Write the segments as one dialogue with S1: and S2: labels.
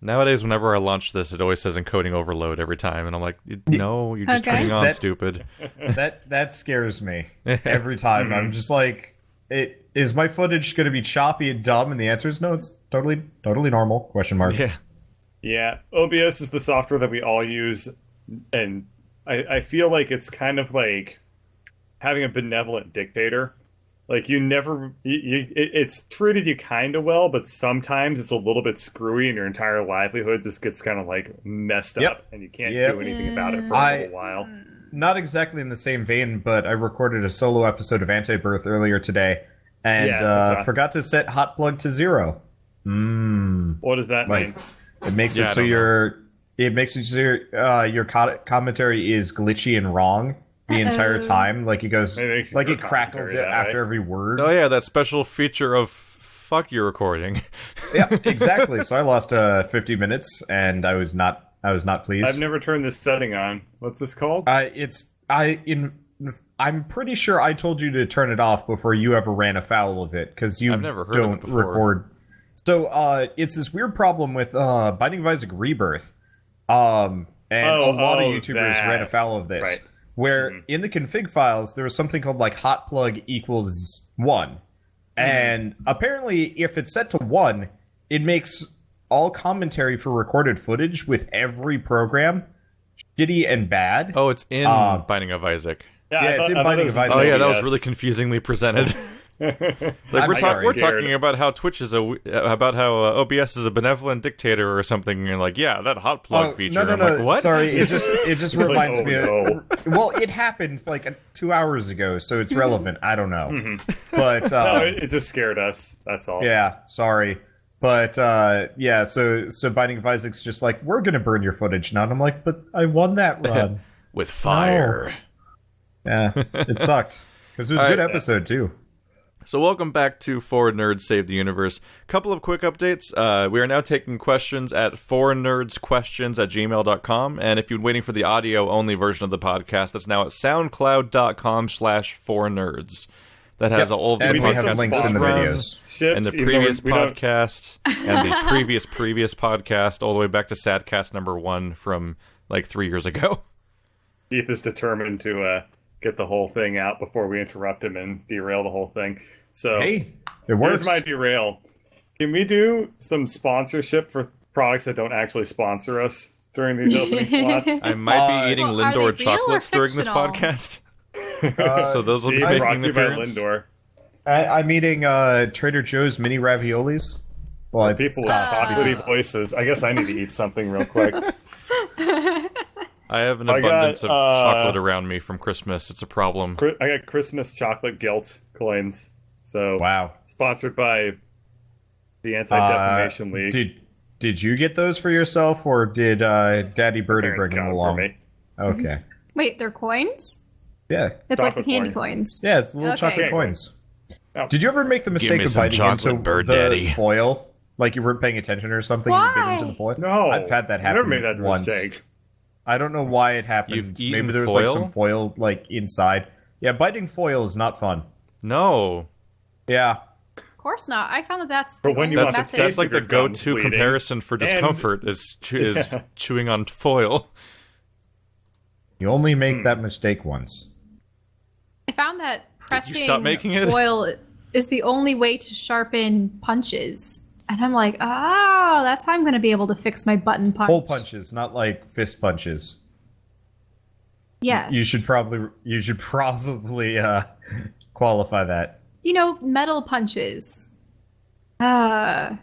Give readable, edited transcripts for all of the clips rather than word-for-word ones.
S1: Nowadays, whenever I launch this, it always says encoding overload every time, and I'm like, no, you're just turning on, stupid.
S2: That scares me every time. I'm just like, is my footage going to be choppy and dumb? And the answer is no. It's totally normal. Question mark.
S3: Yeah. OBS is the software that we all use, and I feel like it's kind of like having a benevolent dictator. Like, you never... it's treated you kind of well, but sometimes it's a little bit screwy and your entire livelihood just gets kind of, like, messed up, and you can't do anything about it for a little while.
S2: Not exactly in the same vein, but I recorded a solo episode of Anti-Birth earlier today, and forgot to set hot plug to 0.
S3: What does that mean?
S2: It makes it so your commentary is glitchy and wrong the entire time. Like, it goes, like, it crackles it after every word.
S1: Oh yeah, that special feature of fuck your recording.
S2: Yeah, exactly. So I lost 50 minutes, and I was not pleased.
S3: I've never turned this setting on. What's this called?
S2: I'm pretty sure I told you to turn it off before you ever ran afoul of it, because you don't record. So it's this weird problem with Binding of Isaac Rebirth, and a lot of YouTubers ran afoul of this.
S3: Right.
S2: Where in the config files, there was something called like hot plug equals 1. And apparently, if it's set to 1, it makes all commentary for recorded footage with every program shitty and bad.
S1: Oh, it's in Binding of Isaac.
S2: Yeah, it's in Binding of Isaac.
S1: Oh yeah, that was really confusingly presented. Like, we're talking about how Twitch is about how OBS is a benevolent dictator or something, and you're like, yeah, that hot plug feature.
S2: No,
S1: like, what?
S2: Sorry, it just reminds me of... Well, it happened like 2 hours ago, so it's relevant. I don't know. But
S3: no, it just scared us. That's all.
S2: Yeah, sorry. But so Binding of Isaac's just like, we're gonna burn your footage now. And I'm like, but I won that run.
S1: With fire.
S2: No. Yeah, it sucked. Because it was a good episode, too.
S1: So welcome back to Four Nerds Save the Universe. Couple of quick updates. We are now taking questions at FourNerdsQuestions@gmail.com. And if you're waiting for the audio-only version of the podcast, that's now at SoundCloud.com/4nerds. That has all of the
S2: podcast we have links in the videos.
S1: And the previous podcast, and the previous podcast, all the way back to Sadcast number 1 from like 3 years ago.
S3: Keith is determined to get the whole thing out before we interrupt him and derail the whole thing. So,
S2: hey, it works.
S3: Here's my derail. Can we do some sponsorship for products that don't actually sponsor us during these opening slots?
S1: I might be eating Lindor chocolates during this podcast. So those will be making
S3: brought to
S1: an
S3: you by
S1: appearance.
S3: Lindor.
S2: I'm eating Trader Joe's mini raviolis. Well,
S3: people with chocolatey voices. I guess I need to eat something real quick.
S1: I have an abundance of chocolate around me from Christmas. It's a problem.
S3: I got Christmas chocolate guilt coins. So
S2: wow,
S3: sponsored by the Anti-Defamation League.
S2: Did you get those for yourself, or did Daddy Birdie bring them along?
S3: For me.
S2: Okay.
S4: Wait, they're coins?
S2: Yeah.
S4: It's like the candy coins.
S2: Yeah, it's little chocolate coins.
S3: Oh.
S2: Did you ever make the mistake of biting into the foil? Like you weren't paying attention or something?
S4: Why?
S2: You bit into the foil?
S3: No.
S2: I've had that happen
S3: never made that
S2: once.
S3: mistake.
S2: I don't know why it happened.
S1: You've eaten
S2: Maybe there was
S1: foil?
S2: like some foil like inside. Yeah, biting foil is not fun.
S1: No.
S2: Yeah.
S4: Of course not. I found that's
S3: But when you want to
S4: method.
S1: That's like
S3: your
S1: the
S3: gums
S1: go-to
S3: bleeding.
S1: comparison for discomfort is chewing on foil.
S2: You only make that mistake once.
S4: I found that pressing
S1: stop making it?
S4: foil is the only way to sharpen punches. And I'm like, oh, that's how I'm going to be able to fix my button punch.
S2: Hole punches, not like fist punches.
S4: Yes.
S2: You should probably qualify that.
S4: You know, metal punches.
S2: So,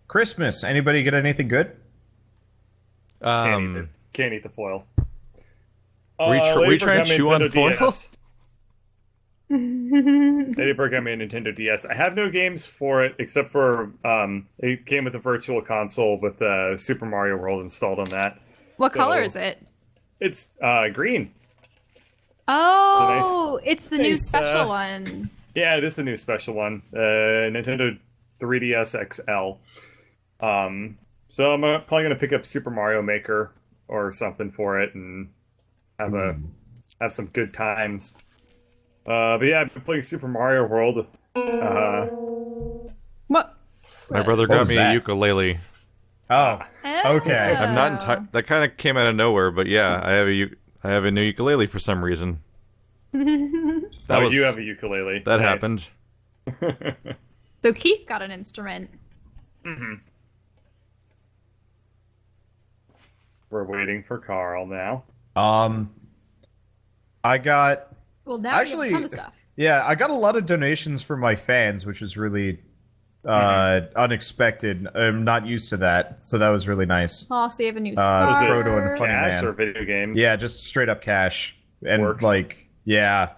S2: Christmas. Anybody get anything good?
S3: Can't eat the foil.
S1: Were you trying to chew on foil?
S3: Ladybird got me a Nintendo DS. I have no games for it except for it came with a virtual console with Super Mario World installed on that.
S4: What color is it?
S3: It's green.
S4: Oh, it's the new
S3: nice,
S4: special one.
S3: Yeah, it is the new special one. Nintendo 3DS XL. So I'm probably gonna pick up Super Mario Maker or something for it and have some good times. But yeah, I've been playing Super Mario World.
S4: What?
S1: My brother got me a ukulele.
S2: Oh, okay.
S1: I'm not entirely. That kind of came out of nowhere, but yeah, I have a new ukulele for some reason.
S3: You have a ukulele.
S1: That happened.
S4: So Keith got an instrument.
S3: Mm-hmm. We're waiting for Carl now.
S2: I got...
S4: Well, now
S2: actually,
S4: you have a ton of stuff.
S2: Yeah, I got a lot of donations from my fans, which is really unexpected. I'm not used to that, so that was really nice.
S4: Oh, so you have a new scarf.
S2: Frodo and Funny
S3: Cash
S2: Man.
S3: or video games?
S2: Yeah, just straight up cash. And
S3: Works.
S2: like, yeah.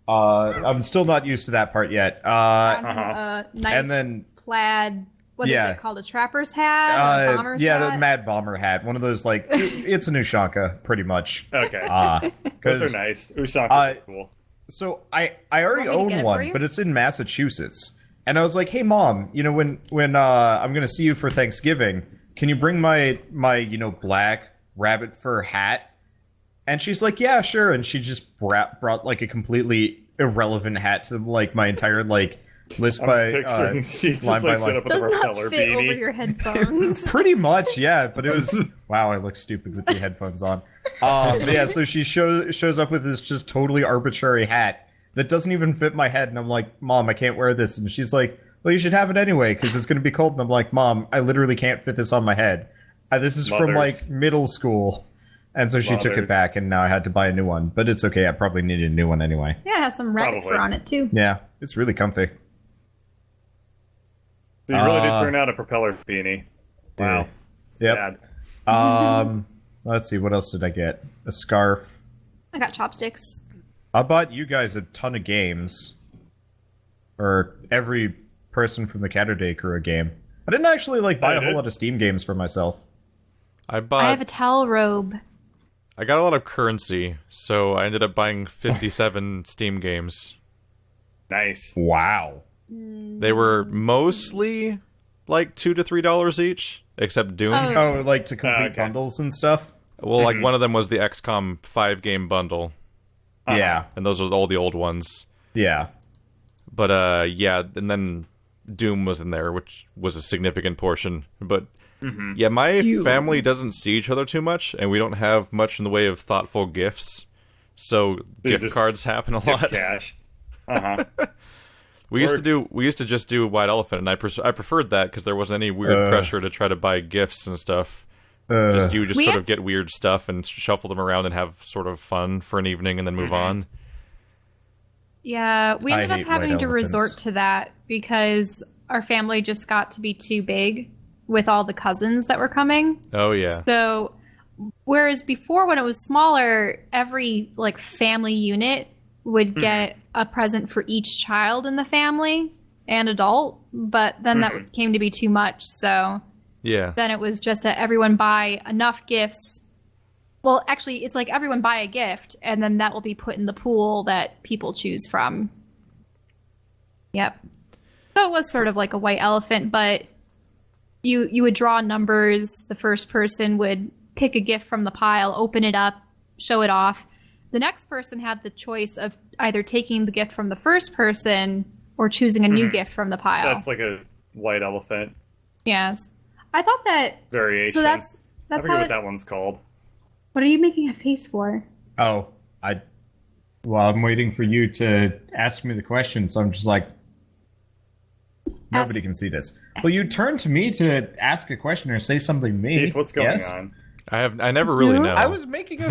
S2: I'm still not used to that part yet.
S4: Nice
S2: and then
S4: plaid... What is it called? A trapper's hat? A bomber's hat?
S2: The Mad Bomber hat. One of those, like, it's a Ushanka, pretty much.
S3: Okay. Those are nice. Ushanka's cool.
S2: So I already own one, but it's in Massachusetts. And I was like, hey, Mom, you know, when I'm going to see you for Thanksgiving, can you bring my black rabbit fur hat? And she's like, yeah, sure. And she just brought like, a completely irrelevant hat to, like, my entire, like, list by
S3: she's
S2: line
S3: just
S2: by
S3: like
S2: line.
S3: up
S4: Does
S3: with a
S4: not
S3: propeller
S4: fit
S3: beanie.
S4: over your headphones.
S2: Pretty much, yeah. But it was wow. I look stupid with the headphones on. But yeah, so she shows up with this just totally arbitrary hat that doesn't even fit my head, and I'm like, Mom, I can't wear this. And she's like, well, you should have it anyway because it's going to be cold. And I'm like, Mom, I literally can't fit this on my head. This is from like middle school. And so she took it back, and now I had to buy a new one. But it's okay. I probably needed a new one anyway.
S4: Yeah, it has some rabbit fur on it too.
S2: Yeah, it's really comfy.
S3: So you really did turn out a propeller beanie. Wow.
S2: Yep.
S3: Sad.
S2: Let's see. What else did I get? A scarf.
S4: I got chopsticks.
S2: I bought you guys a ton of games. Or every person from the Catterday crew a game. I didn't actually buy a whole lot of Steam games for myself.
S4: I have a towel robe.
S1: I got a lot of currency, so I ended up buying 57 Steam games.
S3: Nice.
S2: Wow.
S1: They were mostly like $2 to $3 each, except Doom.
S2: Oh, like to complete bundles and stuff?
S1: Well, like one of them was the XCOM 5-game bundle.
S2: Yeah.
S1: And those are all the old ones.
S2: Yeah.
S1: But yeah, and then Doom was in there, which was a significant portion. But yeah, my family doesn't see each other too much, and we don't have much in the way of thoughtful gifts. So gift cards happen a lot.
S3: Cash.
S1: We used to just do White Elephant, and I preferred that because there wasn't any weird pressure to try to buy gifts and stuff. You would just sort of get weird stuff and shuffle them around and have sort of fun for an evening and then move on.
S4: Yeah, we ended up having to resort to that because our family just got to be too big with all the cousins that were coming.
S1: Oh, yeah.
S4: So, whereas before when it was smaller, every family unit would get a present for each child in the family and adult, but then that came to be too much. So
S1: yeah,
S4: then it was just everyone buy enough gifts. Well, actually, it's like everyone buy a gift, and then that will be put in the pool that people choose from. Yep. So it was sort of like a white elephant, but you would draw numbers. The first person would pick a gift from the pile, open it up, show it off. The next person had the choice of either taking the gift from the first person or choosing a new gift from the pile.
S3: That's like a white elephant.
S4: Yes. I thought that...
S3: variation.
S4: So that's
S3: I forget what that one's called.
S4: What are you making a face for?
S2: Oh, well, I'm waiting for you to ask me the question, so I'm just like... Nobody can see this. Well, you turn to me to ask a question or say something to me.
S3: Keith, what's going on?
S1: I never really know.
S2: I was making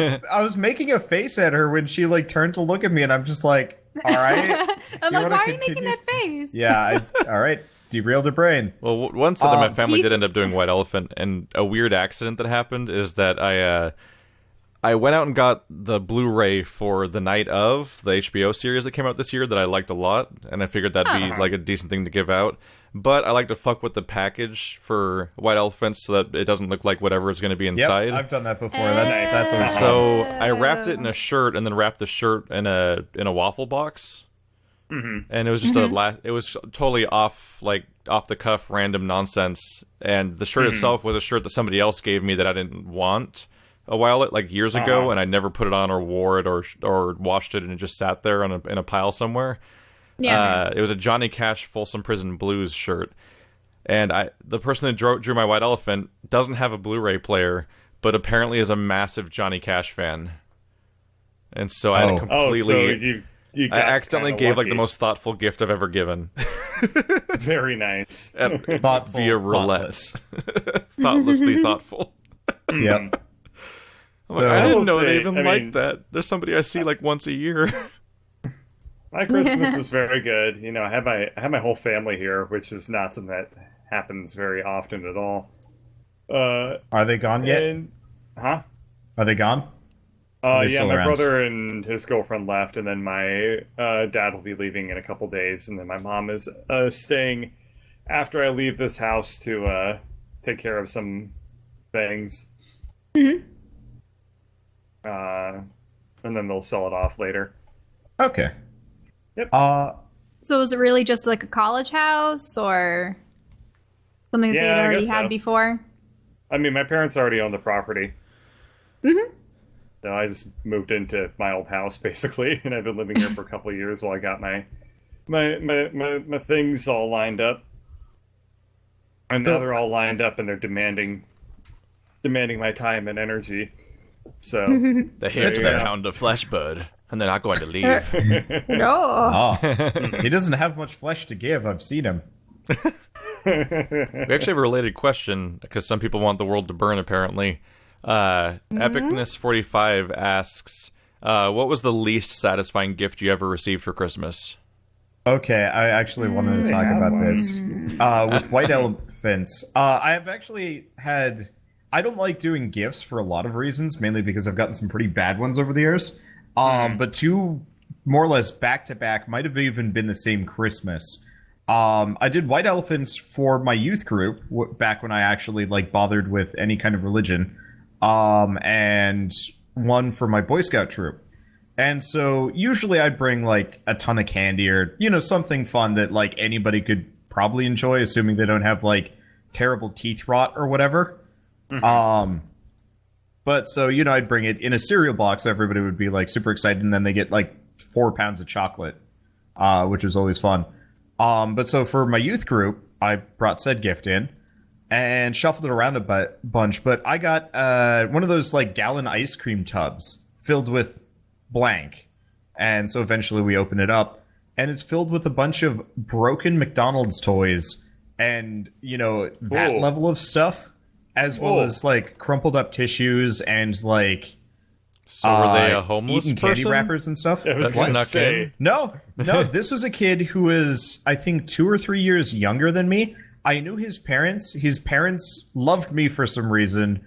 S2: a face at her when she turned to look at me, and I'm just like, all right.
S4: I'm like, why are you making that face?
S2: Yeah, all right. Derailed her brain.
S1: Well, one side of my family did end up doing White Elephant, and a weird accident that happened is that I went out and got the Blu-ray for the night of the HBO series that came out this year that I liked a lot, and I figured that'd be a decent thing to give out. But I like to fuck with the package for White Elephants so that it doesn't look like whatever is going to be inside.
S2: Yep, I've done that before. That's always
S1: so I wrapped it in a shirt and then wrapped the shirt in a waffle box. And it was just it was totally off the cuff random nonsense. And the shirt itself was a shirt that somebody else gave me that I didn't want a while years ago, and I never put it on or wore it or washed it, and it just sat there in a pile somewhere. Yeah. It was a Johnny Cash Folsom Prison Blues shirt. And the person that drew my white elephant doesn't have a Blu-ray player, but apparently is a massive Johnny Cash fan. And so I completely...
S3: you
S1: I accidentally gave
S3: lucky.
S1: like the most thoughtful gift I've ever given.
S3: Very nice.
S2: Thoughtful,
S1: via roulette. Thoughtlessly thoughtful.
S2: Yep.
S1: I'm like,
S2: So,
S1: I
S2: I
S1: didn't
S3: will
S1: know they
S3: say,
S1: even
S3: I
S1: liked
S3: mean-
S1: that. There's somebody I see like once a year.
S3: My Christmas was very good. You know, I had my whole family here, which is not something that happens very often at all.
S2: Are they gone yet?
S3: Huh?
S2: Are they gone? Are they
S3: Yeah,
S2: still
S3: my
S2: around?
S3: brother and his girlfriend left, and then my dad will be leaving in a couple days, and then my mom is staying after I leave this house to take care of some things.
S4: Mm-hmm.
S3: And then they'll sell it off later.
S2: Okay.
S3: Yep.
S4: So was it really just like a college house or something that
S3: Yeah,
S4: they'd
S3: I
S4: already
S3: guess
S4: had
S3: so.
S4: before?
S3: I mean, my parents already own the property.
S4: Mm-hmm.
S3: So I just moved into my old house basically, and I've been living here for a couple of years while I got my things all lined up. And now they're all lined up, and they're demanding my time and energy. So
S1: They're here
S2: That's
S1: to
S2: fair.
S1: pound a flesh bird, and they're not going to leave.
S4: No.
S2: Oh, he doesn't have much flesh to give. I've seen him.
S1: We actually have a related question, because some people want the world to burn, apparently. Epicness45 asks, what was the least satisfying gift you ever received for Christmas?
S2: Okay, I actually wanted to talk
S3: have
S2: about
S3: one.
S2: this. With white elephants, I have actually had... I don't like doing gifts for a lot of reasons, mainly because I've gotten some pretty bad ones over the years. But two, more or less back-to-back, might have even been the same Christmas. I did white elephants for my youth group, back when I actually like bothered with any kind of religion. And one for my Boy Scout troop. And so usually I'd bring like a ton of candy or, you know, something fun that like anybody could probably enjoy, assuming they don't have like terrible teeth rot or whatever. But so, you know, I'd bring it in a cereal box. Everybody would be like super excited. And then they get like 4 pounds of chocolate, which was always fun. But so for my youth group, I brought said gift in and shuffled it around a bunch. But I got one of those like gallon ice cream tubs filled with blank. And so eventually we open it up and it's filled with a bunch of broken McDonald's toys and, you know, that
S3: Ooh.
S2: level of stuff, as well
S3: Ooh.
S2: as like crumpled up tissues and like
S1: So were they a homeless
S2: eating
S1: person?
S2: candy wrappers and stuff.
S3: I was
S1: That's
S3: going to
S1: snuck
S3: say,
S1: in?
S2: No, this was a kid who was, I think, 2 or 3 years younger than me. I knew his parents. His parents loved me for some reason.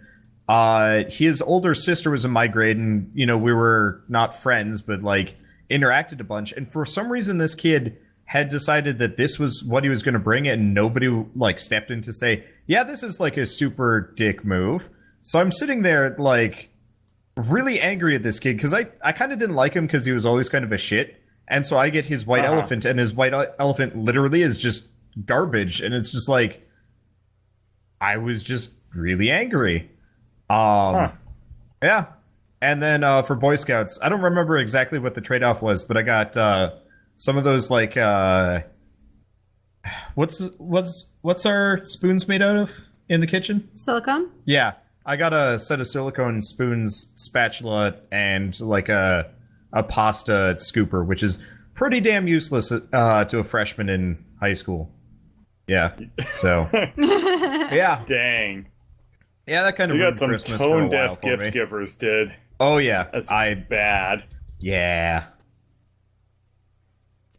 S2: His older sister was in my grade, and, you know, we were not friends, but, like, interacted a bunch. And for some reason, this kid had decided that this was what he was going to bring, and nobody, like, stepped in to say, yeah, this is, like, a super dick move. So I'm sitting there, like, really angry at this kid, because I kind of didn't like him because he was always kind of a shit. And so I get his white elephant, and his white elephant literally is just garbage. And it's just like, I was just really angry. Yeah. And then for Boy Scouts, I don't remember exactly what the trade-off was, but I got some of those, like, what's our spoons made out of in the kitchen?
S4: Silicone?
S2: Yeah. I got a set of silicone spoons, spatula, and like a pasta scooper, which is pretty damn useless to a freshman in high school. Yeah. So, yeah.
S3: dang.
S2: Yeah, that kind of
S3: You got
S2: ruined
S3: some
S2: Christmas for a while
S3: tone-deaf
S2: for me.
S3: gift givers, did.
S2: Oh, yeah.
S3: That's
S2: All
S3: bad.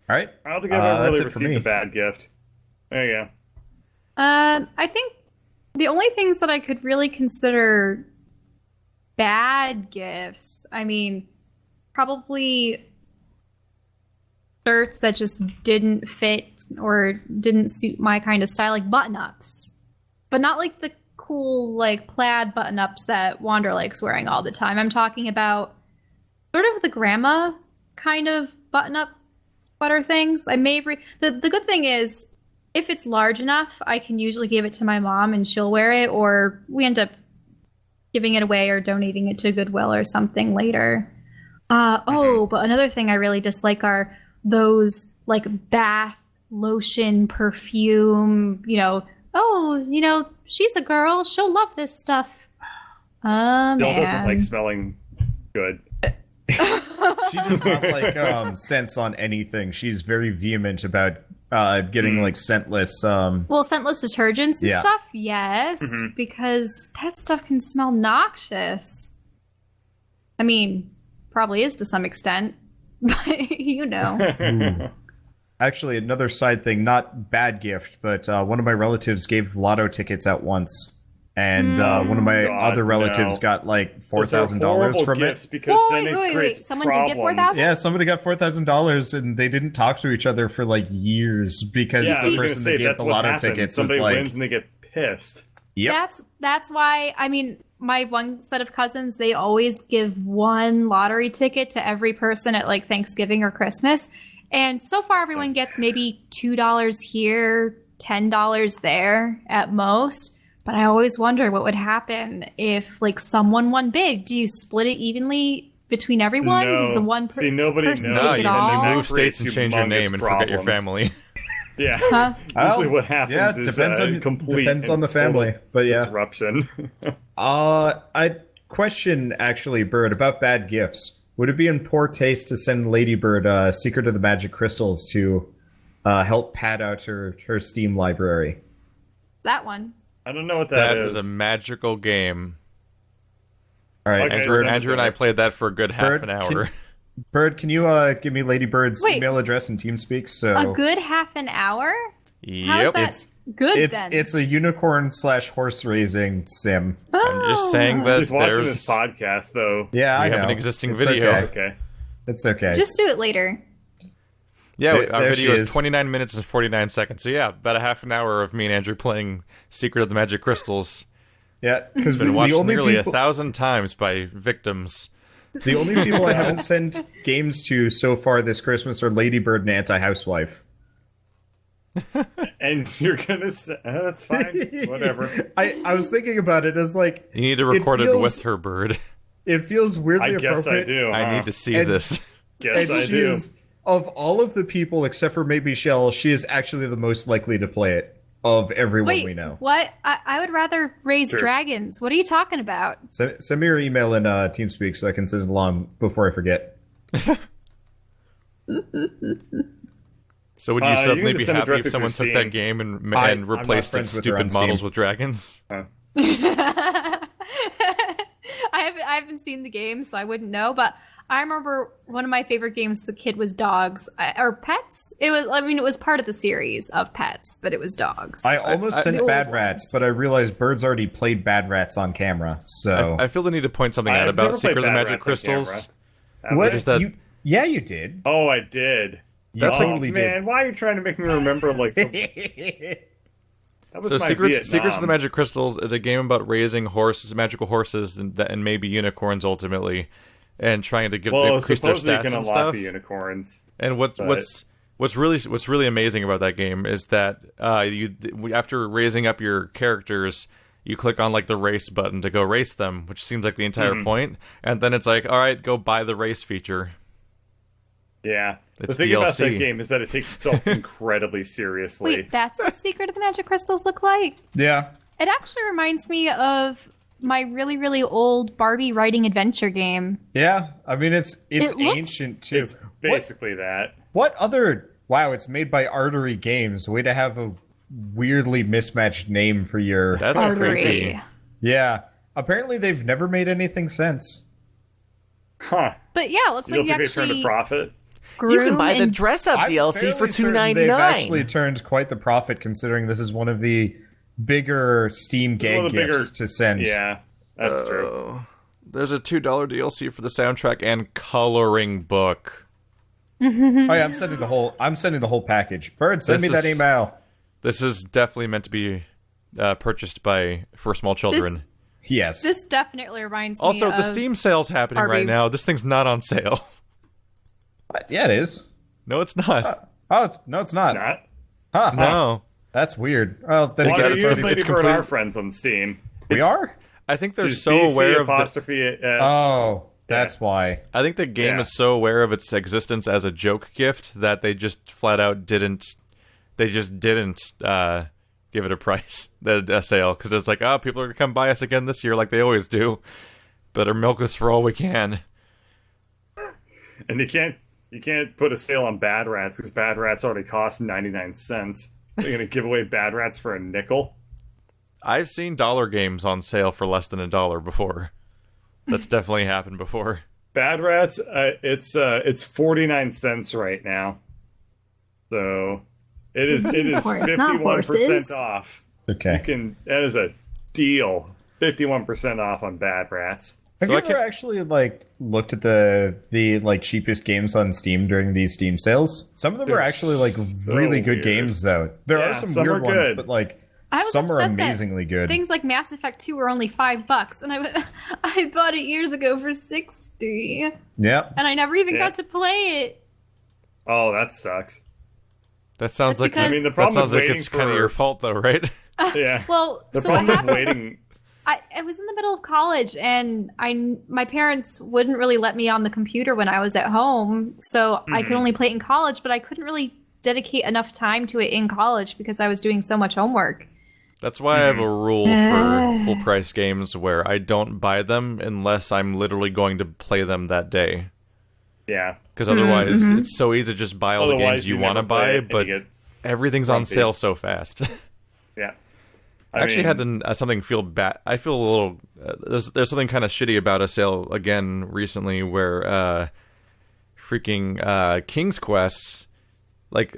S2: right.
S3: I don't think I've ever
S2: that's
S3: really
S2: it for
S3: received
S2: me.
S3: a bad gift. There you go.
S4: I think the only things that I could really consider bad gifts, I mean, probably shirts that just didn't fit or didn't suit my kind of style, like button-ups. But not like the cool, like, plaid button-ups that Wanderlake's wearing all the time. I'm talking about sort of the grandma kind of button-up sweater things. I may the good thing is, if it's large enough, I can usually give it to my mom and she'll wear it, or we end up giving it away or donating it to Goodwill or something later. But another thing I really dislike are those, like, bath lotion, perfume, you know, oh, she's a girl. She'll love this stuff.
S3: Jill doesn't
S4: Man.
S3: like smelling good.
S2: She does not like scents on anything. She's very vehement about getting like scentless.
S4: Well, scentless detergents and
S2: Yeah.
S4: stuff, yes, because that stuff can smell noxious. I mean, probably is to some extent, but
S2: Actually, another side thing, not bad gift, but one of my relatives gave lotto tickets out once. And one of my
S3: God,
S2: other relatives
S3: no.
S2: got like
S3: Those are
S2: $4,000
S3: horrible
S2: from
S3: gifts
S2: it.
S3: because
S4: Whoa,
S3: then
S4: wait,
S3: it
S4: wait,
S3: creates
S4: wait. Someone did get
S3: problems.
S4: 4,000?
S2: Yeah, somebody got $4,000 and they didn't talk to each other for like years because
S3: Yeah, I
S2: the
S3: was gonna
S2: person
S3: say
S2: that gave
S3: that's
S2: the
S3: what
S2: lotto
S3: happens.
S2: tickets was
S3: Somebody
S2: like,
S3: wins and they get pissed.
S2: yep.
S4: that's why, I mean, my one set of cousins, they always give one lottery ticket to every person at like Thanksgiving or Christmas. And so far, everyone gets maybe $2 here, $10 there at most. But I always wonder what would happen if like someone won big. Do you split it evenly between everyone?
S3: No.
S4: Does the one
S3: See, nobody
S4: person
S3: knows.
S1: No,
S4: take it
S1: you
S4: all?
S3: That
S1: move states and
S3: creates
S1: change your name
S3: humongous
S1: and forget your
S3: problems.
S1: family.
S3: Yeah.
S4: Huh?
S3: Usually
S2: Oh,
S3: what happens
S2: yeah,
S3: is complete
S2: depends on
S3: and
S2: the family,
S3: total
S2: but yeah.
S3: disruption.
S2: I question actually, Bird, about bad gifts. Would it be in poor taste to send Ladybird Secret of the Magic Crystals to help pad out her Steam library?
S4: That one.
S3: I don't know what
S1: That
S3: is.
S1: is a magical game.
S2: All right,
S3: Okay,
S1: Andrew,
S3: so-
S1: Andrew and I played that for a good half
S2: Bird,
S1: an hour.
S2: Bird, can you give me Ladybird's
S4: Wait.
S2: email address in TeamSpeak? So
S4: A good half an hour? How is
S1: Yep.
S4: that good
S2: it's
S4: then?
S2: it's a unicorn/horse raising sim.
S1: I'm just saying
S4: Oh.
S1: that
S3: Just watching
S1: there's
S3: this podcast, though.
S2: Yeah,
S1: we
S2: I know.
S1: have an existing
S2: It's
S1: video.
S2: Okay.
S3: Okay.
S2: It's okay.
S4: Just do it later.
S1: Yeah,
S2: There-
S1: our
S2: there
S1: video
S2: she
S1: is
S2: is.
S1: 29 minutes and 49 seconds. So yeah, about a half an hour of me and Andrew playing Secret of the Magic Crystals.
S2: Yeah, because
S1: Been
S2: the
S1: watched
S2: only
S1: nearly
S2: people,
S1: 1,000 times by victims.
S2: the only people I haven't sent games to so far this Christmas are Ladybird and Anti-Housewife.
S3: And you're gonna say, that's fine. Whatever.
S2: I was thinking about it as like
S1: You need to record it
S2: feels-
S1: with her, Bird.
S2: it feels weirdly
S3: I guess I
S2: appropriate.
S3: do.
S1: I
S3: huh?
S1: need to see
S2: And-
S1: this.
S3: Guess
S2: And
S3: I
S2: she
S3: do.
S2: is, of all of the people except for maybe Shell, she is actually the most likely to play it of everyone
S4: Wait,
S2: we know.
S4: what? I would rather raise
S3: Sure.
S4: dragons. What are you talking about?
S2: Send me your email in TeamSpeak so I can send it along before I forget.
S1: So would you
S3: You
S1: suddenly
S3: need to
S1: be
S3: send it
S1: happy
S3: directly
S1: if someone
S3: through
S1: took that
S3: Steam.
S1: game and
S2: I'm not
S1: replaced
S2: friends
S1: its
S2: with her on
S1: stupid models
S2: Steam.
S1: with dragons?
S4: I haven't seen the game, so I wouldn't know. But I remember one of my favorite games as a kid was dogs or pets. It was part of the series of pets, but it was dogs.
S2: I almost
S1: I-
S2: sent
S4: The
S2: Bad
S4: old
S2: Rats,
S4: ones.
S2: but I realized Bird's already played Bad Rats on camera. So
S1: I feel the need to point something out
S3: I've
S1: about
S3: never played
S1: Secret of the
S3: Bad
S1: Magic
S3: Rats on
S1: Crystals.
S3: camera. That
S2: what?
S3: way.
S1: Is that-
S2: Yeah, you did.
S3: Oh, I did.
S2: You
S1: That's
S2: totally
S3: man, why are you trying to make me remember like the,
S2: did.
S3: that was
S1: So
S3: my
S1: Secrets of the
S3: Vietnam.
S1: Magic Crystals is a game about raising horses, magical horses, and maybe unicorns ultimately, and trying to
S3: Well,
S1: increase their
S3: supposedly you
S1: stats
S3: can
S1: and
S3: unlock
S1: stuff.
S3: the unicorns.
S1: And
S3: but-
S1: what's really amazing about that game is that after raising up your characters, you click on like the race button to go race them, which seems like the entire point, and then it's like, all right, go buy the race feature.
S3: Yeah. The
S1: It's
S3: thing about that
S1: DLC.
S3: game is that it takes itself incredibly seriously.
S4: Wait, that's what Secret of the Magic Crystals look like?
S2: Yeah.
S4: It actually reminds me of my really, really old Barbie writing adventure game.
S2: Yeah. I mean, it's
S4: It looks-
S2: ancient too.
S3: It's basically that.
S2: What other? Wow, it's made by Artery Games. Way to have a weirdly mismatched name for your.
S1: That's
S4: Artery.
S1: creepy.
S2: Yeah. Apparently, they've never made anything since.
S3: Huh.
S4: But yeah, it looks
S3: You
S4: like
S3: don't
S4: you
S3: think they turned a
S4: actually
S3: profit?
S4: groom and
S5: dress up
S2: I'm
S5: DLC for
S2: fairly certain
S5: $2.99.
S2: They've actually turned quite the profit, considering this is one of the bigger Steam
S3: One
S2: gag
S3: of the bigger-
S2: gifts to send.
S3: Yeah, that's true.
S1: Oh, there's a $2 DLC for the soundtrack and coloring book.
S2: Oh yeah, I'm sending the whole package. Bird, send
S1: This
S2: me that
S1: is-
S2: email.
S1: This is definitely meant to be purchased for small children.
S2: Yes.
S4: this definitely reminds
S1: Also,
S4: me
S1: the
S4: of
S1: Steam sale's happening
S4: Barbie.
S1: right now. This thing's not on sale.
S2: Yeah, it is.
S1: No, it's not.
S2: Oh, it's not.
S3: Not.
S2: Huh?
S1: No.
S2: That's weird. Well, then
S3: Why
S1: Exactly.
S3: are
S2: again,
S3: you
S1: It's
S3: and Lady
S1: it's
S3: Bird
S1: complete-
S3: are friends on Steam?
S2: we are.
S1: I think they're
S3: Just
S1: so
S3: BC
S1: aware of the,
S3: apostrophe S.
S2: Oh, that's why.
S1: I think the game
S3: Yeah.
S1: is so aware of its existence as a joke gift that they just flat out didn't give it a price, a sale, because it's like, oh, people are gonna come buy us again this year, like they always do. Better milk this for all we can.
S3: And you can't put a sale on Bad Rats because Bad Rats already cost 99 cents. They're gonna give away Bad Rats for a nickel.
S1: I've seen dollar games on sale for less than $1 before. That's definitely happened before.
S3: Bad Rats, it's 49 cents right now. So it is 51% off.
S2: Okay.
S3: That is a deal. 51% off on Bad Rats.
S2: Have you ever actually looked at the cheapest games on Steam during these Steam sales? Some of them are actually really good games though. There are some weird ones, but some are amazingly good.
S4: Things like Mass Effect 2 were only $5, and I bought it years ago for $60.
S2: Yeah.
S4: And I never even got to play it.
S3: Oh, that sucks.
S1: That sounds like
S3: the problem with waiting
S1: it's kind of your fault though, right?
S3: Yeah.
S4: Well,
S3: the problem with waiting.
S4: I was in the middle of college, and my parents wouldn't really let me on the computer when I was at home, so I could only play it in college, but I couldn't really dedicate enough time to it in college because I was doing so much homework.
S1: That's why I have a rule for full price games where I don't buy them unless I'm literally going to play them that day.
S3: Yeah.
S1: Because otherwise, it's so easy to just buy all the games you want to buy, but everything's on sale so fast.
S3: Yeah.
S1: I actually had something feel bad. I feel a little... there's something kind of shitty about a sale again recently where freaking King's Quest... like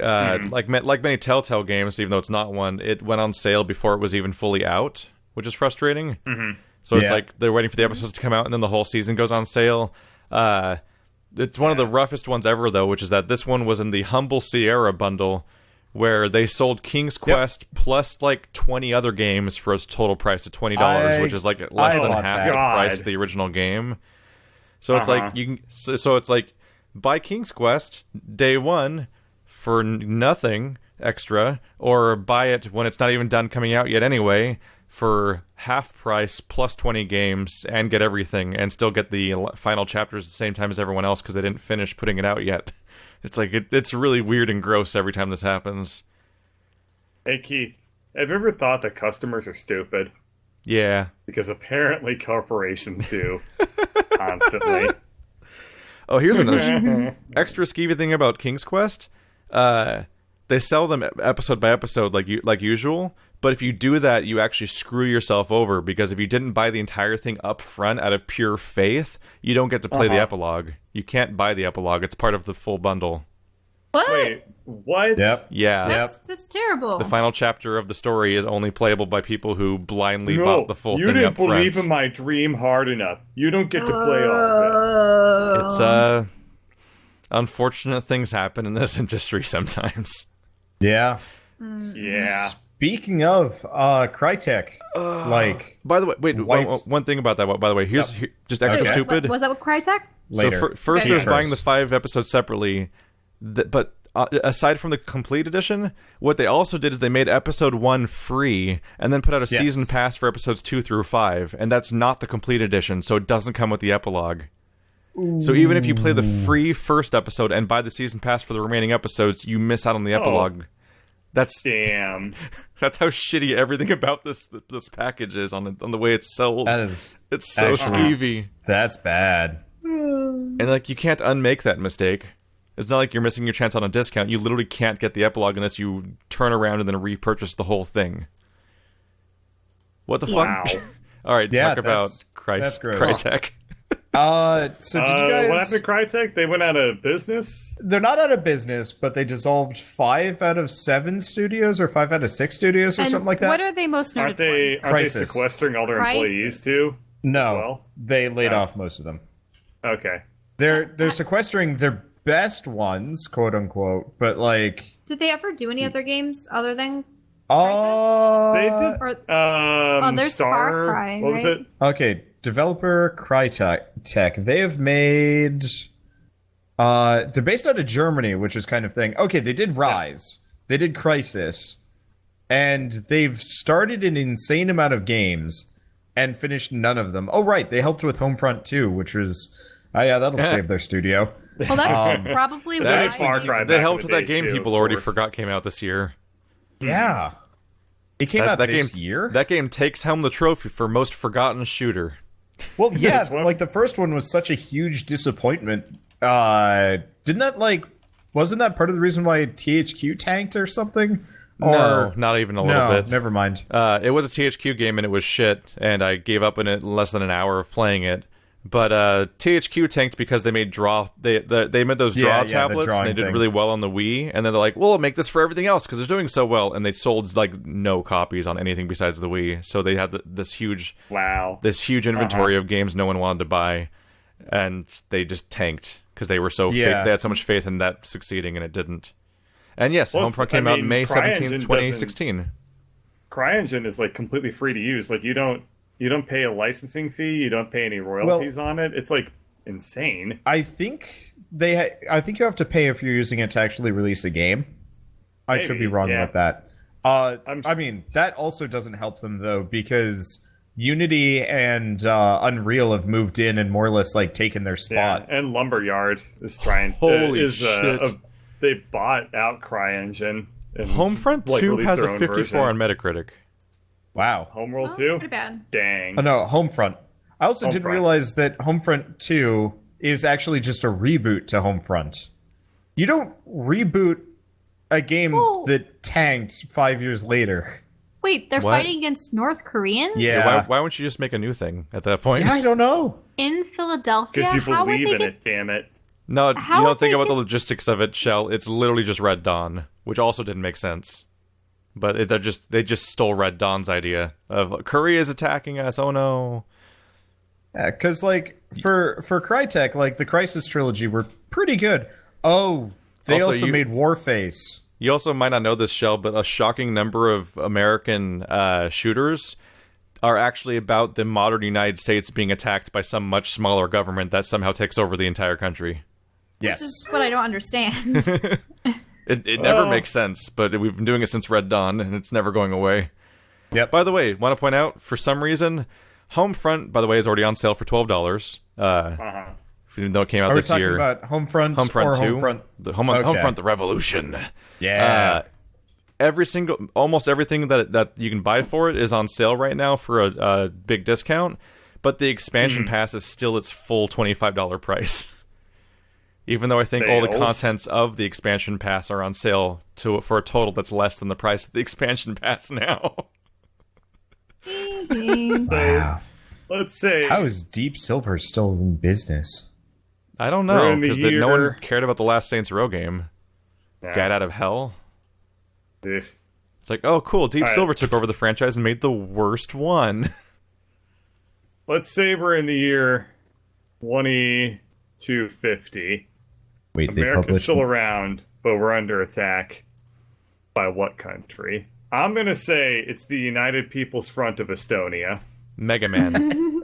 S1: many Telltale games, even though it's not one, it went on sale before it was even fully out, which is frustrating. So it's like they're waiting for the episodes to come out, and then the whole season goes on sale. It's one of the roughest ones ever, though, which is that this one was in the Humble Sierra bundle, where they sold King's Quest plus 20 other games for a total price of $20, which is less than half the price of the original game. So it's like you can. So it's like buy King's Quest day one for nothing extra, or buy it when it's not even done coming out yet anyway for half price plus 20 games and get everything and still get the final chapters at the same time as everyone else because they didn't finish putting it out yet. It's like it's really weird and gross every time this happens.
S3: Hey Keith, have you ever thought that customers are stupid?
S1: Yeah.
S3: Because apparently corporations do. Constantly.
S1: Oh, here's another extra skeevy thing about King's Quest. They sell them episode by episode like usual, but if you do that, you actually screw yourself over, because if you didn't buy the entire thing up front out of pure faith, you don't get to play the epilogue. You can't buy the epilogue. It's part of the full bundle.
S4: What?
S3: Wait, what?
S2: Yep.
S1: Yeah.
S4: That's terrible.
S1: The final chapter of the story is only playable by people who blindly bought the full thing up front.
S3: You didn't believe in my dream hard enough. You don't get to play all of it.
S1: It's unfortunate things happen in this industry sometimes.
S2: Yeah.
S3: Yeah.
S2: Speaking of Crytek,
S1: by the way, wait, one thing about that. By the way, here's just extra stupid.
S4: Was that with Crytek?
S2: Later.
S1: So first, there's buying the 5 episodes separately, but aside from the complete edition, what they also did is they made episode 1 free and then put out a season pass for episodes 2 through 5, and that's not the complete edition, so it doesn't come with the epilogue. So even if you play the free first episode and buy the season pass for the remaining episodes, you miss out on the epilogue.
S3: Damn.
S1: That's how shitty everything about this package is on the way it's sold.
S2: It's
S1: so skeevy.
S2: That's bad.
S1: And you can't unmake that mistake. It's not like you're missing your chance on a discount. You literally can't get the epilogue unless you turn around and then repurchase the whole thing. What the fuck? All right, talk about Crytek.
S2: So did you guys...
S3: What happened to Crytek? They went out of business?
S2: They're not out of business, but they dissolved 5 out of 7 studios or 5 out of 6 studios or something like that.
S4: What are they most noted for?
S3: Aren't they sequestering all their employees too?
S2: No, they laid off most of them.
S3: Okay.
S2: They're sequestering their best ones, quote unquote, but
S4: Did they ever do any other games other than
S3: they did.
S4: there's Far Cry.
S3: What was it?
S2: Okay, developer Crytek. They have made. They're based out of Germany, which is kind of thing. Okay, they did Rise. Yeah. They did Crysis, and they've started an insane amount of games and finished none of them. Oh, right, they helped with Homefront 2, which was. That'll save their studio.
S4: Well, that's probably why
S3: Far Cry.
S1: They helped with that game people already forgot came out this year.
S2: Yeah. It came out this year?
S1: That game takes home the trophy for most forgotten shooter.
S2: Well, yeah, like the first one was such a huge disappointment. Didn't that wasn't that part of the reason why THQ tanked or something?
S1: No, not even a little bit.
S2: Never mind.
S1: It was a THQ game and it was shit, and I gave up in it in less than an hour of playing it. But THQ tanked because they made they made those draw tablets, and they did really well on the Wii. And then they're like, "Well, we'll make this for everything else because they're doing so well." And they sold like no copies on anything besides the Wii. So they had this huge inventory of games no one wanted to buy, and they just tanked because they were they had so much faith in that succeeding, and it didn't. And yes, Homefront came out May 17th, 2016.
S3: CryEngine is like completely free to use. Like you don't pay a licensing fee, you don't pay any royalties on it. It's like insane.
S2: I think you have to pay if you're using it to actually release a game. I could be wrong about that. I mean, that also doesn't help them though, because Unity and Unreal have moved in and more or less like taken their spot.
S3: Yeah, and Lumberyard is trying.
S1: Holy shit!
S3: They bought out CryEngine.
S1: Homefront 2 has a 54 on Metacritic.
S2: Wow.
S3: Homeworld 2?
S4: That's pretty bad.
S3: Dang.
S2: Oh, no, Homefront. I also didn't realize that Homefront 2 is actually just a reboot to Homefront. You don't reboot a game that tanked 5 years later.
S4: Wait, they're fighting against North Koreans?
S2: Yeah.
S1: Why wouldn't you just make a new thing at that point?
S2: Yeah, I don't know.
S4: In Philadelphia?
S3: Because you believe in it, damn it.
S1: No, you don't think about the logistics of it, Shell. It's literally just Red Dawn, which also didn't make sense. But they just stole Red Dawn's idea of Korea's attacking us. Oh no!
S2: Yeah, because like for Crytek, like the Crysis trilogy were pretty good. Oh, they also made Warface.
S1: You also might not know this, Shell, but a shocking number of American shooters are actually about the modern United States being attacked by some much smaller government that somehow takes over the entire country.
S2: Yes.
S4: Which is what I don't understand.
S1: It never makes sense, but we've been doing it since Red Dawn, and it's never going away.
S2: Yep.
S1: By the way, want to point out, for some reason, Homefront, by the way, is already on sale for $12. Even though it came out this year.
S2: Are we talking about Homefront 2?
S1: Homefront 2? Homefront the Revolution.
S2: Yeah.
S1: Almost everything that you can buy for it is on sale right now for a big discount, but the expansion pass is still its full $25 price. Even though I think all the contents of the expansion pass are on sale for a total that's less than the price of the expansion pass now.
S2: Wow.
S3: Let's say,
S2: how is Deep Silver still in business?
S1: I don't know, because no one cared about the last Saints Row game. Get Out of Hell. It's like, oh cool, Deep Silver took over the franchise and made the worst one.
S3: Let's say we're in the year 2250.
S2: Wait,
S3: America's still around, but we're under attack. By what country? I'm gonna say it's the United People's Front of Estonia.
S1: Mega Man.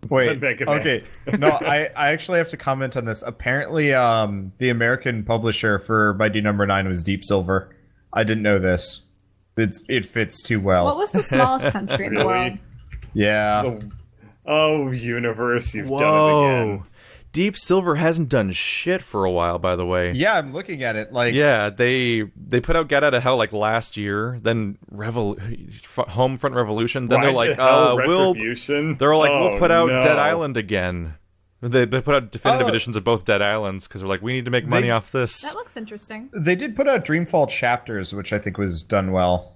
S2: Wait, okay. No, I actually have to comment on this. Apparently, the American publisher for Mighty Number 9 was Deep Silver. I didn't know this. It fits too well.
S4: What was the smallest country in the world?
S2: Yeah.
S3: Oh, universe, you've done it again.
S1: Deep Silver hasn't done shit for a while, by the way.
S2: Yeah, I'm looking at it.
S1: Yeah, they put out Get Out of Hell like last year, then Homefront Revolution. Then they're like, we'll put out Dead Island again. They put out definitive editions of both Dead Islands because they're like, we need to make money off this.
S4: That looks interesting.
S2: They did put out Dreamfall Chapters, which I think was done well.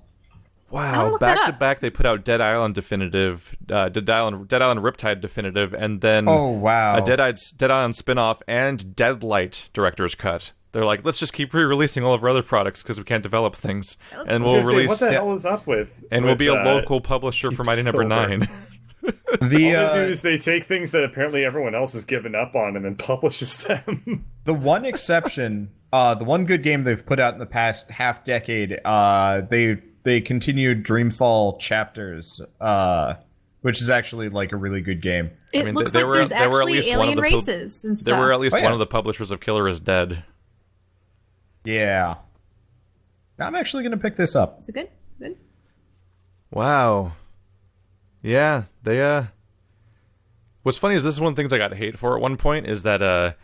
S1: Wow, back to back they put out Dead Island Definitive, Dead Island Riptide Definitive, and then a Dead Island spin-off and Deadlight Director's Cut. They're like, let's just keep re-releasing all of our other products because we can't develop things. And we'll release...
S3: What the hell is up with...
S1: And we'll be a local publisher for Mighty Number 9.
S3: All they do is they take things that apparently everyone else has given up on and then publishes them.
S2: The one exception, the one good game they've put out in the past half decade, they continued Dreamfall Chapters, which is actually like a really good game.
S4: It looks like there's actually alien races and stuff.
S1: There were at least one of the publishers of Killer is Dead.
S2: Yeah. I'm actually going to pick this up.
S4: Is it good?
S1: Wow. Yeah, they what's funny is this is one of the things I got hate for at one point is that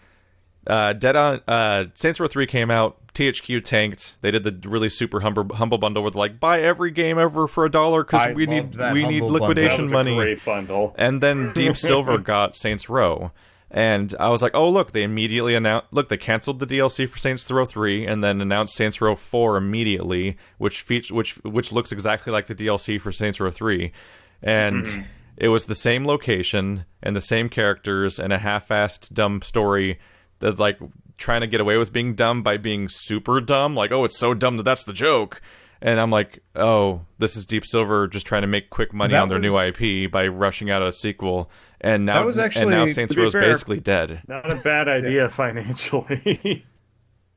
S1: Saints Row 3 came out THQ tanked. They did the really super humble bundle where they're like, buy every game ever for $1 because we need liquidation money.
S3: That was a great bundle.
S1: And then Deep Silver got Saints Row. And I was like, oh, look, they immediately announced... Look, they canceled the DLC for Saints Row 3 and then announced Saints Row 4 immediately, which looks exactly like the DLC for Saints Row 3. And it was the same location and the same characters and a half-assed dumb story that, like, trying to get away with being dumb by being super dumb. Like, oh, it's so dumb that that's the joke. And I'm like, oh, this is Deep Silver just trying to make quick money on their new IP by rushing out a sequel. And now, now Saints Row is basically dead.
S3: Not a bad idea financially.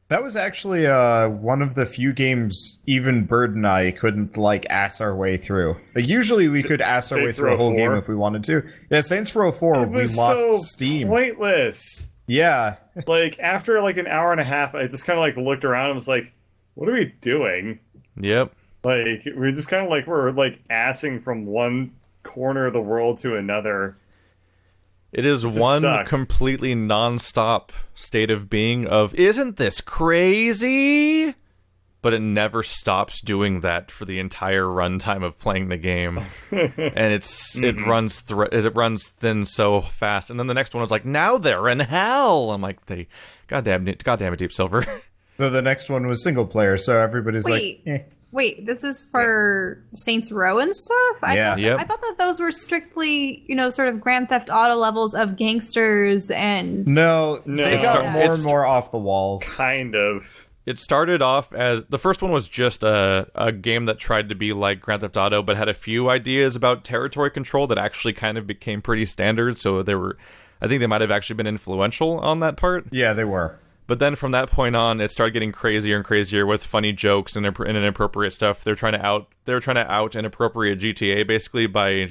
S2: That was actually one of the few games even Bird and I couldn't, like, ass our way through. Like, usually we could ass our way through a whole game if we wanted to. Yeah, Saints Row 4, we lost steam.
S3: Pointless.
S2: Yeah.
S3: Like, after, like, an hour and a half, I just kind of, like, looked around and was like, what are we doing?
S1: Yep.
S3: Like, we're just kind of like, we're, like, assing from one corner of the world to another.
S1: It is one completely non-stop state of being of, isn't this crazy? But it never stops doing that for the entire runtime of playing the game. And it runs thin so fast. And then the next one was like, now they're in hell. I'm like, goddamn it, Deep Silver.
S2: So the next one was single player, so everybody's like, eh.
S4: Wait, this is for Saints Row and stuff?
S2: Yeah.
S4: I thought that those were strictly, sort of Grand Theft Auto levels of gangsters and...
S2: No, they got more and more off the walls.
S3: Kind of.
S1: It started off as... The first one was just a game that tried to be like Grand Theft Auto, but had a few ideas about territory control that actually kind of became pretty standard, so they were... I think they might have actually been influential on that part.
S2: Yeah, they were.
S1: But then from that point on, it started getting crazier and crazier with funny jokes and inappropriate stuff. They were trying to out inappropriate GTA basically by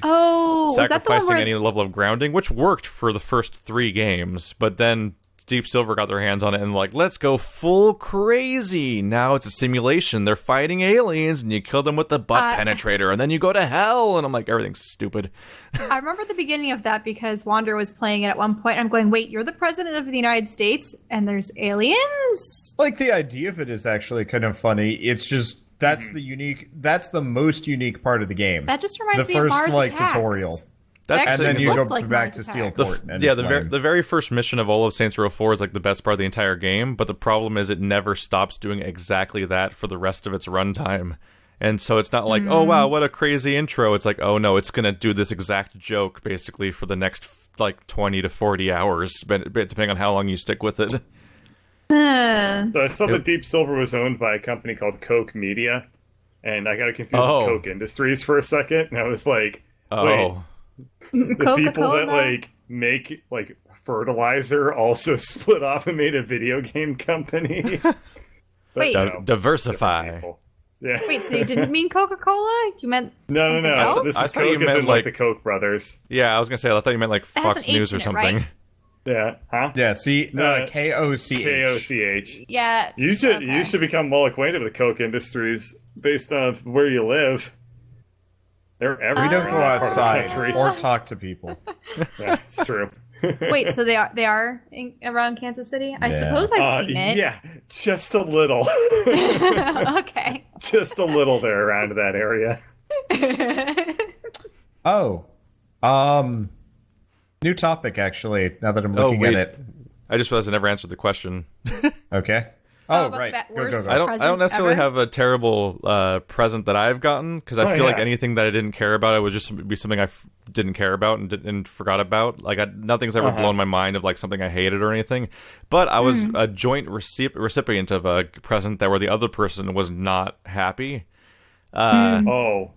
S1: sacrificing any level of grounding, which worked for the first 3 games. But then Deep Silver got their hands on it and like, let's go full crazy. Now it's a simulation. They're fighting aliens and you kill them with the butt penetrator and then you go to hell. And I'm like, everything's stupid.
S4: I remember the beginning of that because Wander was playing it at one point. I'm going, wait, you're the president of the United States and there's aliens?
S2: Like, the idea of it is actually kind of funny. It's just, that's the most unique part of the game.
S4: That just reminds me of Mars Attacks.
S2: Tutorial.
S1: And
S2: then you go back to Steelport.
S1: The very first mission of all of Saints Row 4 is like the best part of the entire game, but the problem is it never stops doing exactly that for the rest of its runtime. And so it's not like, oh wow, what a crazy intro. It's like, oh no, it's going to do this exact joke basically for the next like 20 to 40 hours, depending on how long you stick with it.
S3: So I saw that Deep Silver was owned by a company called Koch Media, and I got confused with Koch Industries for a second, and I was like, wait. The people that like make like fertilizer also split off and made a video game company.
S4: Wait,
S1: diversify.
S3: Yeah.
S4: Wait, so you didn't mean Coca-Cola? You meant something else?
S3: This is Coke isn't like the Koch brothers.
S1: Yeah, I was gonna say I thought you meant like Fox News or something.
S4: Right?
S3: Yeah, huh?
S2: Yeah, K-O-C-H.
S3: K-O-C-H.
S4: Yeah.
S3: You should become well acquainted with Koch Industries based on where you live. They're everywhere.
S2: We don't go outside or talk to people.
S3: Yeah, it's true.
S4: Wait, so they are around Kansas City? I suppose I've seen it.
S3: Yeah, just a little.
S4: Okay.
S3: Just a little there around that area.
S2: New topic, actually, now that I'm looking at it.
S1: I just realized I never answered the question.
S2: Okay. Right. Go.
S1: I don't necessarily have a terrible present that I've gotten, because I feel like anything that I didn't care about, it would just be something I didn't care about and forgot about. Like, nothing's ever blown my mind of like something I hated or anything. But I was a joint recipient of a present that where the other person was not happy. Around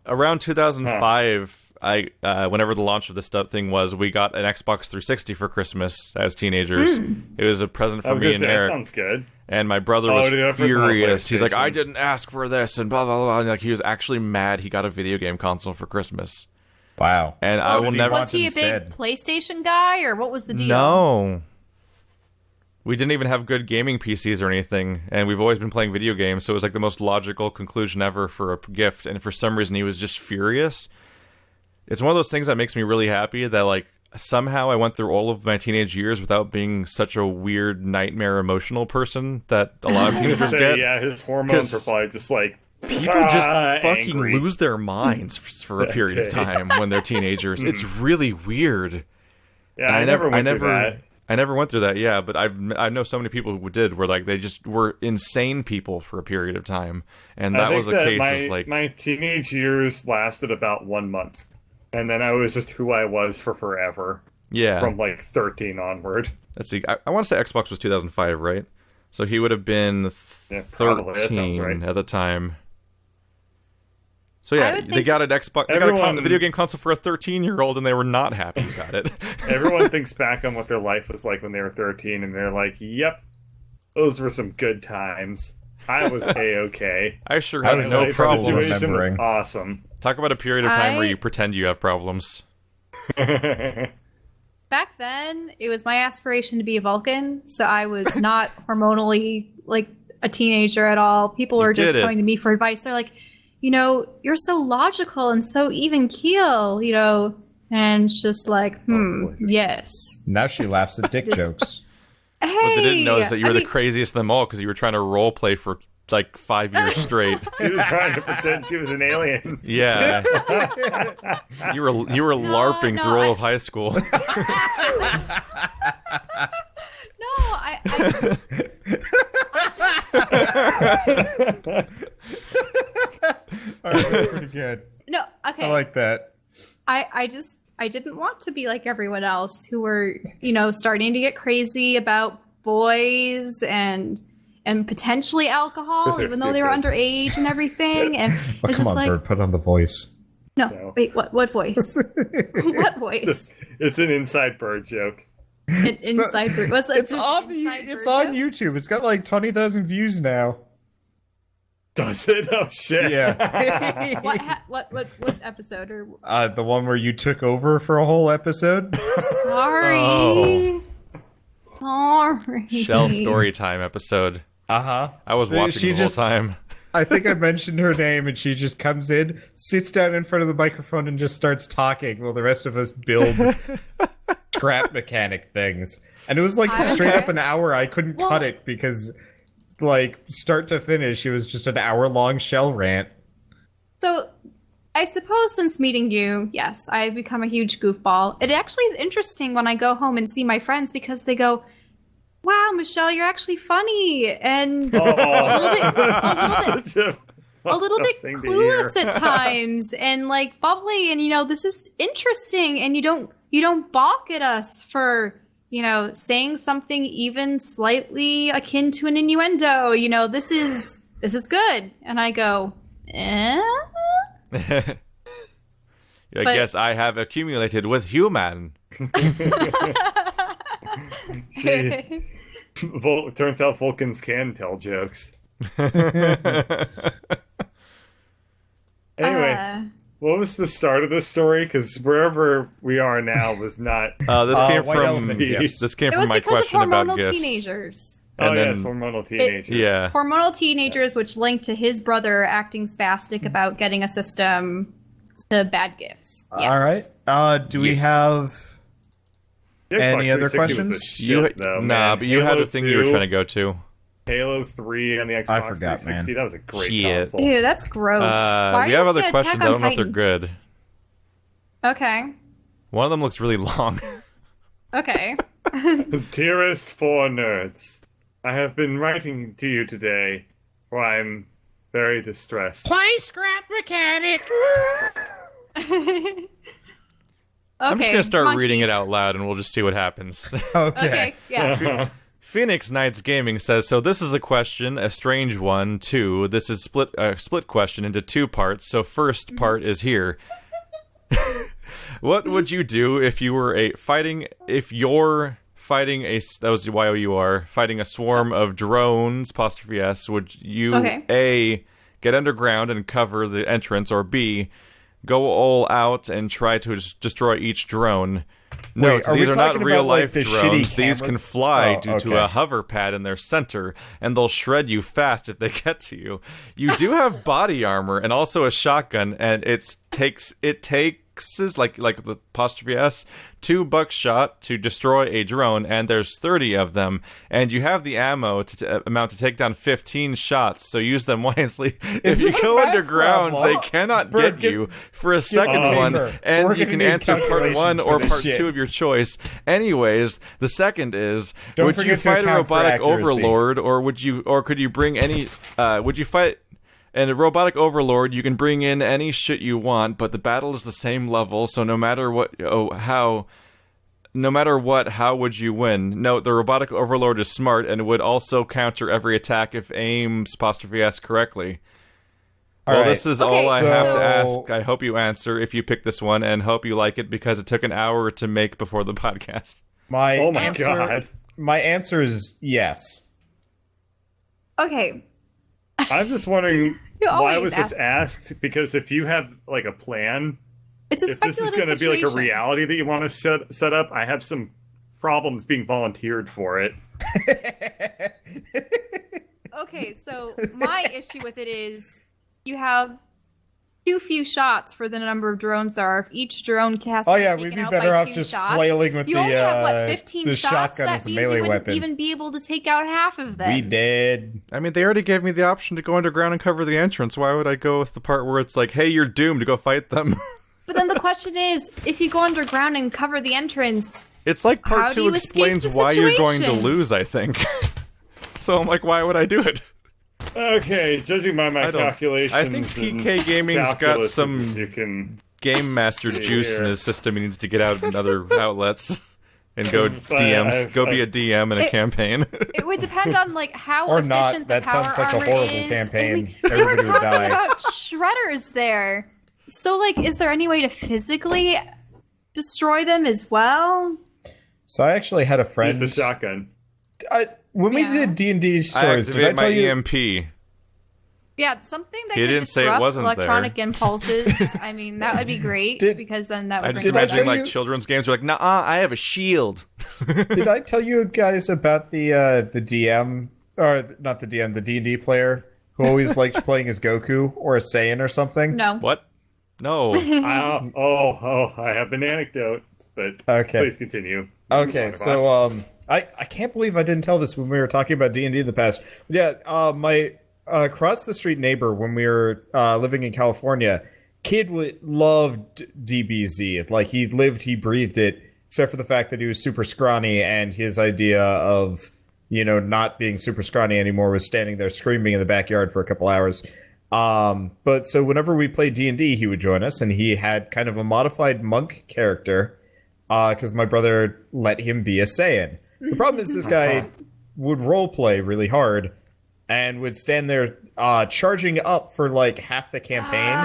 S1: 2005. Whenever the launch of this thing was, we got an Xbox 360 for Christmas as teenagers. It was a present for me and Eric.
S3: That sounds good.
S1: And my brother was furious. He's like, I didn't ask for this, and blah, blah, blah. And like, he was actually mad he got a video game console for Christmas.
S2: Wow.
S1: And I will never...
S4: Was he a big PlayStation guy, or what was the deal?
S1: No. We didn't even have good gaming PCs or anything, and we've always been playing video games, so it was like the most logical conclusion ever for a gift, and for some reason he was just furious. It's one of those things that makes me really happy that, like, somehow I went through all of my teenage years without being such a weird nightmare emotional person that a lot of teenagers get.
S3: Yeah, his hormones are probably just like
S1: people just fucking
S3: angry.
S1: lose their minds for a period of time when they're teenagers. It's really weird.
S3: Yeah, I never went through that.
S1: I never went through that, yeah, but I know so many people who did, where like they just were insane people for a period of time, and that was the case.
S3: My teenage years lasted about 1 month, and then I was just who I was for forever.
S1: Yeah,
S3: from like 13 onward.
S1: Let's see. I want to say Xbox was 2005, right? So he would have been 13 right. At the time. So yeah, they got an Xbox. They got a video game console for a 13-year-old, and they were not happy about it.
S3: Everyone thinks back on what their life was like when they were 13, and they're like, "Yep, those were some good times. I was a-okay.
S1: I sure had no problem."
S3: Situation was awesome.
S1: Talk about a period of time where you pretend you have problems.
S4: Back then, it was my aspiration to be a Vulcan, so I was not hormonally like a teenager at all. People were just coming to me for advice. They're like, you're so logical and so even keel, and it's just like, yes.
S2: Now she laughs at dick jokes.
S4: Hey,
S1: what they didn't know is that you were the craziest of them all because you were trying to role play for like 5 years straight.
S3: She was trying to pretend she was an alien.
S1: Yeah. you were LARPing through all of high school.
S2: All right, that's pretty good.
S4: No, okay.
S2: I like that.
S4: I didn't want to be like everyone else who were, starting to get crazy about boys and potentially alcohol, even though they were underage and everything. And it's just like,
S2: Bird, put on the voice.
S4: No, wait, what voice? What voice?
S3: It's an inside Bird joke.
S4: An inside Bird.
S2: It's on YouTube. It's got like 20,000 views now.
S3: Does it? Oh shit!
S2: Yeah.
S4: What episode or?
S2: The one where you took over for a whole episode.
S4: Sorry. Sorry.
S1: Shell story time episode. I was watching the whole time.
S2: I think I mentioned her name, and she just comes in, sits down in front of the microphone, and just starts talking while the rest of us build scrap mechanic things. And it was like straight up an hour. I couldn't cut it because, like, start to finish, it was just an hour-long shell rant.
S4: So, I suppose since meeting you, yes, I've become a huge goofball. It actually is interesting when I go home and see my friends because they go, "Wow, Michelle, you're actually funny," and a little bit clueless at times, and like bubbly, and this is interesting, and you don't balk at us for saying something even slightly akin to an innuendo. This is good, and I go, eh?
S1: I guess I have accumulated with human.
S3: Turns out Vulcans can tell jokes. Anyway, what was the start of this story? Because wherever we are now was not.
S1: This came from my question about gifts.
S4: Teenagers.
S3: Yes, hormonal teenagers.
S4: Hormonal teenagers, which linked to his brother acting spastic about getting a system to bad gifts. Yes.
S2: All right. Do we have any other questions?
S1: But you had a thing you were trying to go to.
S3: Halo 3 on the Xbox 360.
S2: Man.
S3: That was a great console.
S4: Ew, that's gross.
S1: We have other questions. I don't know if they're good.
S4: Okay.
S1: One of them looks really long.
S4: Okay.
S3: Dearest Four Nerds, I have been writing to you today, for I'm very distressed.
S2: Play scrap mechanic!
S1: I'm just going to start reading it out loud, and we'll just see what happens.
S4: Okay, yeah.
S1: Phoenix Knights Gaming says, so this is a question, a strange one, too. This is split question into two parts, so first part is here. What would you do if you were fighting a swarm of drones, _S, would you, A, get underground and cover the entrance, or B, go all out and try to destroy each drone? No, these are not real-life drones. These can fly due to a hover pad in their center, and they'll shred you fast if they get to you. You do have body armor and also a shotgun, and it takes bucks, like the apostrophe S, 2 buckshot to destroy a drone, and there's 30 of them, and you have the ammo amount to take down 15 shots, so use them wisely. If you go underground, they cannot get you for a second one, and you can answer part 1 or part 2 of your choice. Anyways, the second is, would you fight a robotic overlord, or could you bring any, would you fight... And a robotic overlord, you can bring in any shit you want, but the battle is the same level, so no matter what, how would you win? Note, the robotic overlord is smart and would also counter every attack if aims *S correctly. This is all I have to ask. I hope you answer if you pick this one, and hope you like it because it took an hour to make before the podcast.
S3: God.
S2: My answer is yes.
S4: Okay.
S3: I'm just wondering, why was this asked? Because if you have like a plan,
S4: if
S3: this is going to be like a reality that you want to set up, I have some problems being volunteered for it.
S4: Okay, so my issue with it is you have too few shots for the number of drones there are. If each drone has to be taken
S2: we'd be
S4: out
S2: better
S4: by
S2: off
S4: 2
S2: just
S4: shots,
S2: flailing with
S4: you only have, 15
S2: the
S4: shots?
S2: shotgun
S4: That
S2: as a
S4: means
S2: melee
S4: you wouldn't
S2: weapon.
S4: even be able to take out half of them.
S2: We did.
S1: I mean, they already gave me the option to go underground and cover the entrance. Why would I go with the part where it's like, hey, you're doomed to go fight them?
S4: But then the question is, if you go underground and cover the entrance...
S1: It's like part
S4: How do
S1: 2
S4: you
S1: explains
S4: escape the
S1: why you're going to
S4: situation?
S1: lose, I think. So I'm like, why would I do it?
S3: Okay, judging by my calculations,
S1: I think PK Gaming's got some
S3: you can
S1: Game Master juice in his system. He needs to get out in other outlets and go DMs. Go be a DM in a campaign.
S4: It would depend on how
S2: Or
S4: efficient
S2: not. That
S4: the power
S2: sounds like a
S4: armor
S2: horrible
S4: is.
S2: campaign.
S4: We were
S2: Everybody would
S4: talking
S2: die.
S4: about shredders there. So, is there any way to physically destroy them as well?
S2: So I actually had a friend.
S3: use the shotgun.
S2: When we
S4: Yeah.
S2: did D&D
S1: I
S2: stories, did I
S1: activate my
S2: tell you?
S1: EMP.
S4: Yeah, something that
S1: He
S4: could
S1: didn't say it
S4: disrupt
S1: wasn't there.
S4: electronic impulses. I mean, that would be great because then that would
S1: I just
S4: bring
S2: Did I
S4: them
S1: imagine
S2: tell
S4: back.
S2: you-
S1: children's games are like, nah, I have a shield.
S2: Did I tell you guys about the DM, or not the DM, the D&D player who always liked playing as Goku or a Saiyan or something?
S4: No.
S1: What? No.
S3: I have an anecdote, but
S2: Okay.
S3: please continue.
S2: Okay, so I can't believe I didn't tell this when we were talking about D&D in the past. Yeah, my across the street neighbor when we were living in California, kid loved DBZ. Like he breathed it, except for the fact that he was super scrawny, and his idea of not being super scrawny anymore was standing there screaming in the backyard for a couple hours. But so whenever we played D&D, he would join us, and he had kind of a modified monk character. Because my brother let him be a Saiyan. The problem is this guy would roleplay really hard and would stand there charging up for half the campaign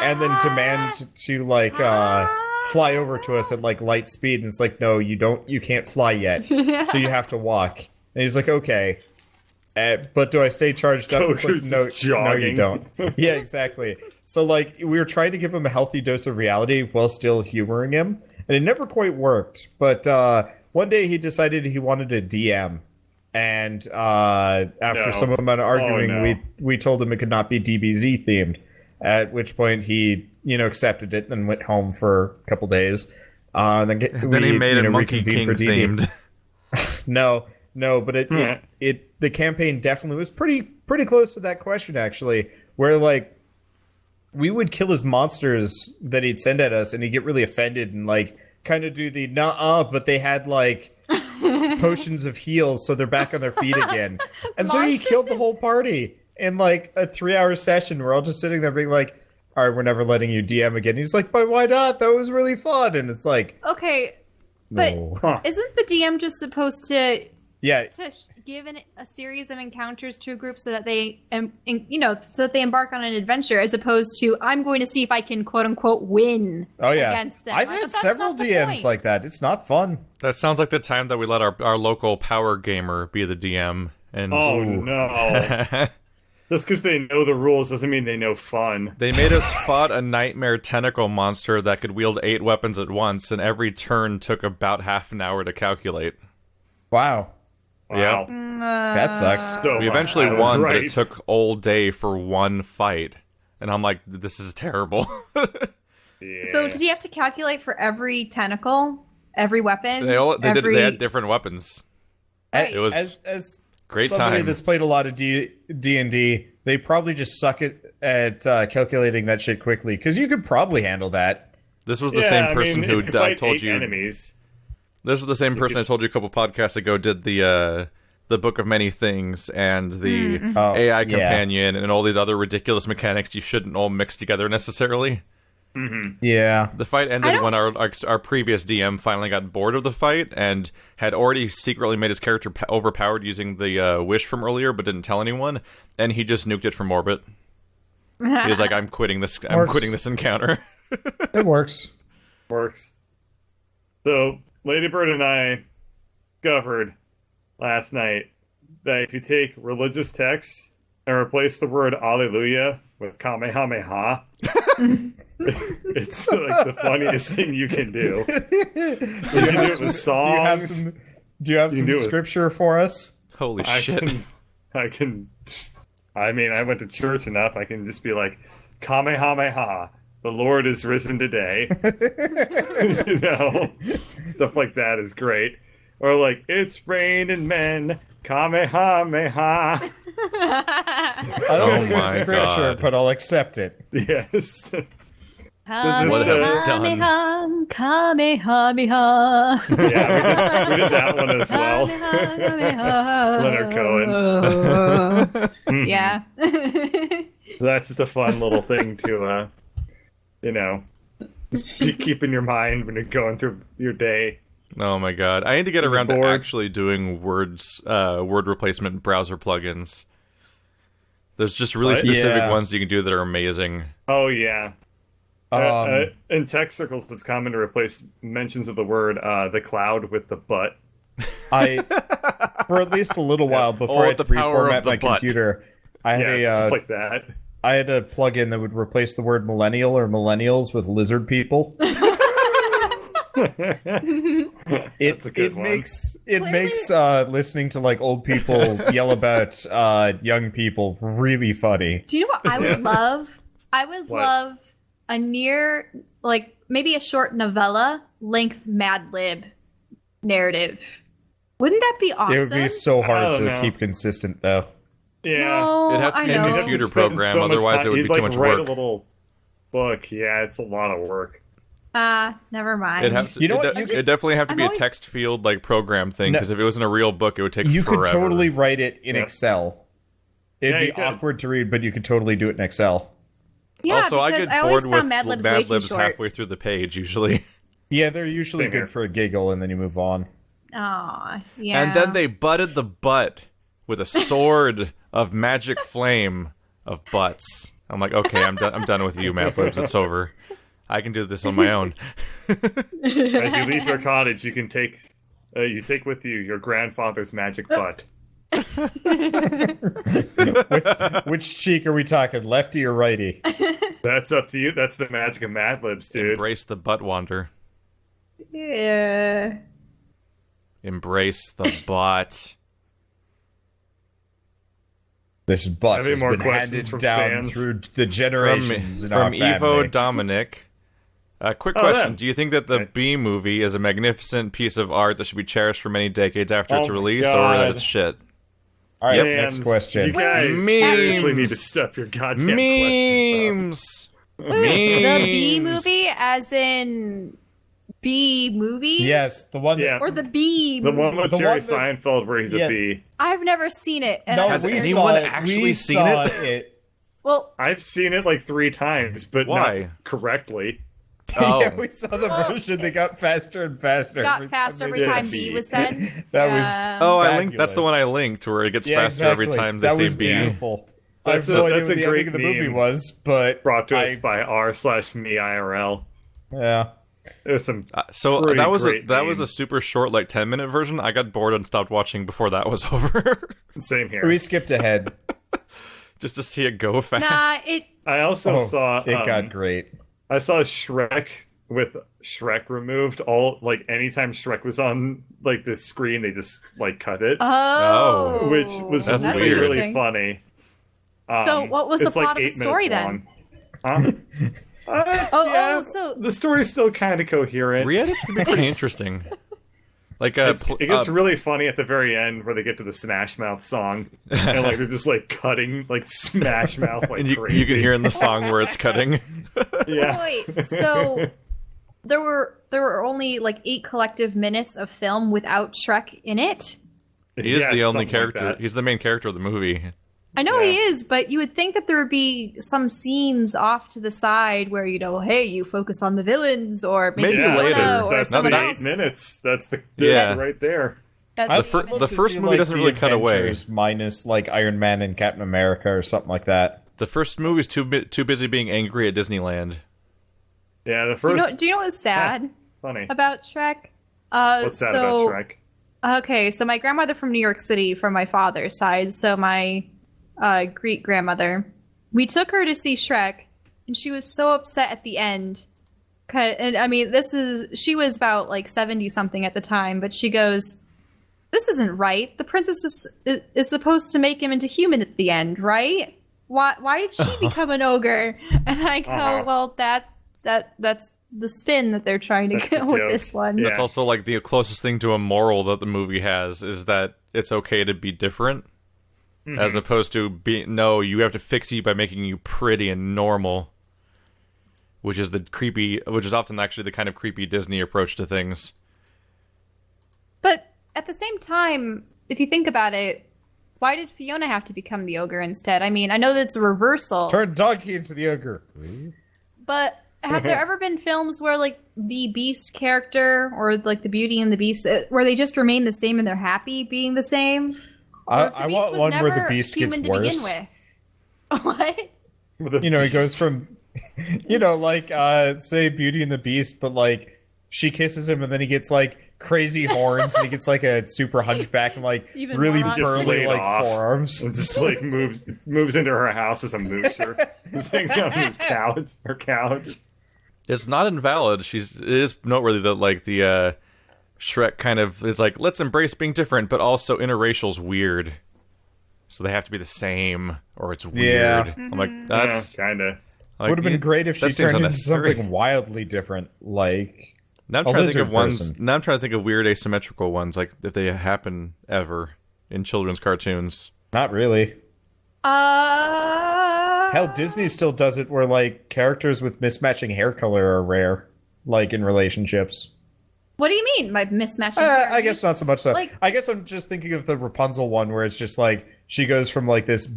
S2: and then demand to fly over to us at light speed. And it's like, no, you can't fly yet. So you have to walk. And he's like, okay. But do I stay charged up? It's like, no, you don't. Yeah, exactly. So we were trying to give him a healthy dose of reality while still humoring him. And it never quite worked, but one day he decided he wanted a DM, and after some amount of arguing, we told him it could not be DBZ themed. At which point he, accepted it, and went home for a couple days. Then
S1: he made it Monkey King
S2: for
S1: themed.
S2: No, but the campaign definitely was pretty close to that question actually, where we would kill his monsters that he'd send at us, and he'd get really offended and kind of do the nuh-uh, but they had potions of heals, so they're back on their feet again. And so he killed the whole party in a 3-hour session. We're all just sitting there being like, all right, we're never letting you DM again. He's like, but why not? That was really fun. And it's like,
S4: Okay, but
S2: no.
S4: isn't the DM just supposed to
S2: Yeah,
S4: give a series of encounters to a group so that they, so that they embark on an adventure, as opposed to I'm going to see if I can quote unquote win against them?
S2: I've
S4: But
S2: had
S4: that's
S2: several
S4: not the
S2: DMs
S4: point.
S2: like that. It's not fun.
S1: That sounds like the time that we let our local power gamer be the DM. And
S3: Oh no! Just because they know the rules doesn't mean they know fun.
S1: They made us fight a nightmare tentacle monster that could wield 8 weapons at once, and every turn took about half an hour to calculate.
S2: Wow.
S3: Wow.
S2: That sucks.
S3: So
S1: We eventually
S3: I was
S1: won, but
S3: right.
S1: it took all day for one fight. And I'm like, this is terrible.
S3: Yeah.
S4: So did you have to calculate for every tentacle, every weapon?
S1: They had different weapons.
S4: Right.
S1: It was
S2: as
S1: great
S2: somebody
S1: time.
S2: that's played a lot of D&D, they probably just suck at calculating that shit quickly, because you could probably handle that.
S1: This was the same person who
S3: if you fight
S1: told
S3: 8
S1: you.
S3: enemies.
S1: This was the same person I told you a couple podcasts ago did the Book of Many Things and the AI companion and all these other ridiculous mechanics you shouldn't all mix together necessarily.
S2: Yeah.
S1: The fight ended when our previous DM finally got bored of the fight and had already secretly made his character overpowered using the wish from earlier, but didn't tell anyone, and he just nuked it from orbit. He was like, "I'm quitting this. I'm quitting this encounter."
S2: It works.
S3: So, Ladybird and I discovered last night that if you take religious texts and replace the word Alleluia with Kamehameha, it's like the funniest thing you can do. You can do it with songs.
S2: Do you have some scripture for us?
S1: Holy shit!
S3: I mean, I went to church enough. I can just be like, Kamehameha, the Lord is risen today. Stuff like that is great. Or like, it's raining men, Kamehameha.
S2: I don't think it's scripture, but I'll accept it.
S3: Yes.
S1: What have I done?
S4: Kamehameha.
S3: Yeah, we did that one as well. Leonard Cohen.
S4: Yeah.
S3: That's just a fun little thing to, keep in your mind when you're going through your day.
S1: Oh my god! I need to get around to actually doing word replacement browser plugins. There's just really specific ones you can do that are amazing.
S3: Oh yeah. In tech circles, it's common to replace mentions of the word the cloud with the butt.
S2: For at least a little while before I had to reformat my computer, I had
S3: stuff like that.
S2: I had a plugin that would replace the word millennial or millennials with lizard people.
S3: That's a good one.
S2: It makes listening to like old people yell about young people really funny.
S4: Do you know what I would love? I would love a maybe a short novella length Mad Lib narrative. Wouldn't that be awesome?
S2: It would be so hard to keep consistent, though.
S3: Yeah,
S4: no,
S1: it'd have to be a computer program, otherwise it would be too much
S3: write
S1: work.
S3: A little book, yeah, it's a lot of work.
S4: Never mind.
S1: It definitely have to be a text field like program thing, because if it wasn't a real book, it would take forever.
S2: You could totally write it in Excel. It'd be awkward to read, but you could totally do it in Excel.
S4: Yeah,
S1: also, I get bored with
S4: Mad Libs
S1: halfway through the page usually.
S2: Yeah, they're usually good for a giggle, and then you move on.
S4: Aw, yeah.
S1: And then they butted the butt with a sword of magic flame of butts. I'm like, okay, I'm done with you, Mad Libs. It's over. I can do this on my own.
S3: As you leave your cottage, you can take with you your grandfather's magic butt.
S2: Which cheek are we talking, lefty or righty?
S3: That's up to you. That's the magic of Mad Libs, dude.
S1: Embrace the butt wander.
S4: Yeah.
S1: Embrace the butt.
S2: This butt has been handed down through the generations in our family.
S1: From Evo Dominic. Quick question. Do you think that the Bee movie is a magnificent piece of art that should be cherished for many decades after its release, or that it's shit?
S2: All right, next question.
S3: You guys seriously need to step your goddamn questions up.
S4: The Bee movie, as in Bee movies?
S2: Yes, the one that...
S4: Or the Bee movie.
S3: The one with Jerry Seinfeld where he's a bee.
S4: I've never seen it. And
S1: has anyone actually seen it?
S4: Well,
S3: I've seen it like 3 times, but not correctly.
S2: Oh. Yeah, we saw the version that got faster and faster.
S4: Got faster every time B was said.
S2: That was
S1: fabulous. That's the one I linked, where it gets faster every time they say B.
S2: Beautiful. That's I have no idea what the ending of the movie was, but
S3: brought to us by r/meIRL.
S2: Yeah.
S3: There's some
S1: so that was a super short, like 10-minute version. I got bored and stopped watching before that was over.
S3: Same here.
S2: We skipped ahead
S1: just to see it go fast.
S3: I also saw
S2: it got great.
S3: I saw Shrek with Shrek removed. Anytime Shrek was on like the screen, they just like cut it.
S4: Oh,
S3: which was really funny.
S4: So what was the plot of the story then?
S3: Huh?
S4: So
S3: the story's still kind of coherent.
S1: Re-edits can be pretty interesting. Like
S3: it gets really funny at the very end where they get to the Smash Mouth song, and like they're just like cutting like Smash Mouth like
S1: and
S3: crazy.
S1: you can hear in the song where it's cutting.
S3: Yeah.
S4: Wait, so there were only like 8 collective minutes of film without Shrek in it?
S1: He is
S3: Yeah,
S1: the
S3: it's
S1: only
S3: something like
S1: character.
S3: that.
S1: He's the main character of the movie.
S4: I know
S3: Yeah.
S4: he is, but you would think that there would be some scenes off to the side where, hey, you focus on the villains, or maybe
S1: Maybe later.
S4: Fiona or
S3: That's
S4: someone
S3: the
S4: else.
S3: 8 minutes. That's
S1: Yeah.
S3: right there.
S4: That's
S1: The
S2: I'd love
S1: the
S2: to
S1: first
S2: see,
S1: movie doesn't
S2: the
S1: really cut away.
S2: Avengers minus like Iron Man and Captain America or something like that.
S1: The first movie's too busy being angry at Disneyland.
S3: Yeah, the first.
S4: Do you know what's sad
S3: Funny.
S4: about Shrek?
S3: What's that about Shrek?
S4: Okay, so my grandmother from New York City, from my father's side, so my Greek grandmother, we took her to see Shrek, and she was so upset at the end. And I mean, she was about like 70 something at the time, but she goes, "This isn't right. The princess is supposed to make him into human at the end, right? Why did she become an ogre?" And I go, "Well, that's the spin that they're trying to get with
S3: joke.
S4: this one."
S3: Yeah.
S1: That's also like the closest thing to a moral that the movie has, is that it's okay to be different, as opposed to you have to fix you by making you pretty and normal, which is often actually the kind of creepy Disney approach to things.
S4: But at the same time, if you think about it, why did Fiona have to become the ogre instead? I mean, I know that it's a reversal,
S2: Turn Donkey into the ogre.
S4: but have there ever been films where like the Beast character or like the Beauty and the Beast, where they just remain the same and they're happy being the same? Or if the
S2: I
S4: Beast
S2: want
S4: was
S2: one where the
S4: never
S2: Beast
S4: human
S2: gets
S4: to begin
S2: worse.
S4: with. What?
S2: He goes from, say Beauty and the Beast, but like she kisses him and then he gets like crazy horns and he gets like a super hunchback and like
S4: Even
S2: really
S4: more
S2: burly
S3: laid
S2: like
S3: off.
S2: forearms.
S3: And just like moves into her house as a moocher. Just hangs out on her couch.
S1: It's not invalid. It is noteworthy that like the Shrek kind of is like, let's embrace being different, but also interracial's weird, so they have to be the same or it's weird.
S2: Yeah.
S1: I'm like, that's
S3: kind of.
S1: like,
S2: Would have been great if she
S1: that seems
S2: turned into
S1: unnecessary.
S2: something wildly different, like
S1: Now I'm
S2: a
S1: trying to think of
S2: lizard
S1: ones.
S2: person.
S1: Now I'm trying to think of weird asymmetrical ones, like if they happen ever in children's cartoons.
S2: not really. Hell, Disney still does it where like characters with mismatching hair color are rare, like in relationships.
S4: What do you mean by mismatching? hair?
S2: I guess not so much so.
S4: Like-
S2: I guess I'm just thinking of the Rapunzel one where it's just like she goes from like this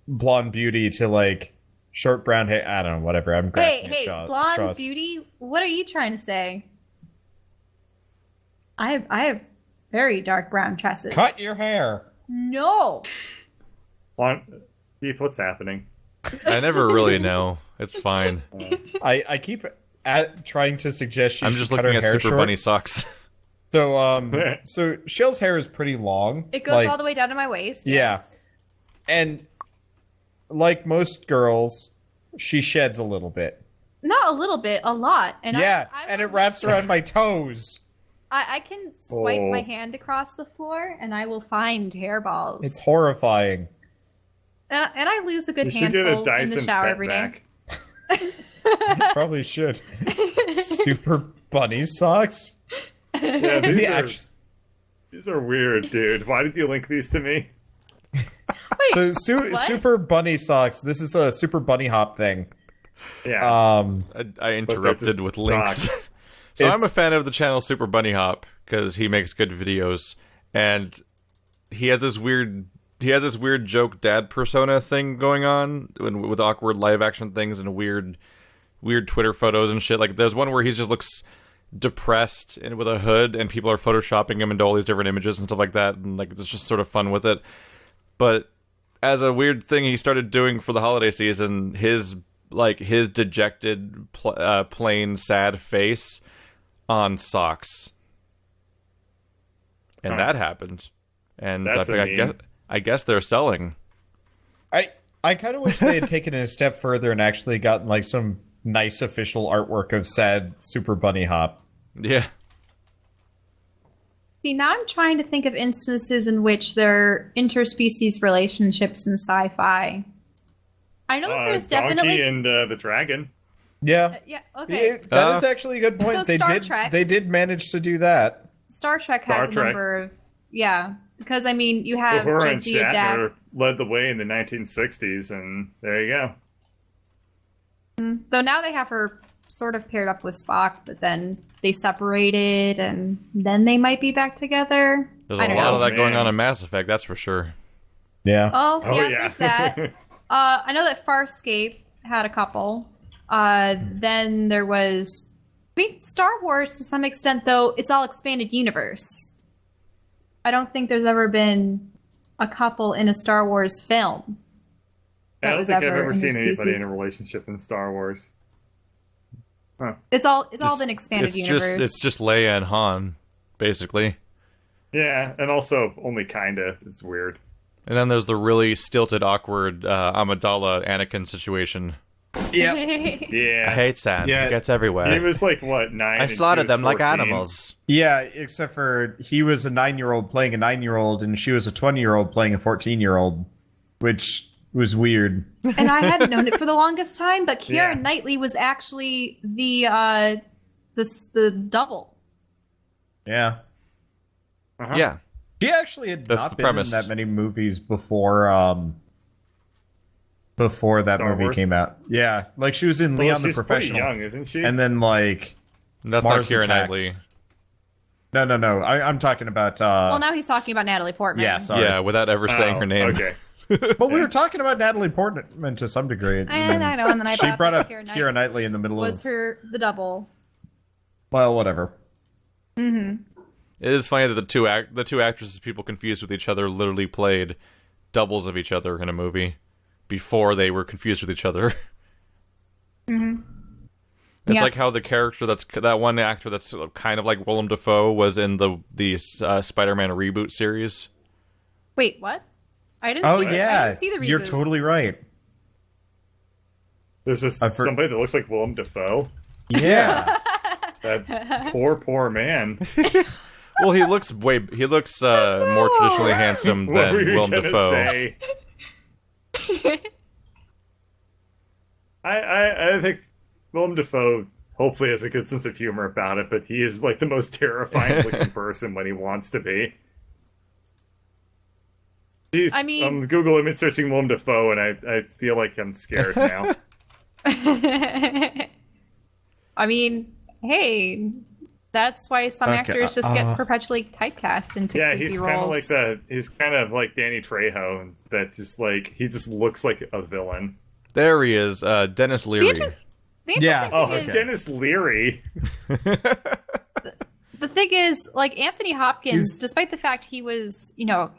S2: blonde beauty to like short brown hair. I don't know, whatever. I'm grasping at
S4: blonde
S2: straws.
S4: beauty. What are you trying to say? I have very dark brown tresses.
S2: Cut your hair.
S4: No.
S3: Keith, what's happening?
S1: I never really know. It's fine.
S2: I keep trying to suggest she
S1: I'm
S2: should
S1: just
S2: cut
S1: looking
S2: her
S1: at
S2: hair
S1: Super
S2: short.
S1: Bunny socks.
S2: So Shell's hair is pretty long.
S4: It goes all the way down to my waist.
S2: Yeah.
S4: Yes.
S2: And like most girls, she sheds a little bit.
S4: Not a little bit, a lot. And
S2: Yeah,
S4: I
S2: and it
S4: will-
S2: wraps around my toes.
S4: I can swipe
S3: Oh.
S4: my hand across the floor and I will find hairballs.
S2: It's horrifying.
S4: And I lose a good
S3: You should get a
S4: handful in
S3: Dyson
S4: the shower
S3: pet
S4: every day.
S3: vac.
S2: Probably should. Super bunny socks?
S3: Yeah,
S2: Is he
S3: these are,
S2: actually...
S3: these are weird, dude. Why did you link these to me?
S2: So
S4: what?
S2: Super bunny socks. This is a Super Bunny Hop thing.
S3: Yeah.
S1: I interrupted
S3: just
S1: with links.
S3: socks.
S1: So I'm a
S2: It's-
S1: fan of the channel Super Bunny Hop because he makes good videos, and he has this weird joke dad persona thing going on with awkward live action things and weird Twitter photos and shit. Like there's one where he just looks depressed and with a hood, and people are photoshopping him into all these different images and stuff like that, and like it's just sort of fun with it. But as a weird thing he started doing for the holiday season, his dejected, plain sad face on socks, and
S3: Huh.
S1: that happened. And
S3: That's a meme.
S1: I guess they're selling.
S2: I kind of wish they had taken it a step further and actually gotten like some nice official artwork of sad Super Bunny Hop.
S1: Yeah.
S4: See, now I'm trying to think of instances in which there are interspecies relationships in sci-fi. I know that there's
S3: Donkey
S4: definitely...
S3: and the dragon.
S2: Yeah.
S4: Yeah. Okay.
S2: That is actually a good point.
S4: So
S2: they
S4: Star
S2: did.
S4: Trek-
S2: They did manage to do that.
S4: Star Trek has
S3: Star
S4: a
S3: Trek.
S4: number of because I mean you have
S3: Uhura and
S4: Jadzia Dax.
S3: Shatner led the way in the 1960s, and there you go.
S4: Though now they have her sort of paired up with Spock, but then they separated, and then they might be back together.
S1: There's
S4: I
S1: a
S4: don't
S1: lot
S4: know.
S1: of that going
S3: Man.
S1: on in Mass Effect, that's for sure.
S2: Yeah.
S4: Oh,
S3: Oh,
S4: yeah,
S3: yeah.
S4: there's that. I know that Farscape had a couple. Then there was, I mean, Star Wars to some extent, though, it's all expanded universe. I don't think there's ever been a couple in a Star Wars film.
S3: I
S4: that
S3: don't
S4: was
S3: think I've
S4: ever
S3: ever seen anybody in
S4: interspecies.
S3: a relationship in Star Wars.
S4: It's all been expanded
S1: It's
S4: universe.
S1: it's just Leia and Han, basically.
S3: Yeah, and also only kinda. It's weird.
S1: And then there's the really stilted, awkward Amidala Anakin situation.
S2: Yeah.
S3: Yeah.
S1: I hate sand.
S2: Yeah.
S1: It gets everywhere.
S3: He was like, what, 9?
S1: I
S3: and she
S1: slaughtered
S3: was
S1: them like
S3: 14?
S1: animals.
S2: Yeah, except for he was a 9-year-old playing a 9-year-old, and she was a 20-year-old playing a 14-year-old, which was weird.
S4: And I hadn't known it for the longest time, but Keira
S3: Yeah.
S4: Knightley was actually the double.
S2: Yeah.
S3: Uh-huh.
S1: Yeah.
S2: She actually had
S1: That's
S2: not
S1: the
S2: been
S1: premise.
S2: in that many movies before that
S3: Star
S2: movie
S3: Wars?
S2: came out. Yeah, like she was in
S3: Well,
S2: Leon the
S3: she's
S2: Professional,
S3: pretty young, isn't she?
S2: and then like
S1: That's
S2: Mars
S1: not Keira
S2: Attacks.
S1: Knightley.
S2: no. I'm talking about.
S4: Well, now he's talking about Natalie Portman.
S2: yeah, sorry.
S1: Yeah, without ever saying her name.
S3: Okay.
S2: But we were talking about Natalie Portman to some degree.
S4: And I know, and then I
S2: she
S4: thought
S2: brought
S4: that
S2: up
S4: Keira
S2: Keira Knightley in the middle
S4: was
S2: of.
S4: her the double.
S2: Well, whatever.
S1: It is funny that the two actresses people confused with each other literally played doubles of each other in a movie before they were confused with each other. It's
S4: Yeah.
S1: like how the character that one actor that's kind of like Willem Dafoe was in the Spider-Man reboot series.
S4: Wait, what? I didn't
S2: Oh
S4: see I
S2: yeah,
S4: didn't see the reboot.
S2: you're totally right.
S3: There's this
S2: I've heard-
S3: somebody that looks like Willem Dafoe.
S2: Yeah.
S3: That poor man.
S1: Well, he looks more traditionally handsome
S3: What
S1: than
S3: were you
S1: Willem
S3: gonna
S1: Dafoe.
S3: say? I think Willem Dafoe hopefully has a good sense of humor about it, but he is like the most terrifying looking person when he wants to be. Jeez,
S4: I mean-
S3: I'm Google image searching Willem Dafoe, and I feel like I'm scared now.
S4: I mean, hey, that's why some
S2: Okay,
S4: actors just get perpetually typecast into
S3: Yeah,
S4: creepy
S3: he's
S4: roles.
S3: he's kind of like Danny Trejo, and that just like he just looks like a villain.
S1: There he is, Dennis Leary.
S4: The interesting
S2: Yeah.
S3: Oh,
S4: thing is,
S3: Dennis Leary.
S4: the thing is, like Anthony Hopkins,
S2: He's-
S4: despite the fact he was,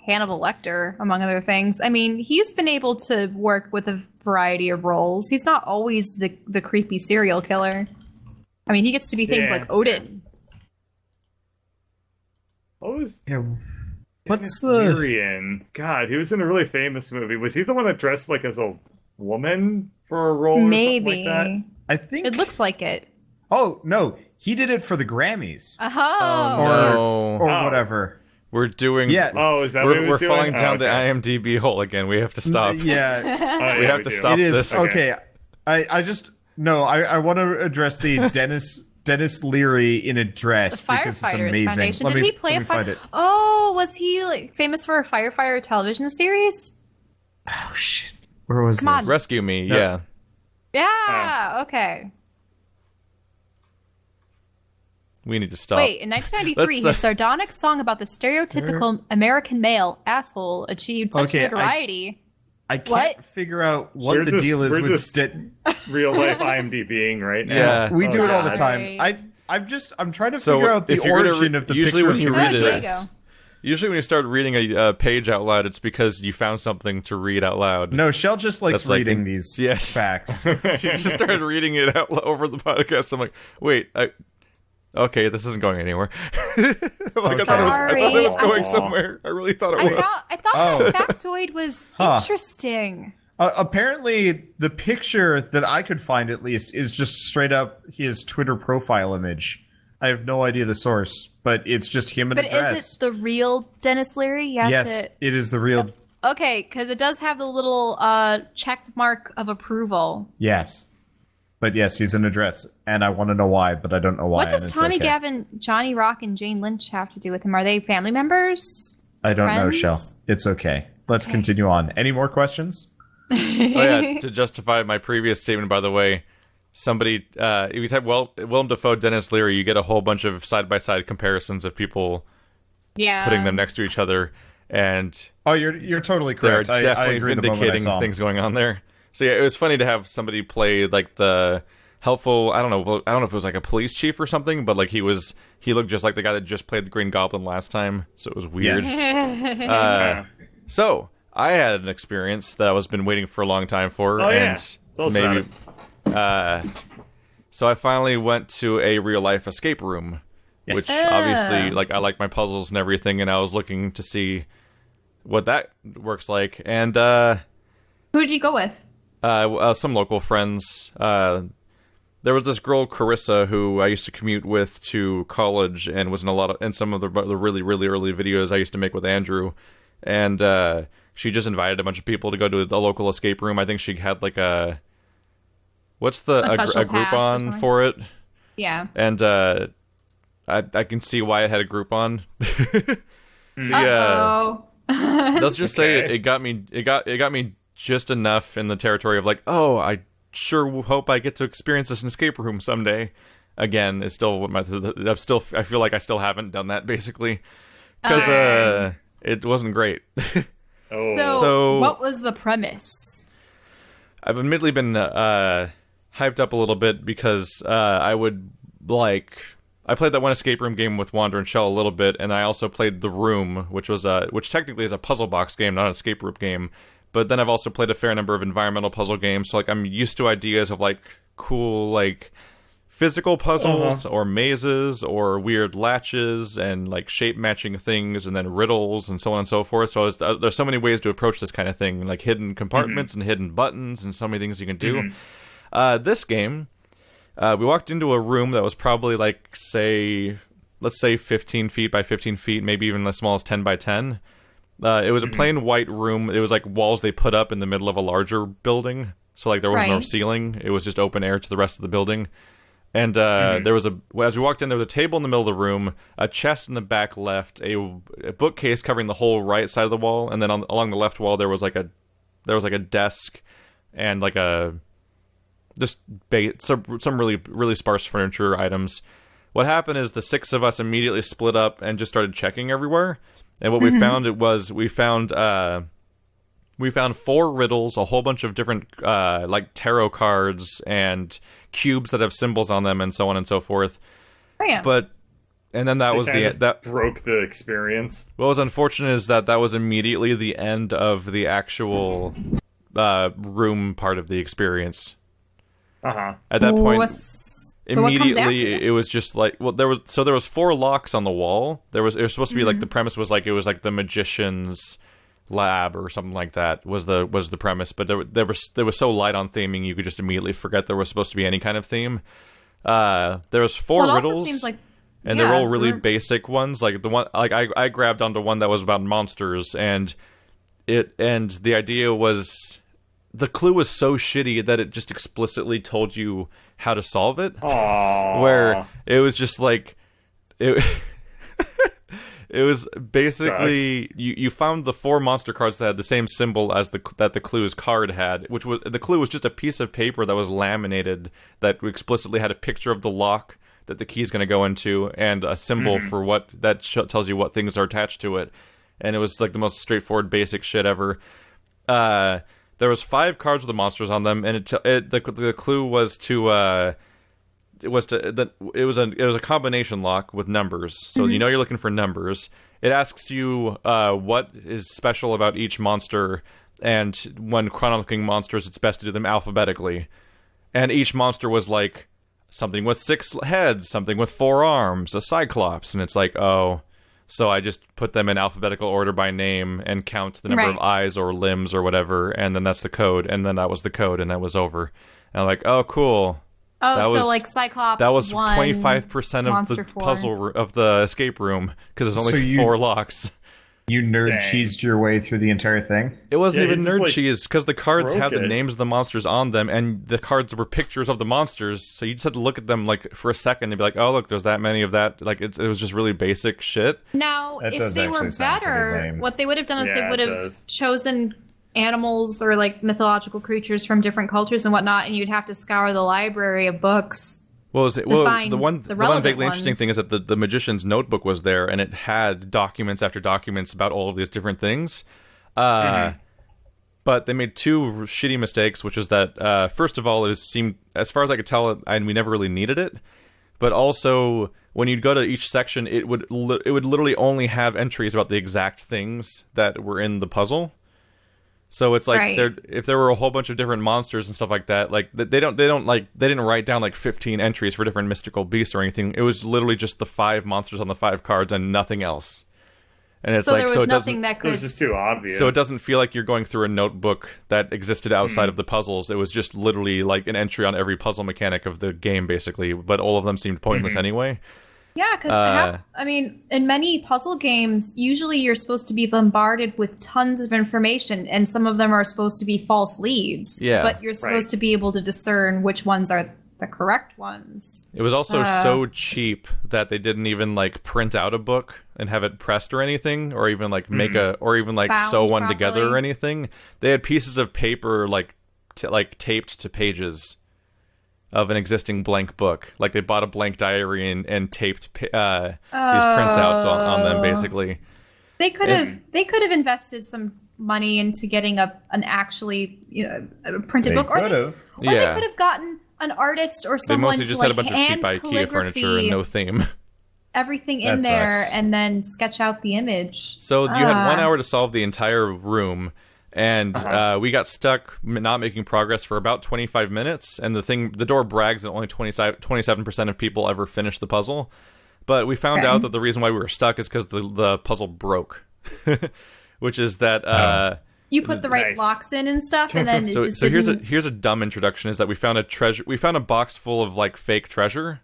S4: Hannibal Lecter, among other things, I mean, he's been able to work with a variety of roles. He's not always the creepy serial killer. I mean, he gets to be things
S3: Yeah.
S4: like Odin.
S3: What was
S2: Yeah. What's
S3: Dennis
S2: the?
S3: Leary in? God, he was in a really famous movie. Was he the one that dressed like as a woman for a role or
S4: Maybe.
S3: something like that?
S2: I think
S4: It looks like it.
S2: Oh no, he did it for the Grammys
S4: Oh.
S2: or
S1: No.
S2: or
S3: Oh.
S2: whatever.
S1: We're doing.
S2: Yeah.
S3: Oh, is that what he
S1: We're
S3: was doing?
S1: falling down the
S3: okay.
S1: IMDb hole again. We have to stop.
S2: Yeah,
S3: Oh,
S1: We
S3: yeah,
S1: have to
S3: do.
S1: stop
S2: it is
S1: this.
S2: okay. I just no. I want to address the Dennis Leary in a dress
S4: The
S2: because it's
S4: Firefighters
S2: amazing.
S4: Foundation.
S2: Let
S4: Did
S2: me-
S4: he play
S2: let
S4: a
S2: me find
S4: fire?
S2: it.
S4: Oh, was he like famous for a firefighter television series?
S2: Oh shit! Where was
S4: Come on.
S2: this?
S1: Rescue Me,
S2: No.
S1: yeah.
S4: Yeah. Okay.
S1: We need to stop.
S4: Wait, in 1993,
S1: Let's,
S4: his sardonic song about the stereotypical American male asshole achieved such
S2: Okay,
S4: notoriety.
S2: I can't
S4: What?
S2: figure out what
S3: We're
S2: the
S3: just-
S2: deal is
S3: we're
S2: with.
S3: just- Real life IMDbing right now.
S1: Yeah.
S2: We do it all the
S3: God.
S2: time. I'm trying to
S1: So
S2: figure out the
S1: if you're gonna
S2: origin
S1: re-
S2: of the
S1: usually
S2: picture
S1: when
S2: of
S1: you
S2: the
S1: read it-
S4: There you
S2: dress.
S4: go.
S1: Usually when you start reading a page out loud, it's because you found something to read out loud.
S2: No, Shell just likes
S1: That's like
S2: reading
S1: in-
S2: these
S1: yeah.
S2: facts.
S1: She just started reading it out over the podcast. I'm like, wait, okay, this isn't going anywhere. I thought it was
S4: Sorry,
S1: going
S3: I just-
S1: somewhere. I really thought it was.
S4: I thought
S2: Oh.
S4: the factoid was
S2: Huh.
S4: interesting.
S2: Apparently, the picture that I could find, at least, is just straight up his Twitter profile image. I have no idea the source, but it's just him in
S4: But
S2: a dress.
S4: is it the real Dennis Leary? You have
S2: Yes,
S4: to...
S2: it is the real.
S4: Okay, because it does have the little check mark of approval.
S2: Yes, But yes, he's in a dress, and I want to know why, but I don't know why.
S4: What does
S2: and it's
S4: Tommy
S2: okay.
S4: Gavin, Johnny Rock, and Jane Lynch have to do with him? Are they family members?
S2: I don't know,
S4: Friends?
S2: Shell. It's okay. Let's continue on. Any more questions?
S1: Oh yeah, to justify my previous statement, by the way, somebody, if you type Willem Dafoe, Dennis Leary, you get a whole bunch of side-by-side comparisons of people putting them next to each other, and
S2: Oh, you're totally
S1: they're
S2: correct. I
S1: definitely
S2: agree the moment I
S1: vindicating
S2: saw him.
S1: things going on there. So yeah, it was funny to have somebody play like the helpful. I don't know if it was like a police chief or something, but like he looked just like the guy that just played the Green Goblin last time. So it was weird.
S2: Yes.
S1: So I had an experience that I was been waiting for a long time for,
S3: Oh, yeah.
S1: and
S3: Tell us
S1: maybe.
S3: about
S1: So I finally went to a real life escape room,
S2: Yes.
S1: which obviously, like, I like my puzzles and everything, and I was looking to see what that works like. And
S4: Who'd you go with?
S1: some local friends. There was this girl Carissa who I used to commute with to college, and was in some of the really really early videos I used to make with Andrew, and she just invited a bunch of people to go to the local escape room. I think she had like a
S4: special
S1: a
S4: pass or
S1: Groupon
S4: something?
S1: for it,
S4: Yeah.
S1: and I can see why it had a Groupon.
S4: Uh-oh.
S1: Let's just say
S3: Okay.
S1: it got me just enough in the territory of like, oh, I sure hope I get to experience this in escape room someday. Again, it's still what I feel like I still haven't done that basically, because it wasn't great.
S3: Oh.
S1: So-
S4: what was the premise?
S1: I've admittedly been hyped up a little bit because I played that one escape room game with Wander and Shell a little bit, and I also played The Room, which technically is a puzzle box game, not an escape room game. But then I've also played a fair number of environmental puzzle games, so like I'm used to ideas of like cool like physical puzzles or mazes or weird latches and like shape matching things and then riddles and so on and so forth. So there's so many ways to approach this kind of thing, like hidden compartments and hidden buttons and so many things you can do. This game, we walked into a room that was probably like let's say 15 feet by 15 feet, maybe even as small as 10 by 10. It was a plain white room. It was like walls they put up in the middle of a larger building. So like there was no
S4: Right.
S1: ceiling. It was just open air to the rest of the building. And there was as we walked in, there was a table in the middle of the room, a chest in the back left, a bookcase covering the whole right side of the wall, and then along the left wall there was like a desk and like some really really sparse furniture items. What happened is the six of us immediately split up and just started checking everywhere. And what we found we found 4 riddles, a whole bunch of different like tarot cards and cubes that have symbols on them, and so on and so forth.
S4: Oh, yeah.
S1: And then that was
S3: That broke the experience.
S1: what was unfortunate is that was immediately the end of the actual room part of the experience. At that point,
S4: So what comes
S1: immediately
S4: after?
S1: it was just like, well, there was 4 locks on the wall. It was supposed to be like the premise was like it was like the magician's lab or something like that was the premise, but there was so light on theming you could just immediately forget there was supposed to be any kind of theme. There was 4
S4: Well, it also
S1: riddles,
S4: seems like
S1: and they're all really basic ones. Like the one, like I grabbed onto one that was about monsters, and the idea was the clue was so shitty that it just explicitly told you how to solve it.
S3: Aww.
S1: Where it was just like it it was basically you found the 4 monster cards that had the same symbol as that the clue's card had, which was the clue was just a piece of paper that was laminated that explicitly had a picture of the lock that the key is going to go into and a symbol for what that tells you what things are attached to it. And it was like the most straightforward basic shit ever. There was 5 cards with the monsters on them, and the clue was it was a combination lock with numbers. So you know you're looking for numbers. It asks you what is special about each monster, and when chronicling monsters, it's best to do them alphabetically. And each monster was like something with 6 heads, something with 4 arms, a cyclops, and it's like, oh. So I just put them in alphabetical order by name and count the number of eyes or limbs or whatever, and then that's the code, and then that was the code, and that was over. And I'm like, oh, cool.
S4: Oh,
S1: That
S4: so
S1: was-
S4: like Cyclops.
S1: That was
S4: 1,
S1: 25% of
S4: Monster
S1: the
S4: 4.
S1: puzzle of the escape room because there's only
S2: So
S1: 4 locks.
S2: You nerd
S3: Dang.
S2: cheesed your way through the entire thing.
S1: It wasn't
S3: Yeah,
S1: even
S3: he just,
S1: nerd
S3: like,
S1: cheese because the cards
S3: broke
S1: had the
S3: it.
S1: names of the monsters on them, and the cards were pictures of the monsters. So you just had to look at them like for a second and be like, "Oh, look, there's that many of that." Like it was just really basic shit.
S4: Now,
S2: That
S4: if
S2: does
S4: they were
S2: actually sound pretty
S4: better,
S2: lame.
S4: what they would have done is
S3: Yeah,
S4: they would
S3: it
S4: have
S3: does.
S4: chosen animals or like mythological creatures from different cultures and whatnot, and you'd have to scour the library of books.
S1: Well,
S4: find
S1: the one
S4: the
S1: vaguely
S4: relevant
S1: interesting
S4: ones.
S1: thing is that the magician's notebook was there, and it had documents after documents about all of these different things. But they made two shitty mistakes, which is that first of all, it seemed, as far as I could tell, and we never really needed it. But also, when you'd go to each section, it would literally only have entries about the exact things that were in the puzzle. So it's like
S4: Right.
S1: if there were a whole bunch of different monsters and stuff like that, like they didn't write down like 15 entries for different mystical beasts or anything. It was literally just the 5 monsters on the 5 cards and nothing else. And it's
S4: So
S1: like
S4: there was
S1: so it
S4: nothing
S1: doesn't
S4: that
S3: It
S4: could.
S3: was just too obvious.
S1: so it doesn't feel like you're going through a notebook that existed outside of the puzzles. It was just literally like an entry on every puzzle mechanic of the game, basically. But all of them seemed pointless anyway.
S4: Yeah, because I mean, in many puzzle games, usually you're supposed to be bombarded with tons of information, and some of them are supposed to be false leads.
S1: Yeah.
S4: But you're supposed to be able to discern which ones are the correct ones.
S1: It was also so cheap that they didn't even like print out a book and have it pressed or anything, or even like make or even like
S4: Bound
S1: sew one together or
S4: properly.
S1: anything. They had pieces of paper like taped to pages of an existing blank book. Like they bought a blank diary and taped these printouts on them, basically.
S4: They could have invested some money into getting an actually a printed
S2: They
S4: book,
S2: could have.
S4: or
S1: Yeah.
S4: they could have gotten an artist or
S1: They
S4: someone
S1: mostly
S4: to
S1: just
S4: like
S1: had a bunch of cheap
S4: hand
S1: IKEA furniture and
S4: calligraphy
S1: no theme.
S4: everything in
S2: That
S4: there
S2: sucks.
S4: and then sketch out the image.
S1: So you had 1 hour to solve the entire room, and we got stuck not making progress for about 25 minutes. And the door brags that only 27% of people ever finish the puzzle. But we found out that the reason why we were stuck is because the puzzle broke, which is that.
S4: You put the right
S3: Nice.
S4: locks in and stuff, and then it
S1: So,
S4: just
S1: so
S4: didn't...
S1: here's a dumb introduction: is that we found a treasure. We found a box full of like fake treasure,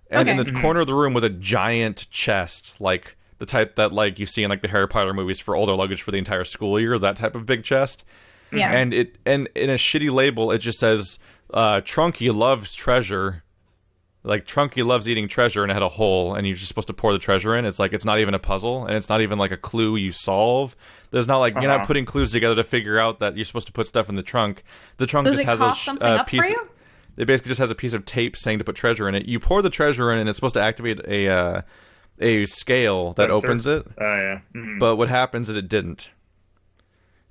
S1: and in
S4: Okay.
S1: the corner of the room was a giant chest, like the type that like you see in like the Harry Potter movies for all their luggage for the entire school year. That type of big chest.
S4: Yeah.
S1: And in a shitty label, it just says Trunky loves treasure. Like Trunky loves eating treasure, and it had a hole, and you're just supposed to pour the treasure in. It's like it's not even a puzzle, and it's not even like a clue you solve. There's not like you're not putting clues together to figure out that you're supposed to put stuff in the trunk. The trunk
S4: Does
S1: just
S4: it
S1: has
S4: cost something
S1: a
S4: up
S1: piece.
S4: for you?
S1: It basically just has a piece of tape saying to put treasure in it. You pour the treasure in, and it's supposed to activate a scale that
S3: Sensor.
S1: opens it.
S3: Oh, yeah. Mhm.
S1: But what happens is it didn't.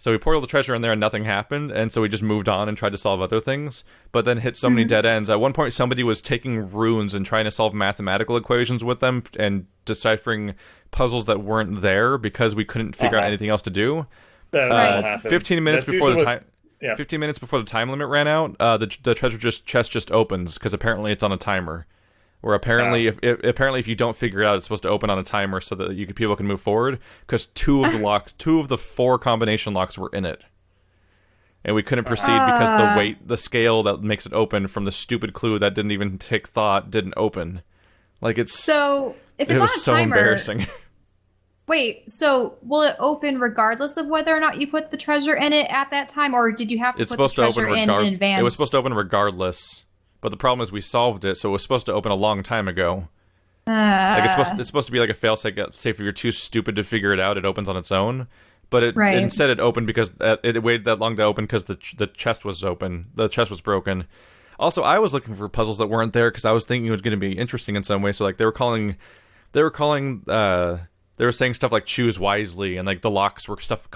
S1: So we poured all the treasure in there and nothing happened, and so we just moved on and tried to solve other things, but then hit so many dead ends. At one point, somebody was taking runes and trying to solve mathematical equations with them and deciphering puzzles that weren't there because we couldn't figure out anything else to do.
S3: That will happen.
S1: 15 minutes
S3: That's
S1: before the
S3: usually
S1: time.
S3: yeah.
S1: 15 minutes before the time limit ran out, the treasure chest just opens because apparently it's on a timer. Or apparently, if you don't figure it out, it's supposed to open on a timer so that people can move forward. Because two of the 4 combination locks were in it, and we couldn't proceed because the scale that makes it open from the stupid clue that didn't even take thought didn't open. Like it's
S4: So if
S1: it
S4: it's on
S1: was
S4: a
S1: so
S4: timer,
S1: embarrassing.
S4: wait, so will it open regardless of whether or not you put the treasure in it at that time, or did you have to
S1: It's
S4: put the
S1: supposed to open
S4: treasure in advance?
S1: It was supposed to open regardless, but the problem is we solved it, so it was supposed to open a long time ago. Like it's supposed to be like a failsafe. Say if you're too stupid to figure it out, it opens on its own. But instead it opened because it waited that long to open because the chest was open. The chest was broken. Also, I was looking for puzzles that weren't there because I was thinking it was going to be interesting in some way. So like they were saying stuff like choose wisely, and like the locks were stuff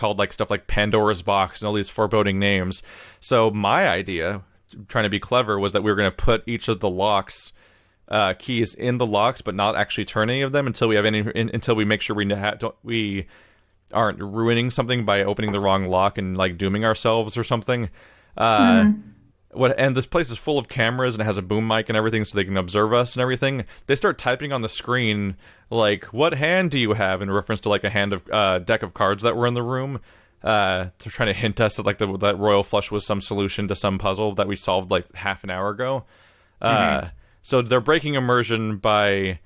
S1: like Pandora's box and all these foreboding names. So my idea, trying to be clever, was that we were going to put each of the locks keys in the locks, but not actually turn any of them until we make sure we aren't ruining something by opening the wrong lock and like dooming ourselves or something. And this place is full of cameras and it has a boom mic and everything so they can observe us and everything. They start typing on the screen like, what hand do you have, in reference to like a hand of deck of cards that were in the room. They're trying to hint us that that royal flush was some solution to some puzzle that we solved like half an hour ago. So they're breaking immersion by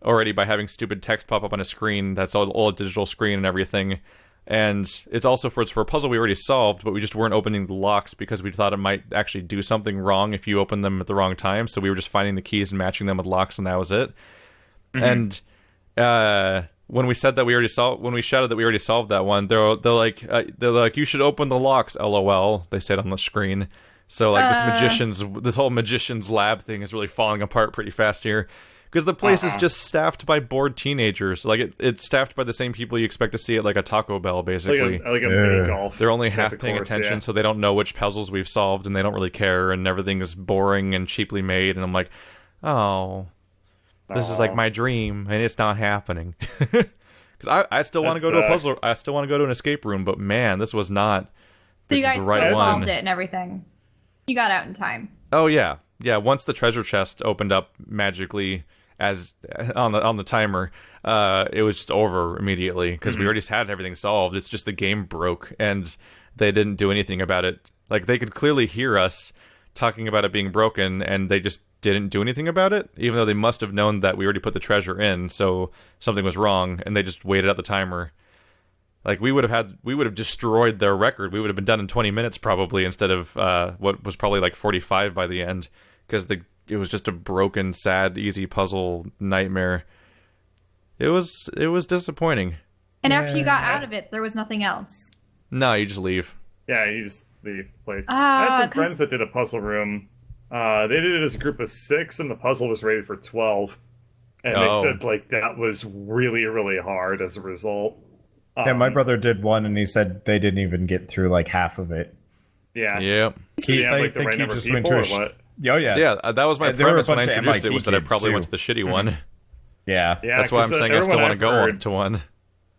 S1: already by having stupid text pop up on a screen that's all a digital screen and everything. And it's also for a puzzle we already solved, but we just weren't opening the locks because we thought it might actually do something wrong if you open them at the wrong time. So we were just finding the keys and matching them with locks, and that was it. And when we shouted that we already solved that one, they're like, you should open the locks, LOL. They said on the screen. So like this whole magician's lab thing is really falling apart pretty fast here. Because the place is just staffed by bored teenagers. Like, it's staffed by the same people you expect to see at, like, a Taco Bell, basically.
S3: Like a mini golf.
S1: They're only half paying attention, so they don't know which puzzles we've solved, and they don't really care, and everything is boring and cheaply made, and I'm like, oh, this is, like, my dream, and it's not happening. Because I still want to go to a puzzle. I still want to go to an escape room, but, man, this was not
S4: So you guys
S1: the right
S4: still
S1: one.
S4: solved it and everything. You got out in time.
S1: Oh, yeah. Yeah, once the treasure chest opened up magically as on the timer, it was just over immediately because we already had everything solved. It's just the game broke and they didn't do anything about it. Like, they could clearly hear us talking about it being broken, and they just didn't do anything about it, even though they must have known that we already put the treasure in, so something was wrong, and they just waited out the timer. Like, we would have destroyed their record. We would have been done in 20 minutes probably, instead of what was probably like 45 by the end, because it was just a broken, sad, easy puzzle nightmare. It was disappointing.
S4: And after you got out of it, there was nothing else.
S1: No, you just leave.
S3: Yeah, you just leave the place. I had some friends that did a puzzle room. They did it as a group of 6, and the puzzle was rated for 12. And they said, like, that was really, really hard as a result.
S2: Yeah, my brother did one, and he said they didn't even get through, like, half of it.
S3: Yeah.
S1: Yep.
S3: He had, like, the right number of people, or what?
S2: Oh, yeah.
S1: Yeah, that was my premise when I introduced
S2: MIT
S1: it, was that I
S2: kids,
S1: probably
S2: too.
S1: went to the shitty one.
S2: Yeah.
S1: That's why I'm saying I still want to go to one.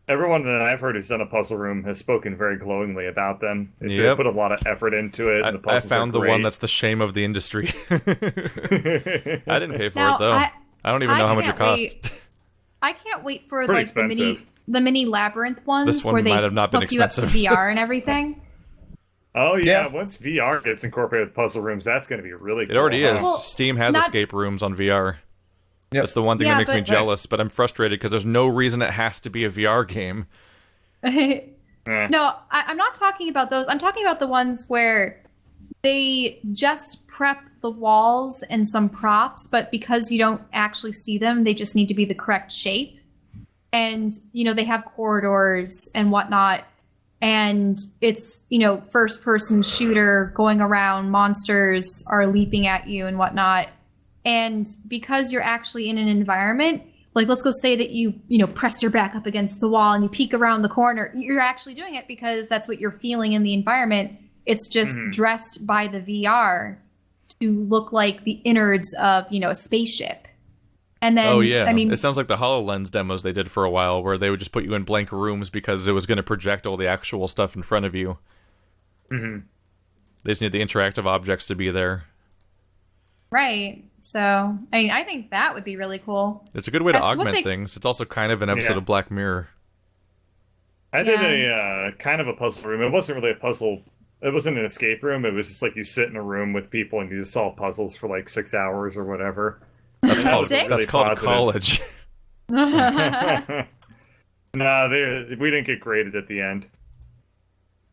S3: Everyone that I've heard who's done a puzzle room has spoken very glowingly about them. They say they put a lot of effort into it. And the puzzles
S1: I found
S3: are
S1: the one
S3: great.
S1: that's the shame of the industry. I didn't pay for
S4: Now,
S1: it, though. I don't even know how much it cost.
S4: I can't wait for
S3: Pretty
S4: like
S3: expensive.
S4: the mini labyrinth ones
S1: This one
S4: where they
S1: might have not been
S4: hook you up to
S1: expensive.
S4: VR and everything.
S3: Oh, yeah.
S2: Yeah.
S3: Once VR gets incorporated with puzzle rooms, that's going to be really cool.
S1: It already is.
S4: Well,
S1: Steam has
S4: not-
S1: escape rooms on VR.
S2: Yep.
S1: That's the one thing
S4: Yeah,
S1: that makes me
S4: but-
S1: jealous, but I'm frustrated because there's no reason it has to be a VR game.
S4: No, I'm not talking about those. I'm talking about the ones where they just prep the walls and some props, but because you don't actually see them, they just need to be the correct shape. And, they have corridors and whatnot. And it's, first person shooter going around, monsters are leaping at you and whatnot. And because you're actually in an environment, like, let's go say that you press your back up against the wall and you peek around the corner. You're actually doing it because that's what you're feeling in the environment. It's just dressed by the VR to look like the innards of, a spaceship. And then,
S1: Oh, yeah.
S4: I mean,
S1: It sounds like the HoloLens demos they did for a while, where they would just put you in blank rooms because it was going to project all the actual stuff in front of you.
S3: Mm-hmm.
S1: They just need the interactive objects to be there.
S4: right. So, I mean, I think that would be really cool.
S1: It's a good way to
S4: That's what
S1: augment
S4: they-
S1: things. It's also kind of an episode
S3: Yeah.
S1: of Black Mirror.
S3: I did a kind of a puzzle room. It wasn't really a puzzle. It wasn't an escape room. It was just like you sit in a room with people and you just solve puzzles for like 6 hours or whatever.
S1: That's called,
S4: Six?
S1: that's called
S3: positive.
S1: college.
S3: No, we didn't get graded at the end.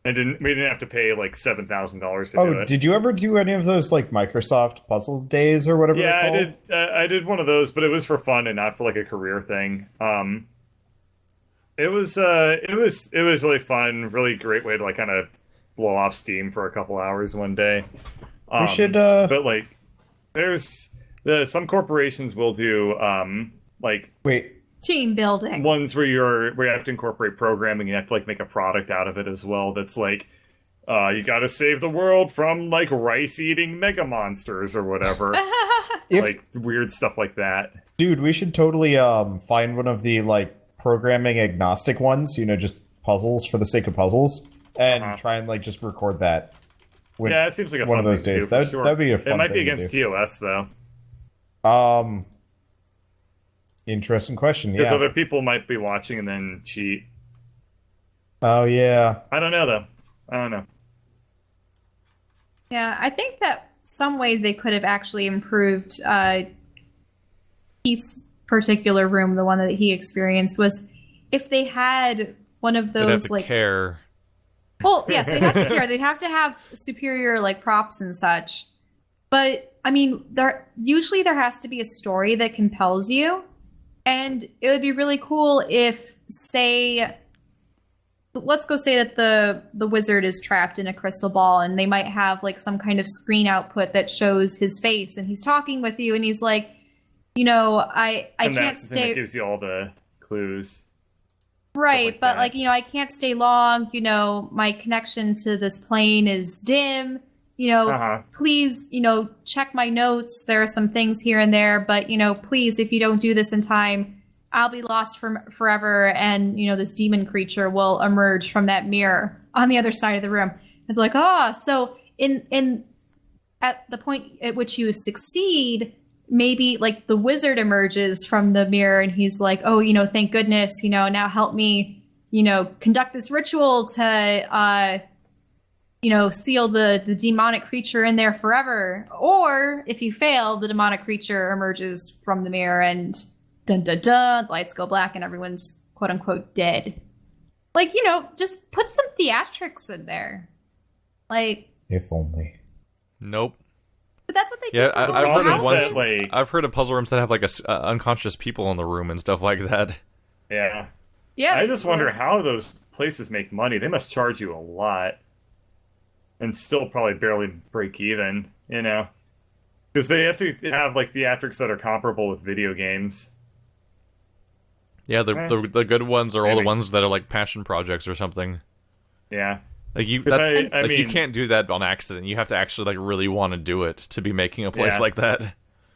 S3: We didn't have to pay like $7,000 to do
S2: Oh,
S3: it.
S2: did you ever do any of those, like, Microsoft puzzle days or whatever
S3: Yeah, I
S2: they're
S3: did.
S2: called?
S3: I did one of those, but it was for fun and not for like a career thing. It was really fun. Really great way to like kind of blow off steam for a couple hours one day.
S2: We should,
S3: But like, there's some corporations will do like
S2: wait.
S4: Team building.
S3: ones where you have to incorporate programming. You have to like make a product out of it as well. That's like, you got to save the world from like rice-eating mega monsters or whatever. Like weird stuff like that.
S2: Dude, we should totally find one of the, like, programming agnostic ones, just puzzles for the sake of puzzles, and try and, like, just record that. With
S3: Yeah, it seems like a
S2: one
S3: fun
S2: of those
S3: thing to
S2: days.
S3: do, for
S2: That'd-
S3: sure.
S2: that'd be a fun
S3: It might be
S2: thing to
S3: against
S2: do.
S3: TOS though,
S2: Interesting question.
S3: because
S2: Yeah.
S3: other people might be watching and then cheat.
S2: Oh, yeah.
S3: I don't know though. I don't know.
S4: Yeah, I think that some ways they could have actually improved Keith's particular room, the one that he experienced, was if they had one of
S1: They'd have
S4: those
S1: to
S4: like
S1: care.
S4: Well, yes, they have to care. They'd have to have superior like props and such. But I mean, there has to be a story that compels you, and it would be really cool if, say, let's go say that the wizard is trapped in a crystal ball, and they might have like some kind of screen output that shows his face, and he's talking with you, and he's like, I can't stay.
S3: It gives you all the clues.
S4: Right,
S3: like
S4: but
S3: that.
S4: like, I can't stay long, my connection to this plane is dim, please, check my notes. There are some things here and there, but, please, if you don't do this in time, I'll be lost forever, and, this demon creature will emerge from that mirror on the other side of the room. It's like, so at the point at which you succeed, maybe like the wizard emerges from the mirror and he's like, thank goodness, now help me, conduct this ritual to, seal the demonic creature in there forever. Or if you fail, the demonic creature emerges from the mirror and dun dun dun, lights go black and everyone's quote unquote dead. Like, just put some theatrics in there. Like,
S2: if only.
S1: Nope.
S4: But that's what they do.
S1: Yeah,
S4: For
S1: I've heard of
S4: houses.
S1: ones. I've heard of puzzle rooms that have like unconscious people in the room and stuff like that.
S3: Yeah.
S4: Yeah,
S3: I just wonder how those places make money. They must charge you a lot, and still probably barely break even. Because they have to have like theatrics that are comparable with video games.
S1: Yeah, the good ones are all the
S3: Maybe.
S1: ones that are like passion projects or something.
S3: Yeah.
S1: Like you,
S3: 'Cause
S1: that's,
S3: I mean,
S1: you can't do that on accident. You have to actually like really want to do it to be making a place
S3: Yeah.
S1: like that.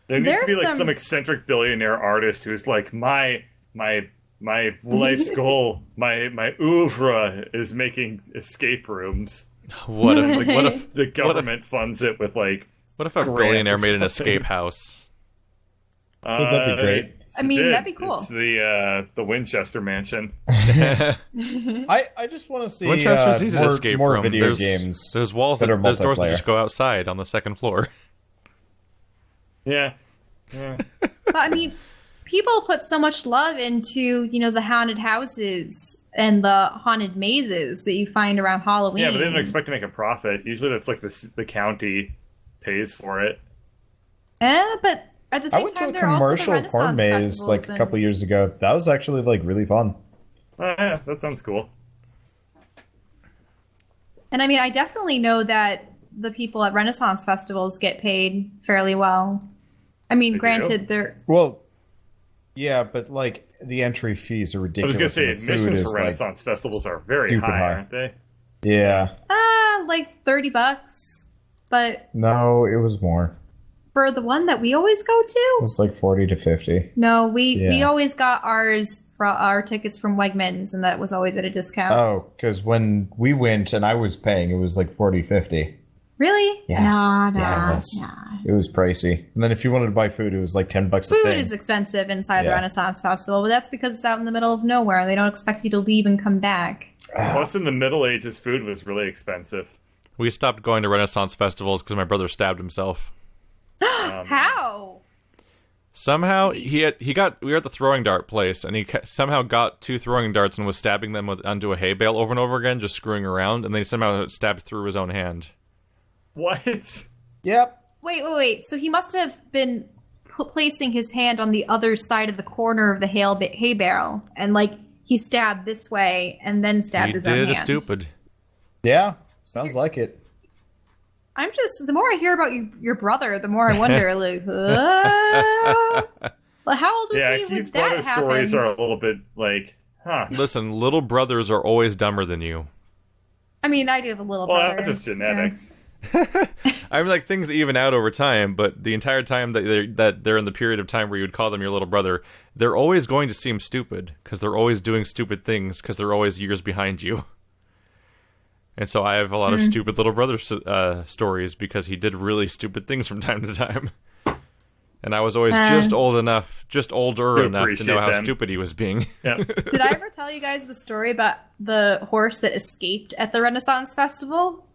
S3: There needs to be
S4: There's
S3: like some eccentric billionaire artist who's like, my life's goal, my oeuvre is making escape rooms.
S1: What if
S3: The government funds it with like.
S1: what if a
S3: grants
S1: billionaire
S3: or
S1: made an
S3: something.
S1: escape house?
S2: That'd be great.
S4: I mean, that'd be cool.
S3: It's the Winchester Mansion.
S2: I just want to see
S1: Winchester's easy to escape
S2: more
S1: from.
S2: video
S1: There's
S2: games.
S1: There's walls
S2: that are
S1: there's doors that
S2: multiplayer.
S1: just go outside on the second floor.
S3: Yeah.
S4: But I mean, people put so much love into, the haunted houses and the haunted mazes that you find around Halloween.
S3: Yeah, but they don't expect to make a profit. Usually that's like the county pays for it.
S4: Yeah, but at the
S2: I
S4: same
S2: went to
S4: time,
S2: a
S4: there are also the
S2: commercial
S4: Renaissance
S2: corn maze
S4: festivals
S2: like a
S4: and-
S2: couple years ago. That was actually like really fun.
S3: Oh, yeah, that sounds cool.
S4: And I mean, I definitely know that the people at Renaissance festivals get paid fairly well. I mean,
S3: They
S4: granted, they're
S2: Well, yeah, but like the entry fees are
S3: I
S2: ridiculous.
S3: was gonna say
S2: and the food
S3: admissions
S2: is,
S3: for
S2: like,
S3: Renaissance festivals are very
S2: stupid
S3: high,
S2: high.
S3: aren't they?
S2: yeah,
S4: like $30. But
S2: no, it was more.
S4: for the one that we always go
S2: It
S4: to,
S2: was like 40 to 50.
S4: no, we
S2: Yeah.
S4: always got our tickets from Wegmans, and that was always at a discount.
S2: Oh, because when we went and I was paying, it was like 40, 50.
S4: Really?
S2: Yeah.
S4: No,
S2: Yeah, it was pricey. And then if you wanted to buy food, it was like $10 a
S4: Food
S2: thing.
S4: is expensive inside the
S2: Yeah.
S4: Renaissance Festival, but that's because it's out in the middle of nowhere, and they don't expect you to leave and come back.
S3: Plus, in the Middle Ages, food was really expensive.
S1: We stopped going to Renaissance festivals because my brother stabbed himself.
S4: How?
S1: Somehow we were at the throwing dart place, and he somehow got 2 throwing darts and was stabbing them onto a hay bale over and over again, just screwing around, and then he somehow stabbed through his own hand.
S3: What?
S2: Yep.
S4: Wait. So he must have been placing his hand on the other side of the corner of the hay barrel, and like he stabbed this way and then stabbed
S1: He
S4: his own
S1: did a
S4: hand.
S1: stupid.
S2: Yeah, sounds like it.
S4: I'm just, the more I hear about your brother, the more I wonder, like, well, how old was
S3: Yeah,
S4: he when
S3: Keith
S4: that
S3: Brother's
S4: happened?
S3: stories are a little bit like, huh.
S1: Listen, little brothers are always dumber than you.
S4: I mean, I do have a little
S3: Well,
S4: brother.
S3: that's just genetics.
S1: I mean, like, things even out over time, but the entire time that they're in the period of time where you would call them your little brother, they're always going to seem stupid, because they're always doing stupid things, because they're always years behind you. And so I have a lot of stupid little brother stories, because he did really stupid things from time to time. And I was always just older enough to know
S3: appreciate
S1: how
S3: them.
S1: stupid he was being.
S3: Yeah.
S4: Did I ever tell you guys the story about the horse that escaped at the Renaissance Festival?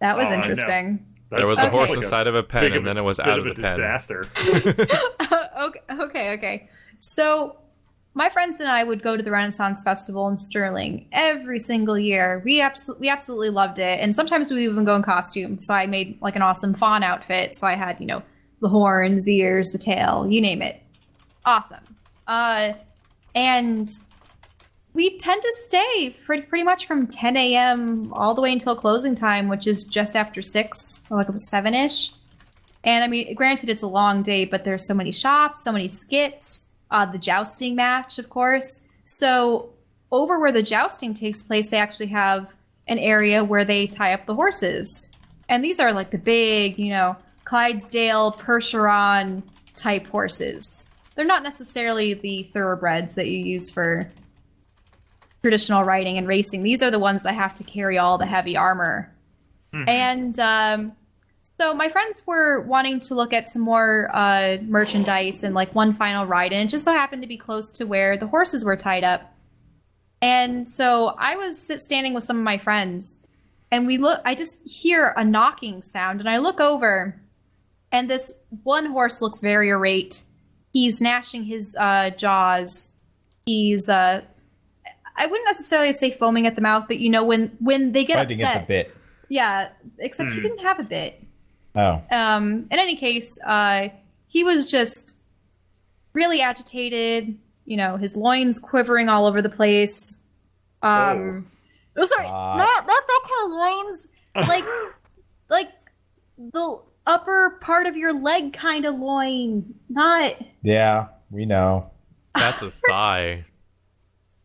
S4: That was
S3: Oh, no.
S4: interesting.
S1: There was a horse
S3: like
S1: inside of a pen, and then it was out of the pen.
S3: Disaster.
S4: Okay. So, my friends and I would go to the Renaissance Festival in Sterling every single year. We absolutely loved it, and sometimes we even go in costume. So I made like an awesome fawn outfit. So I had, the horns, the ears, the tail, you name it. Awesome. And we tend to stay pretty much from 10 a.m. all the way until closing time, which is just after 6, or like 7-ish. And I mean, granted, it's a long day, but there's so many shops, so many skits, the jousting match, of course. So over where the jousting takes place, they actually have an area where they tie up the horses. And these are like the big, Clydesdale, Percheron type horses. They're not necessarily the thoroughbreds that you use for traditional riding and racing. These are the ones that have to carry all the heavy armor. Mm-hmm. And so my friends were wanting to look at some more merchandise and like one final ride, and it just so happened to be close to where the horses were tied up. And so I was standing with some of my friends, and I just hear a knocking sound, and I look over, and this one horse looks very irate. He's gnashing his jaws. He's I wouldn't necessarily say foaming at the mouth, but when they get
S2: fighting
S4: upset,
S2: at the bit.
S4: Yeah, except he didn't have a bit.
S2: Oh.
S4: In any case, he was just really agitated. His loins quivering all over the place. Sorry, not that kind of loins. Like the upper part of your leg kind of loin. Not.
S2: Yeah, we know.
S1: That's a thigh.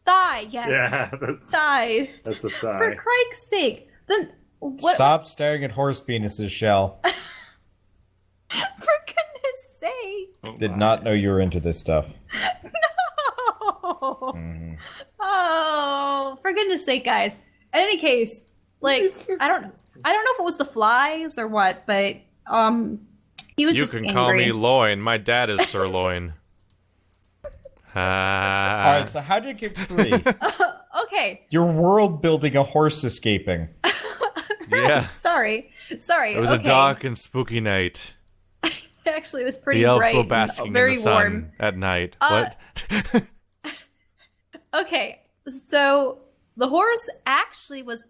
S4: Thigh, yes.
S3: Yeah,
S4: thigh.
S3: That's a thigh.
S4: For Christ's sake, then. What?
S2: Stop staring at horse penises, Shell.
S4: For goodness sake.
S2: Did not know you were into this stuff.
S4: No. Mm-hmm. Oh, for goodness sake, guys. In any case, I don't know if it was the flies or what, but he was just angry.
S1: You can call me Loin. My dad is Sirloin.
S2: All right, so how did it get free?
S4: Okay.
S2: You're world building a horse escaping.
S1: Yeah.
S4: Sorry.
S1: It was a dark and spooky night.
S4: Actually, it was pretty
S1: the elf
S4: bright
S1: were basking
S4: and very
S1: in the sun
S4: warm
S1: at night. What?
S4: Okay, so the horse actually was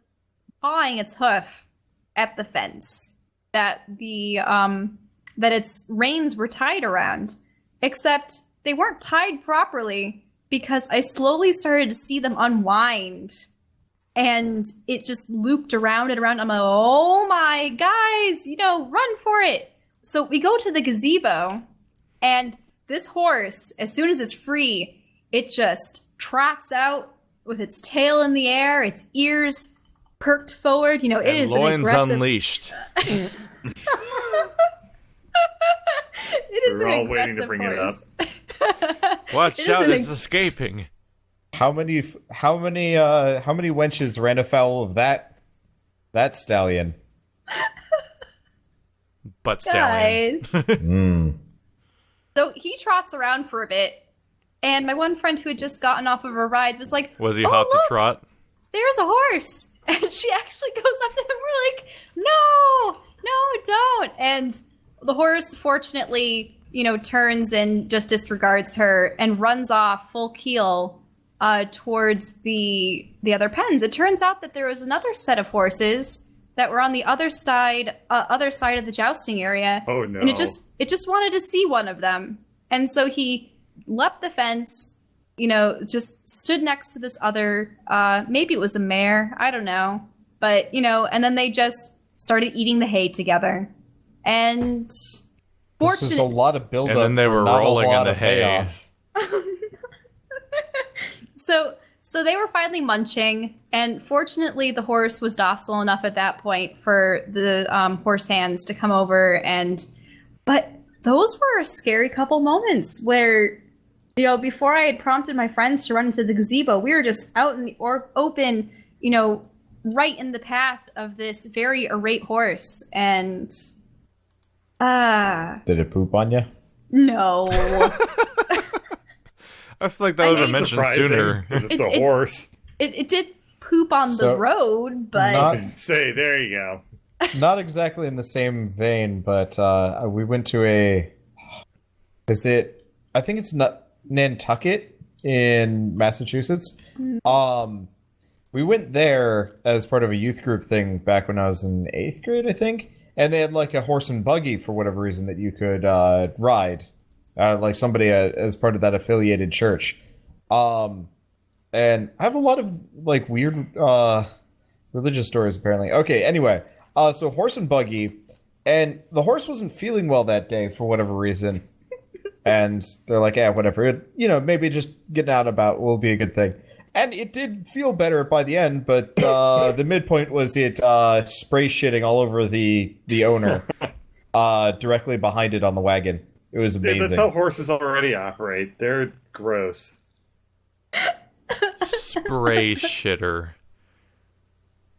S4: pawing its hoof at the fence that its reins were tied around, except they weren't tied properly because I slowly started to see them unwind. And it just looped around and around. I'm like, oh my, guys, run for it. So we go to the gazebo, and this horse, as soon as it's free, it just trots out with its tail in the air, its ears perked forward. It is
S1: loins
S4: an aggressive...
S1: unleashed.
S4: It is
S3: We're
S4: an
S3: all waiting to
S4: aggressive
S3: bring
S4: horse.
S3: it up.
S1: Watch out, it's escaping.
S2: How many wenches ran afoul of that stallion?
S1: Butt stallion.
S4: So he trots around for a bit, and my one friend who had just gotten off of a ride was like,
S1: Was he hot to trot?
S4: There's a horse. And she actually goes up to him, we're like, no, don't. And the horse, fortunately, turns and just disregards her and runs off full keel towards the other pens. It turns out that there was another set of horses that were on the other side of the jousting area.
S3: Oh no!
S4: And it just wanted to see one of them, and so he leapt the fence. Just stood next to this other. Maybe it was a mare. I don't know, but and then they just started eating the hay together, and
S2: This is a lot of build-up.
S1: And then they were rolling in the hay.
S2: Payoff.
S4: So they were finally munching, and fortunately the horse was docile enough at that point for the horse hands to come over. But those were a scary couple moments where, before I had prompted my friends to run into the gazebo, we were just out in the open, right in the path of this very irate horse. And
S2: did it poop on you?
S4: No.
S1: I feel like that would have been mentioned sooner.
S3: It's a horse.
S4: It did poop on the road, but...
S3: Say, there you go.
S2: not exactly in the same vein, but we went to I think it's Nantucket in Massachusetts. We went there as part of a youth group thing back when I was in 8th grade, I think. And they had like a horse and buggy for whatever reason that you could ride. Like somebody as part of that affiliated church. And I have a lot of like weird religious stories apparently. Okay, anyway. So horse and buggy. And the horse wasn't feeling well that day for whatever reason. And they're like, yeah, whatever. Maybe just getting out and about will be a good thing. And it did feel better by the end, but the midpoint was it spray shitting all over the owner directly behind it on the wagon. It was amazing.
S3: Dude, that's how horses already operate. They're gross.
S1: Spray shitter.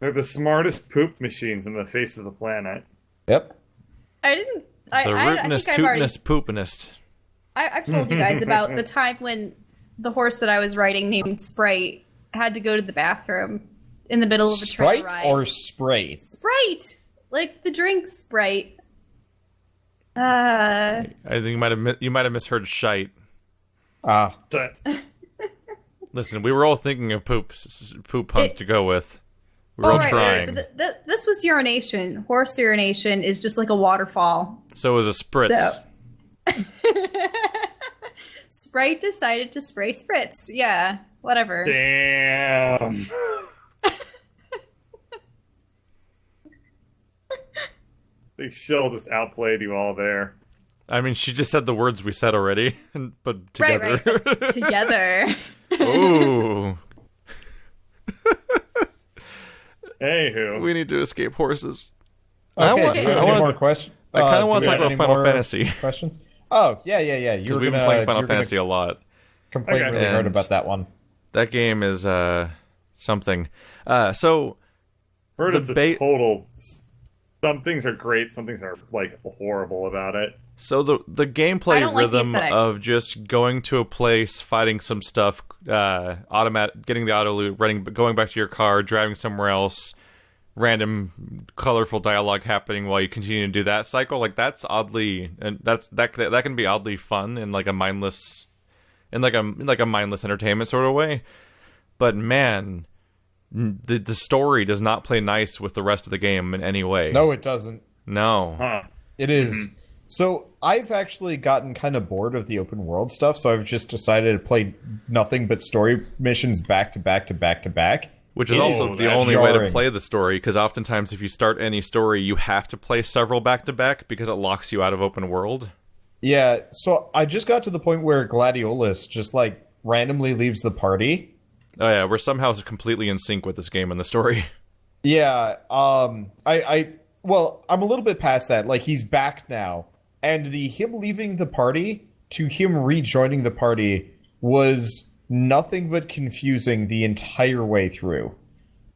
S3: They're the smartest poop machines on the face of the planet.
S2: Yep.
S1: The rootinest, tootinest, poopinest.
S4: I've told you guys about the time when the horse that I was riding named Sprite had to go to the bathroom in the middle of a train ride.
S2: Sprite or Sprite?
S4: Sprite! Like the drink Sprite.
S1: I think you might have misheard shite. Listen, we were all thinking of poop puns to go with. We were all trying.
S4: Right. But this was urination. Horse urination is just like a waterfall.
S1: So it was a spritz.
S4: So. Sprite decided to spray spritz. Yeah, whatever.
S3: Damn. They still just outplayed you all there.
S1: I mean, she just said the words we said already, but together.
S4: Right. Together.
S1: Ooh.
S3: Anywho.
S1: We need to escape horses.
S2: Okay, do you have any more questions?
S1: I kind of want to talk about Final Fantasy.
S2: Questions? Oh, yeah.
S1: Because we've been playing Final Fantasy a lot.
S2: Complain really hard about that one.
S1: That game is something. So
S3: heard it's a total. Some things are great, some things are like horrible about it.
S1: So the gameplay rhythm of just going to a place, fighting some stuff, getting the auto loot, going back to your car, driving somewhere else, random colorful dialogue happening while you continue to do that cycle, like that's oddly, and that can be oddly fun in like a mindless entertainment sort of way. But man, the story does not play nice with the rest of the game in any way.
S2: No, it doesn't.
S1: No.
S3: Huh.
S2: It is. Mm-hmm. So I've actually gotten kind of bored of the open world stuff, so I've just decided to play nothing but story missions back to back to back to back.
S1: Which is also the only way to play the story, because oftentimes if you start any story, you have to play several back to back because it locks you out of open world.
S2: Yeah, so I just got to the point where Gladiolus just like randomly leaves the party.
S1: Oh yeah, we're somehow completely in sync with this game and the story.
S2: Yeah, I'm a little bit past that. Like, he's back now, and him leaving the party to him rejoining the party was nothing but confusing the entire way through.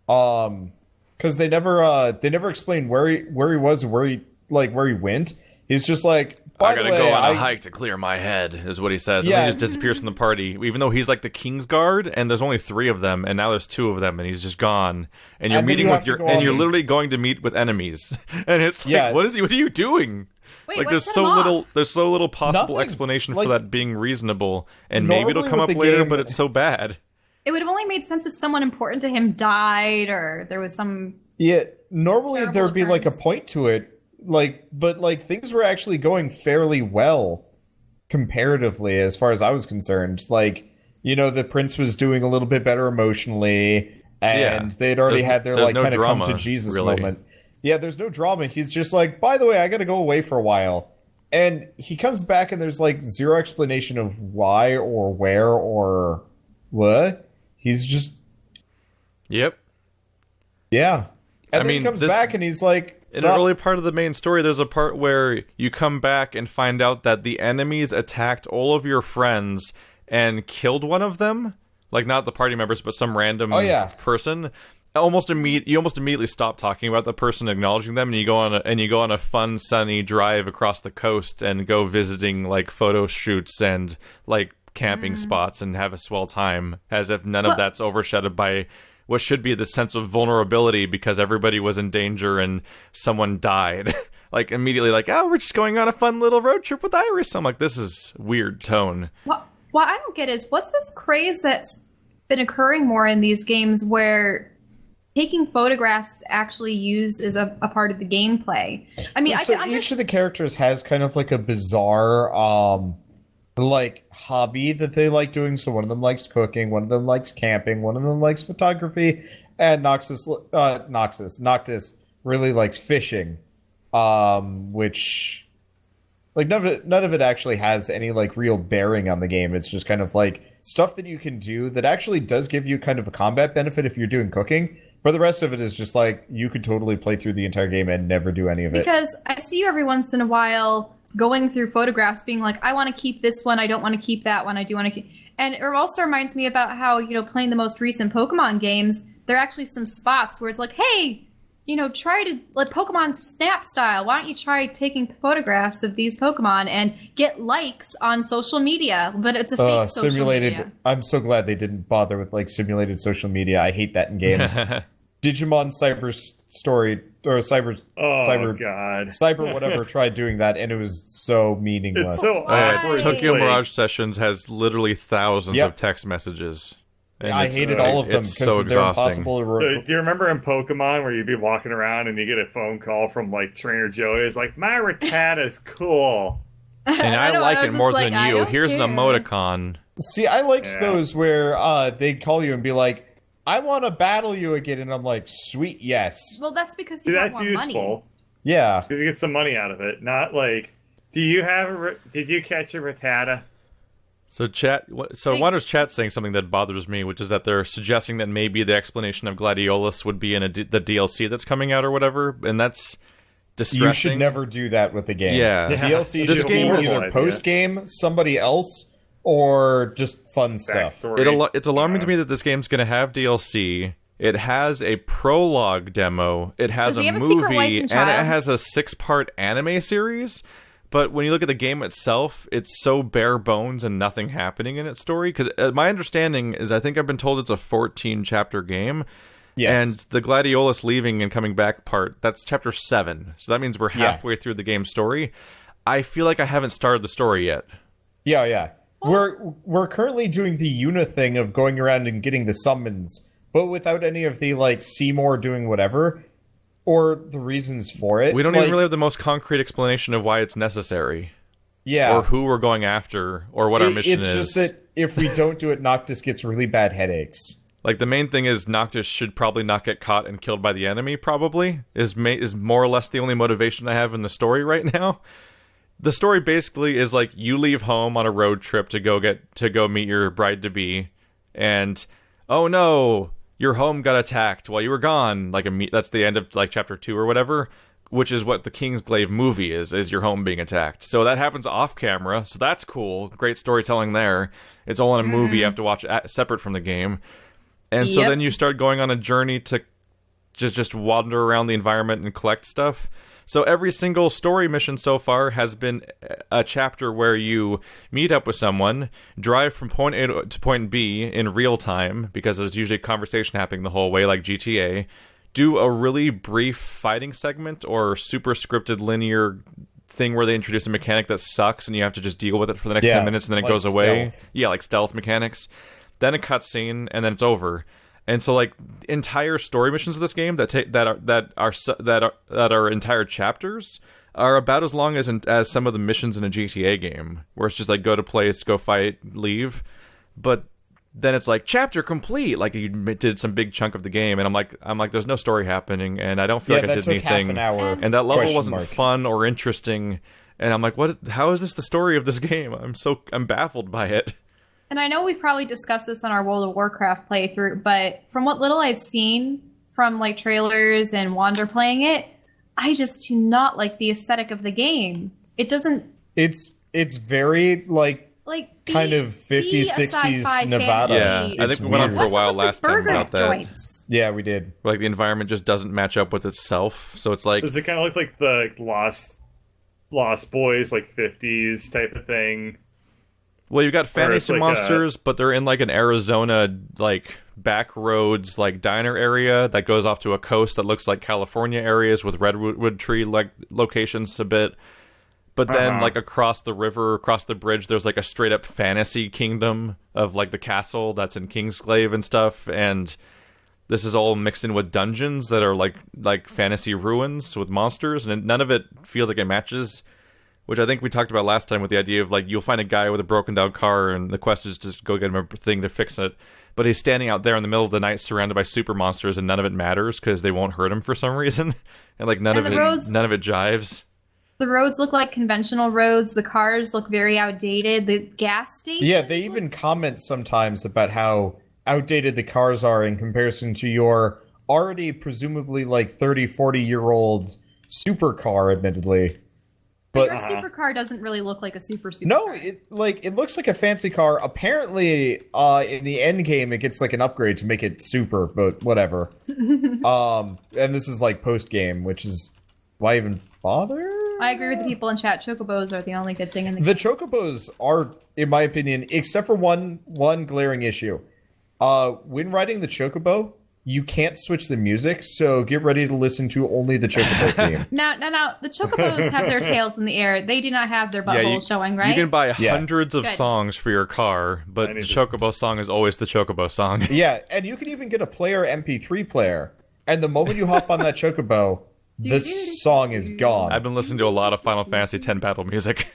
S2: Because they never explained where he was, where he went. He's just like,
S1: I gotta go on a hike to clear my head, is what he says. And then he just disappears from the party, even though he's like the King's Guard, and there's only 3 of them, and now there's 2 of them, and he's just gone. And you're you're literally going to meet with enemies. And it's like, what are you doing?
S4: Wait,
S1: like there's so little possible explanation for that being reasonable, and maybe it'll come up later, but it's so bad.
S4: It would have only made sense if someone important to him died, or there was some.
S2: Yeah, normally there would be like a point to it. But things were actually going fairly well comparatively as far as I was concerned. Like, the prince was doing a little bit better emotionally, and they'd already had their kind of come to Jesus moment. Yeah, there's no drama. He's just like, by the way, I gotta go away for a while. And he comes back and there's like zero explanation of why or where or what. He's just...
S1: Yep.
S2: Yeah. And then he comes back and he's like...
S1: In an early part of the main story, there's a part where you come back and find out that the enemies attacked all of your friends and killed one of them. Like, not the party members, but some random person. You almost immediately stop talking about the person, acknowledging them, and you go on a fun, sunny drive across the coast and go visiting like photo shoots and like camping spots and have a swell time, as if none of that's overshadowed by what should be the sense of vulnerability because everybody was in danger and someone died. Like, immediately, like, oh, we're just going on a fun little road trip with Iris. I'm like, this is weird tone.
S4: What I don't get is, what's this craze that's been occurring more in these games where taking photographs is actually used as a part of the gameplay? I mean,
S2: so each of the characters has kind of like a bizarre like hobby that they like doing. So one of them likes cooking, one of them likes camping, one of them likes photography, and Noctis really likes fishing, which, like, none of it actually has any like real bearing on the game. It's just kind of like stuff that you can do that actually does give you kind of a combat benefit if you're doing cooking. But the rest of it is just like, you could totally play through the entire game and never do any of it.
S4: Because I see you every once in a while going through photographs being like, I want to keep this one, I don't want to keep that one, I do want to keep... And it also reminds me about how, you know, playing the most recent Pokemon games, there are actually some spots where it's like, hey, you know, try to, like, Pokemon Snap style, why don't you try taking photographs of these Pokemon and get likes on social media? But it's a fake social media.
S2: I'm so glad they didn't bother with, like, simulated social media. I hate that in games. Digimon Cyber Story, or Cyber whatever, tried doing that, and it was so meaningless.
S3: It's so awkward.
S1: Tokyo Mirage Sessions has literally thousands of text messages.
S2: And I hated all of them because
S1: so
S2: they're impossible to...
S3: Do you remember in Pokemon where you'd be walking around and you get a phone call from, like, Trainer Joey? It's like, my Rattata's cool.
S1: And I like it more than you. Here's an emoticon.
S2: See, I liked those where they'd call you and be like, I want to battle you again, and I'm like, sweet, yes.
S4: Well, that's because you have more
S3: useful.
S4: Money.
S2: Yeah.
S3: Because you get some money out of it. Not like, did you catch a Rattata?
S1: So Wander's chat saying something that bothers me, which is that they're suggesting that maybe the explanation of Gladiolus would be in the DLC that's coming out or whatever, and that's distressing.
S2: You should never do that with the game.
S1: Yeah.
S2: The DLC should be either post-game, somebody else, or just fun stuff.
S1: It's alarming to me that this game's going to have DLC. It has a prologue demo. It has a movie, and it has a 6-part anime series. But when you look at the game itself, it's so bare bones and nothing happening in its story. Because my understanding is, I think I've been told it's a 14-chapter game. Yes. And the Gladiolus leaving and coming back part, that's chapter 7. So that means we're halfway through the game's story. I feel like I haven't started the story yet.
S2: Yeah. We're currently doing the Una thing of going around and getting the summons, but without any of the, like, Seymour doing whatever, or the reasons for it.
S1: We don't even really have the most concrete explanation of why it's necessary.
S2: Yeah.
S1: Or who we're going after, or what our mission is.
S2: It's just that if we don't do it, Noctis gets really bad headaches.
S1: Like, the main thing is Noctis should probably not get caught and killed by the enemy, probably, is more or less the only motivation I have in the story right now. The story basically is like, you leave home on a road trip to go meet your bride-to-be, and oh no, your home got attacked while you were gone. Like, that's the end of, like, chapter 2 or whatever, which is what the Kingsglaive movie is your home being attacked. So that happens off camera, so that's cool. Great storytelling there. It's all in a movie you have to watch separate from the game. And so then you start going on a journey to just wander around the environment and collect stuff. So every single story mission so far has been a chapter where you meet up with someone, drive from point A to point B in real time, because there's usually a conversation happening the whole way, like GTA, do a really brief fighting segment or super scripted linear thing where they introduce a mechanic that sucks and you have to just deal with it for the next 10 minutes and then it goes away. Stealth. Yeah, like stealth mechanics. Then a cutscene, and then it's over. And so, like, entire story missions of this game that are entire chapters are about as long as some of the missions in a GTA game, where it's just like, go to place, go fight, leave. But then it's like, chapter complete, like you did some big chunk of the game, and I'm like, there's no story happening, and I don't feel like I did anything.
S2: Half an hour
S1: and that level wasn't fun or interesting, and I'm like, what? How is this the story of this game? I'm baffled by it.
S4: And I know we've probably discussed this on our World of Warcraft playthrough, but from what little I've seen from, like, trailers and Wander playing it, I just do not like the aesthetic of the game. It doesn't...
S2: It's very, like kind of 50s, 60s Nevada.
S1: Yeah, I think we went on for a while last time about that.
S4: Joints?
S2: Yeah, we did.
S1: Like, the environment just doesn't match up with itself, so it's like...
S3: Does it kind of look like the Lost Boys, like, 50s type of thing?
S1: Well, you've got fantasy
S3: like
S1: monsters, but they're in like an Arizona like back roads like diner area that goes off to a coast that looks like California areas with redwood tree like locations a bit. But then like across the river, across the bridge, there's like a straight up fantasy kingdom of like the castle that's in Kingsglaive and stuff, and this is all mixed in with dungeons that are like fantasy ruins with monsters, and none of it feels like it matches. Which I think we talked about last time with the idea of, like, you'll find a guy with a broken down car and the quest is just go get him a thing to fix it. But he's standing out there in the middle of the night surrounded by super monsters and none of it matters because they won't hurt him for some reason. And, like, none of it jives.
S4: The roads look like conventional roads. The cars look very outdated. The gas station.
S2: Yeah, they even comment sometimes about how outdated the cars are in comparison to your already presumably, like, 30, 40-year-old supercar, admittedly.
S4: But your supercar doesn't really look like a supercar.
S2: No, it looks like a fancy car. Apparently, in the end game, it gets like an upgrade to make it super, but whatever. And this is like post game, which is why even bother?
S4: I agree with the people in chat. Chocobos are the only good thing in the game.
S2: The chocobos are, in my opinion, except for one glaring issue. When riding the chocobo, you can't switch the music, so get ready to listen to only the chocobo theme.
S4: Now, the chocobos have their tails in the air. They do not have their buttholes showing, right?
S1: You can buy hundreds of songs for your car, but the chocobo song is always the chocobo song.
S2: Yeah, and you can even get a player MP3 player, and the moment you hop on that chocobo, this song is gone.
S1: I've been listening to a lot of Final Fantasy X battle music.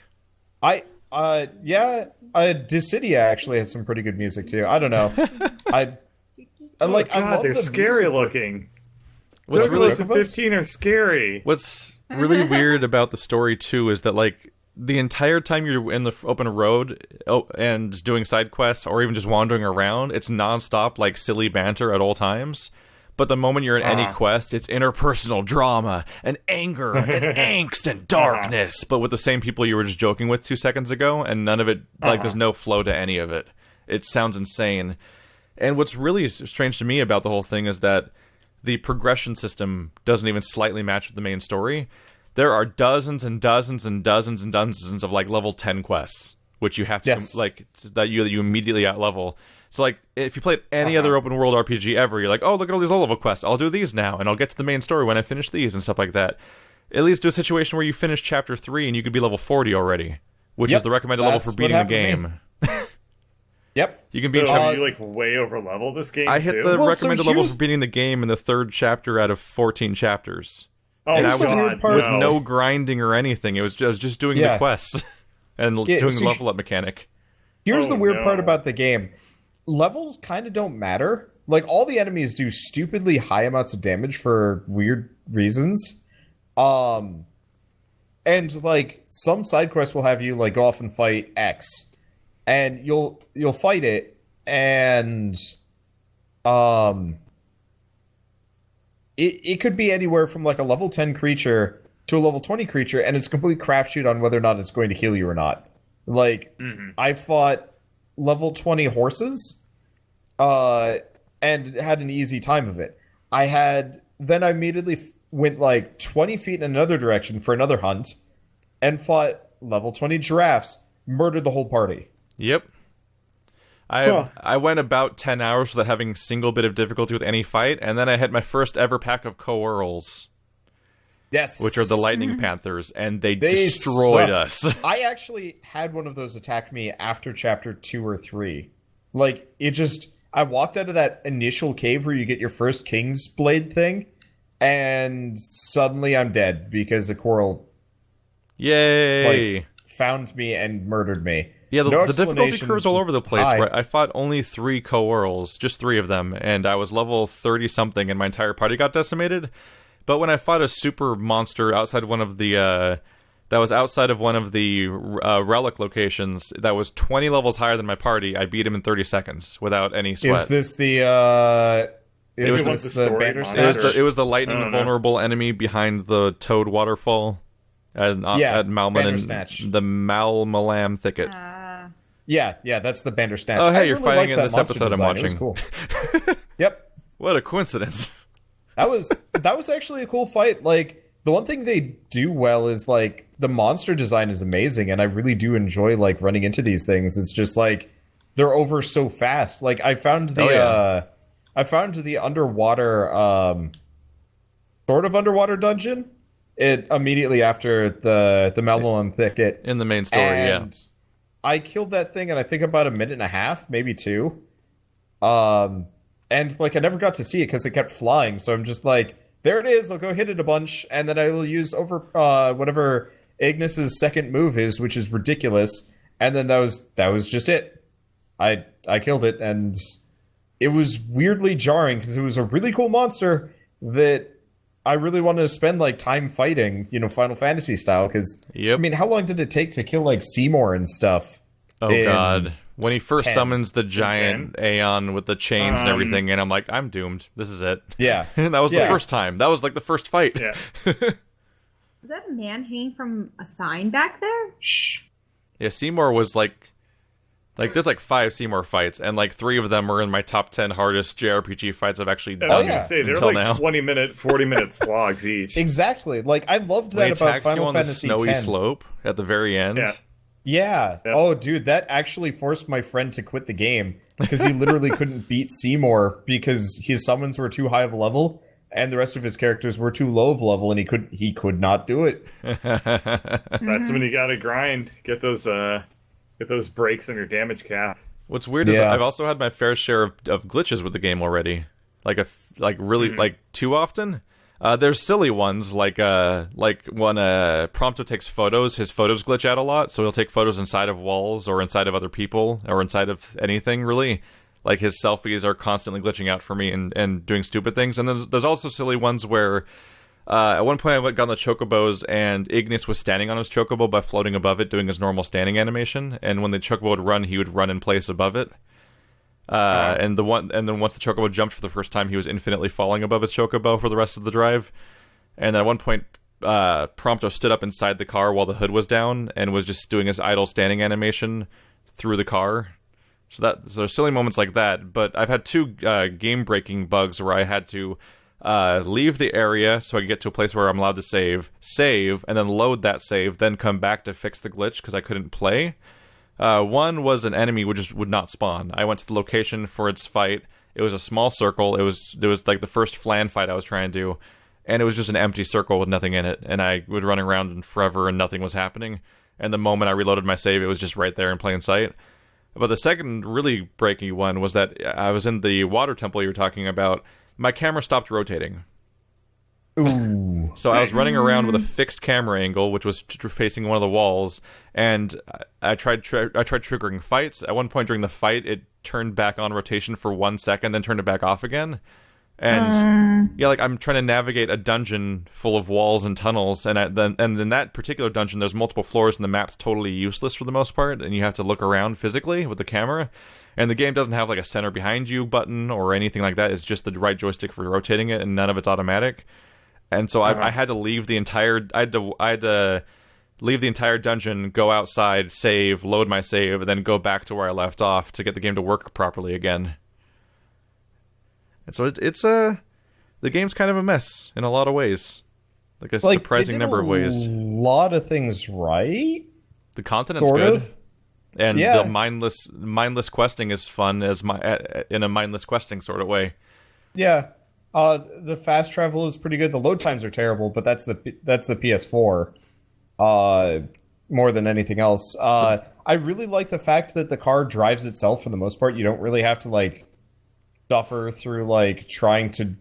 S2: Dissidia actually has some pretty good music too. I don't know. I love
S3: they're scary looking.
S1: What's really
S3: 15 are scary.
S1: What's really weird about the story too is that like the entire time you're in the open road and doing side quests or even just wandering around, it's nonstop like silly banter at all times. But the moment you're in any quest, it's interpersonal drama and anger and angst and darkness. But with the same people you were just joking with 2 seconds ago, and none of it like there's no flow to any of it. It sounds insane. And what's really strange to me about the whole thing is that the progression system doesn't even slightly match with the main story. There are dozens and dozens and dozens and dozens of like level 10 quests, which you have to like that you immediately out level. So like if you played any other open world RPG ever, you're like, oh, look at all these low level quests. I'll do these now, and I'll get to the main story when I finish these and stuff like that. It leads to a situation where you finish chapter 3 and you could be level 40 already, which is the recommended level for beating the game.
S2: Yep.
S1: You can beat
S3: you like way over level this game.
S1: I hit the recommended level for beating the game in the 3rd chapter out of 14 chapters.
S3: Oh,
S1: and I
S3: was
S1: with no grinding or anything. It was just doing the quests and doing the level up mechanic.
S2: Here's the weird part about the game. Levels kind of don't matter. Like, all the enemies do stupidly high amounts of damage for weird reasons. And like some side quests will have you like go off and fight X. And you'll fight it, and it could be anywhere from like a level 10 creature to a level 20 creature, and it's a complete crapshoot on whether or not it's going to heal you or not. Like, I fought level 20 horses, and had an easy time of it. Then I immediately went like 20 feet in another direction for another hunt, and fought level 20 giraffes, murdered the whole party.
S1: Yep. I went about 10 hours without having a single bit of difficulty with any fight, and then I had my first ever pack of Coeurls.
S2: Yes.
S1: Which are the lightning panthers, and they destroyed us.
S2: I actually had one of those attack me after chapter 2 or 3. Like, I walked out of that initial cave where you get your first King's Blade thing, and suddenly I'm dead because a Coeurl found me and murdered me.
S1: Yeah, the difficulty curves all over the place. Right? I fought only 3 Coeurls, just 3 of them, and I was level 30-something, and my entire party got decimated. But when I fought a super monster outside one of the relic locations that was 20 levels higher than my party, I beat him in 30 seconds without any sweat.
S2: Is this the
S1: Bandersnatch? It was the lightning vulnerable enemy behind the Toad waterfall at Malman and the Malmalam thicket.
S2: Yeah, that's the Bandersnatch.
S1: Oh, hey, you're fighting in this episode I'm watching.
S2: It was cool. Yep.
S1: What a coincidence.
S2: That was actually a cool fight. Like, the one thing they do well is like the monster design is amazing, and I really do enjoy like running into these things. It's just like they're over so fast. Like I found the underwater sort of underwater dungeon it immediately after the Melon Thicket
S1: in the main story.
S2: and I killed that thing in I think about a minute and a half, maybe two. And like I never got to see it because it kept flying. So I'm just like, there it is. I'll go hit it a bunch, and then I will use over whatever Ignis's second move is, which is ridiculous. And then that was just it. I killed it, and it was weirdly jarring because it was a really cool monster that I really wanted to spend like time fighting, Final Fantasy style. Because
S1: Yep.
S2: I mean, how long did it take to kill like Seymour and stuff?
S1: Oh god. When he first
S2: 10.
S1: summons the giant Aeon with the chains and everything, and I'm like, I'm doomed. This is it.
S2: Yeah.
S1: And that was the first time. That was like the first fight.
S3: Yeah.
S5: Is that a man hanging from a sign back there?
S2: Shh.
S1: Yeah, Seymour was like there's like 5 Seymour fights, and like 3 of them are in my top 10 hardest JRPG fights I've actually
S3: I
S1: done.
S3: was gonna say they're
S1: until
S3: like
S1: now.
S3: 20-minute, 40-minute slogs each.
S2: Exactly. Like I loved
S1: When
S2: that
S1: he
S2: about
S1: attacks you
S2: Final
S1: on the
S2: Fantasy
S1: snowy
S2: X.
S1: slope at the very end.
S3: Yeah.
S2: Yeah.
S3: Yep.
S2: Oh, dude, that actually forced my friend to quit the game because he literally couldn't beat Seymour because his summons were too high of a level and the rest of his characters were too low of level, and he could not do it.
S3: That's when you gotta grind. Get those breaks on your damage cap.
S1: What's weird is
S2: Yeah.
S1: I've also had my fair share of glitches with the game already. Really too often. There's silly ones like when Prompto takes photos, his photos glitch out a lot, so he'll take photos inside of walls or inside of other people or inside of anything really. Like his selfies are constantly glitching out for me and doing stupid things. And then there's also silly ones where at one point I got on the chocobos and Ignis was standing on his chocobo by floating above it doing his normal standing animation, and when the chocobo would run, he would run in place above it. And then once the chocobo jumped for the first time, he was infinitely falling above his chocobo for the rest of the drive. And then at one point, Prompto stood up inside the car while the hood was down and was just doing his idle standing animation through the car. So silly moments like that. But I've had 2 game-breaking bugs where I had to leave the area so I could get to a place where I'm allowed to save, and then load that save, then come back to fix the glitch because I couldn't play. One was an enemy would not spawn. I went to the location for its fight. It was a small circle. It was like the first flan fight I was trying to do, and it was just an empty circle with nothing in it. And I would run around forever and nothing was happening. And the moment I reloaded my save, it was just right there in plain sight. But the second really breaking one was that I was in the water temple you were talking about. My camera stopped rotating.
S2: Ooh.
S1: So I was running around with a fixed camera angle, which was facing one of the walls, and I tried triggering fights. At one point during the fight, it turned back on rotation for 1 second, then turned it back off again. And yeah, like I'm trying to navigate a dungeon full of walls and tunnels, and in that particular dungeon, there's multiple floors, and the map's totally useless for the most part, and you have to look around physically with the camera. And the game doesn't have like a center behind you button or anything like that. It's just the right joystick for rotating it, and none of it's automatic. And so I had to leave the entire. I had to leave the entire dungeon, go outside, save, load my save, and then go back to where I left off to get the game to work properly again. And so it's the game's kind of a mess in a lot of ways, like a surprising number of ways.
S2: A lot of things right.
S1: The continent's
S2: Sort
S1: good.
S2: of.
S1: And
S2: Yeah.
S1: the mindless questing is fun in a mindless questing sort of way.
S2: Yeah. The fast travel is pretty good. The load times are terrible, but that's the PS4. More than anything else. I really like the fact that the car drives itself for the most part. You don't really have to like suffer through like trying to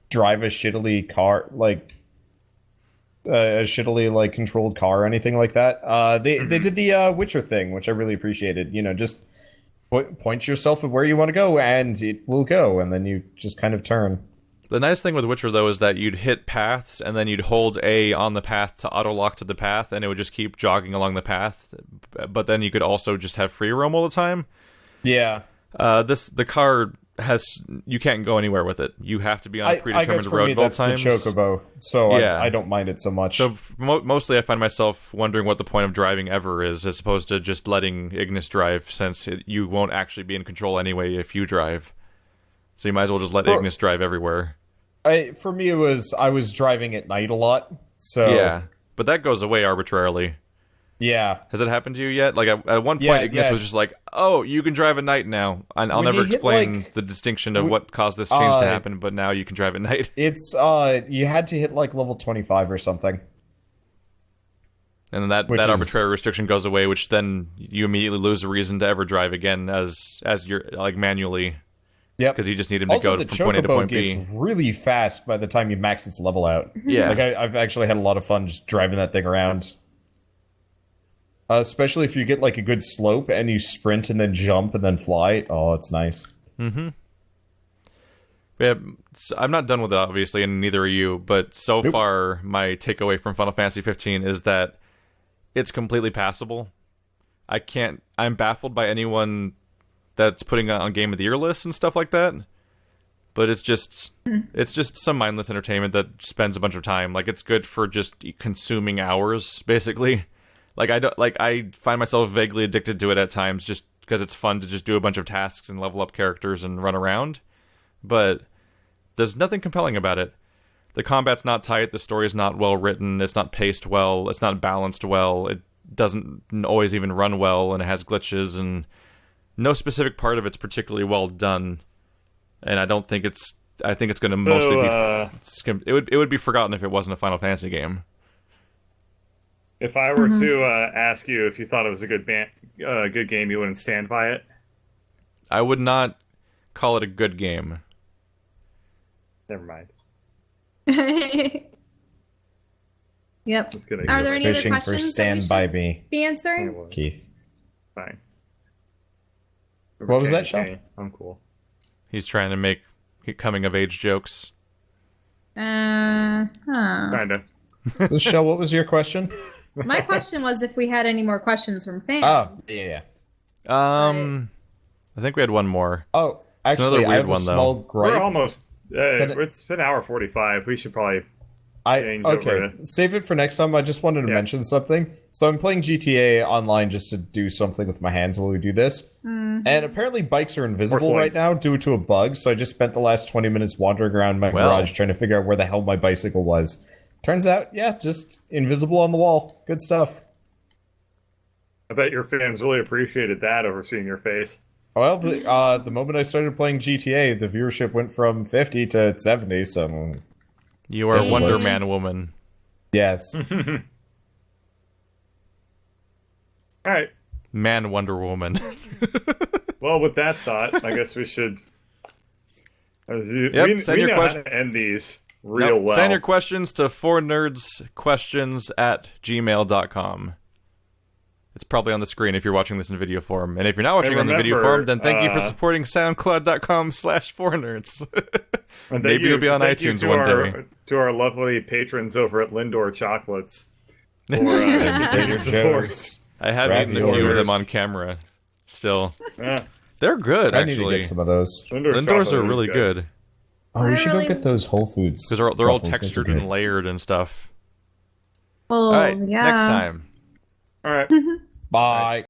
S2: drive a shittily car, like a shittily like controlled car or anything like that. They did the Witcher thing, which I really appreciated. Just point yourself at where you want to go, and it will go, and then you just kind of turn.
S1: The nice thing with Witcher, though, is that you'd hit paths, and then you'd hold A on the path to auto-lock to the path, and it would just keep jogging along the path. But then you could also just have free roam all the time.
S2: Yeah.
S1: The car you can't go anywhere with it. You have to be on a predetermined
S2: I guess for
S1: road
S2: me,
S1: at all
S2: that's
S1: times.
S2: the Chocobo, so
S1: Yeah.
S2: I don't mind it so much.
S1: So mostly I find myself wondering what the point of driving ever is, as opposed to just letting Ignis drive, since you won't actually be in control anyway if you drive. So you might as well just let Ignis drive everywhere.
S2: For me, I was driving at night a lot, so
S1: Yeah, but that goes away arbitrarily.
S2: yeah.
S1: Has it happened to you yet? Like at one point,
S2: Yeah,
S1: Ignis
S2: yeah.
S1: was just like, "Oh, you can drive at night now." And I'll
S2: When
S1: never
S2: you hit,
S1: explain
S2: like-
S1: the distinction of what caused this change to happen, but now you can drive at night.
S2: It's you had to hit like level 25 or something.
S1: And then that
S2: Which is-
S1: arbitrary restriction goes away, which then you immediately lose a reason to ever drive again as you're like manually,
S2: Yep.
S1: because you just need him to
S2: Also,
S1: go
S2: the
S1: from point A to
S2: chocobo
S1: point
S2: gets
S1: B.
S2: really fast by the time you max its level out.
S1: Yeah.
S2: Like I've actually had a lot of fun just driving that thing around. Especially if you get like a good slope and you sprint and then jump and then fly. Oh, it's nice.
S1: Yeah, so I'm not done with it, obviously, and neither are you. But so far, my takeaway from Final Fantasy 15 is that it's completely passable. I'm baffled by anyone that's putting it on Game of the Year lists and stuff like that. But it's just some mindless entertainment that spends a bunch of time. Like, it's good for just consuming hours, basically. Like, I find myself vaguely addicted to it at times just because it's fun to just do a bunch of tasks and level up characters and run around. But there's nothing compelling about it. The combat's not tight, the story's not well written, it's not paced well, it's not balanced well, it doesn't always even run well, and it has glitches, and no specific part of it's particularly well done. And I think it's going to mostly be it would be forgotten if it wasn't a Final Fantasy game.
S3: If I were to ask you if you thought it was a good game, you wouldn't stand by it.
S1: I would not call it a good game.
S3: Never mind.
S5: Yep.
S3: Just kidding.
S5: Are there any other
S2: Fishing for
S5: questions
S2: Stand
S5: that
S2: By
S5: we
S2: Me,
S5: should be answering?
S3: Well,
S2: Keith.
S3: fine.
S2: What was that,
S3: Okay,
S2: Sean?
S3: I'm cool.
S1: He's trying to make coming of age jokes.
S3: Kinda.
S2: Shell, what was your question?
S5: My question was if we had any more questions from fans.
S2: Oh, yeah.
S1: I think we had one more.
S2: Oh,
S1: It's another
S2: actually, I
S1: weird
S2: have a
S1: one, though.
S2: small gripe.
S3: We're almost.
S2: Can
S3: It's been hour 45. We should probably. change over
S2: Okay,
S3: to-
S2: save it for next time. I just wanted to
S3: Yeah.
S2: mention something. So I'm playing GTA Online just to do something with my hands while we do this. And apparently bikes are invisible
S3: slides.
S2: right now due to a bug, so I just spent the last 20 minutes wandering around my
S1: Well.
S2: garage trying to figure out where the hell my bicycle was. Turns out, yeah, just invisible on the wall. Good stuff.
S3: I bet your fans really appreciated that over seeing your face.
S2: Well, the moment I started playing GTA, the viewership went from 50 to 70, so
S1: You are
S2: Yes,
S1: Wonder
S2: works.
S1: Man woman.
S2: yes.
S3: All right.
S1: Man Wonder Woman.
S3: Well, with that thought, I guess we should.
S1: Yep,
S3: we
S1: send your
S3: know
S1: question-
S3: how to end these real
S1: Nope,
S3: well.
S1: Send your questions to FourNerdsQuestions@gmail.com. It's probably on the screen if you're watching this in video form. And if you're not watching on the video
S3: remember,
S1: form, then thank you for supporting SoundCloud.com/4nerds.
S3: And
S1: Maybe it'll be on
S3: thank you
S1: iTunes
S3: to
S1: one
S3: our,
S1: day.
S3: To our lovely patrons over at Lindor Chocolates for
S2: Trader
S3: continued support.
S2: Joe's.
S1: I have
S2: Grab
S1: eaten a few of
S2: yours.
S1: them on camera. Still,
S3: Yeah,
S1: they're good.
S2: I need to
S1: Actually,
S2: get some of those.
S3: Lindor
S1: Lindors
S3: chocolate
S1: are
S3: is
S1: really good
S2: Oh, we
S5: I
S2: should
S5: really-
S2: go get those Whole Foods.
S1: because they're all
S2: truffles. Those are
S1: textured
S2: great.
S1: and layered and stuff.
S5: Oh,
S1: All right,
S5: yeah.
S1: next time.
S3: All right.
S2: Bye.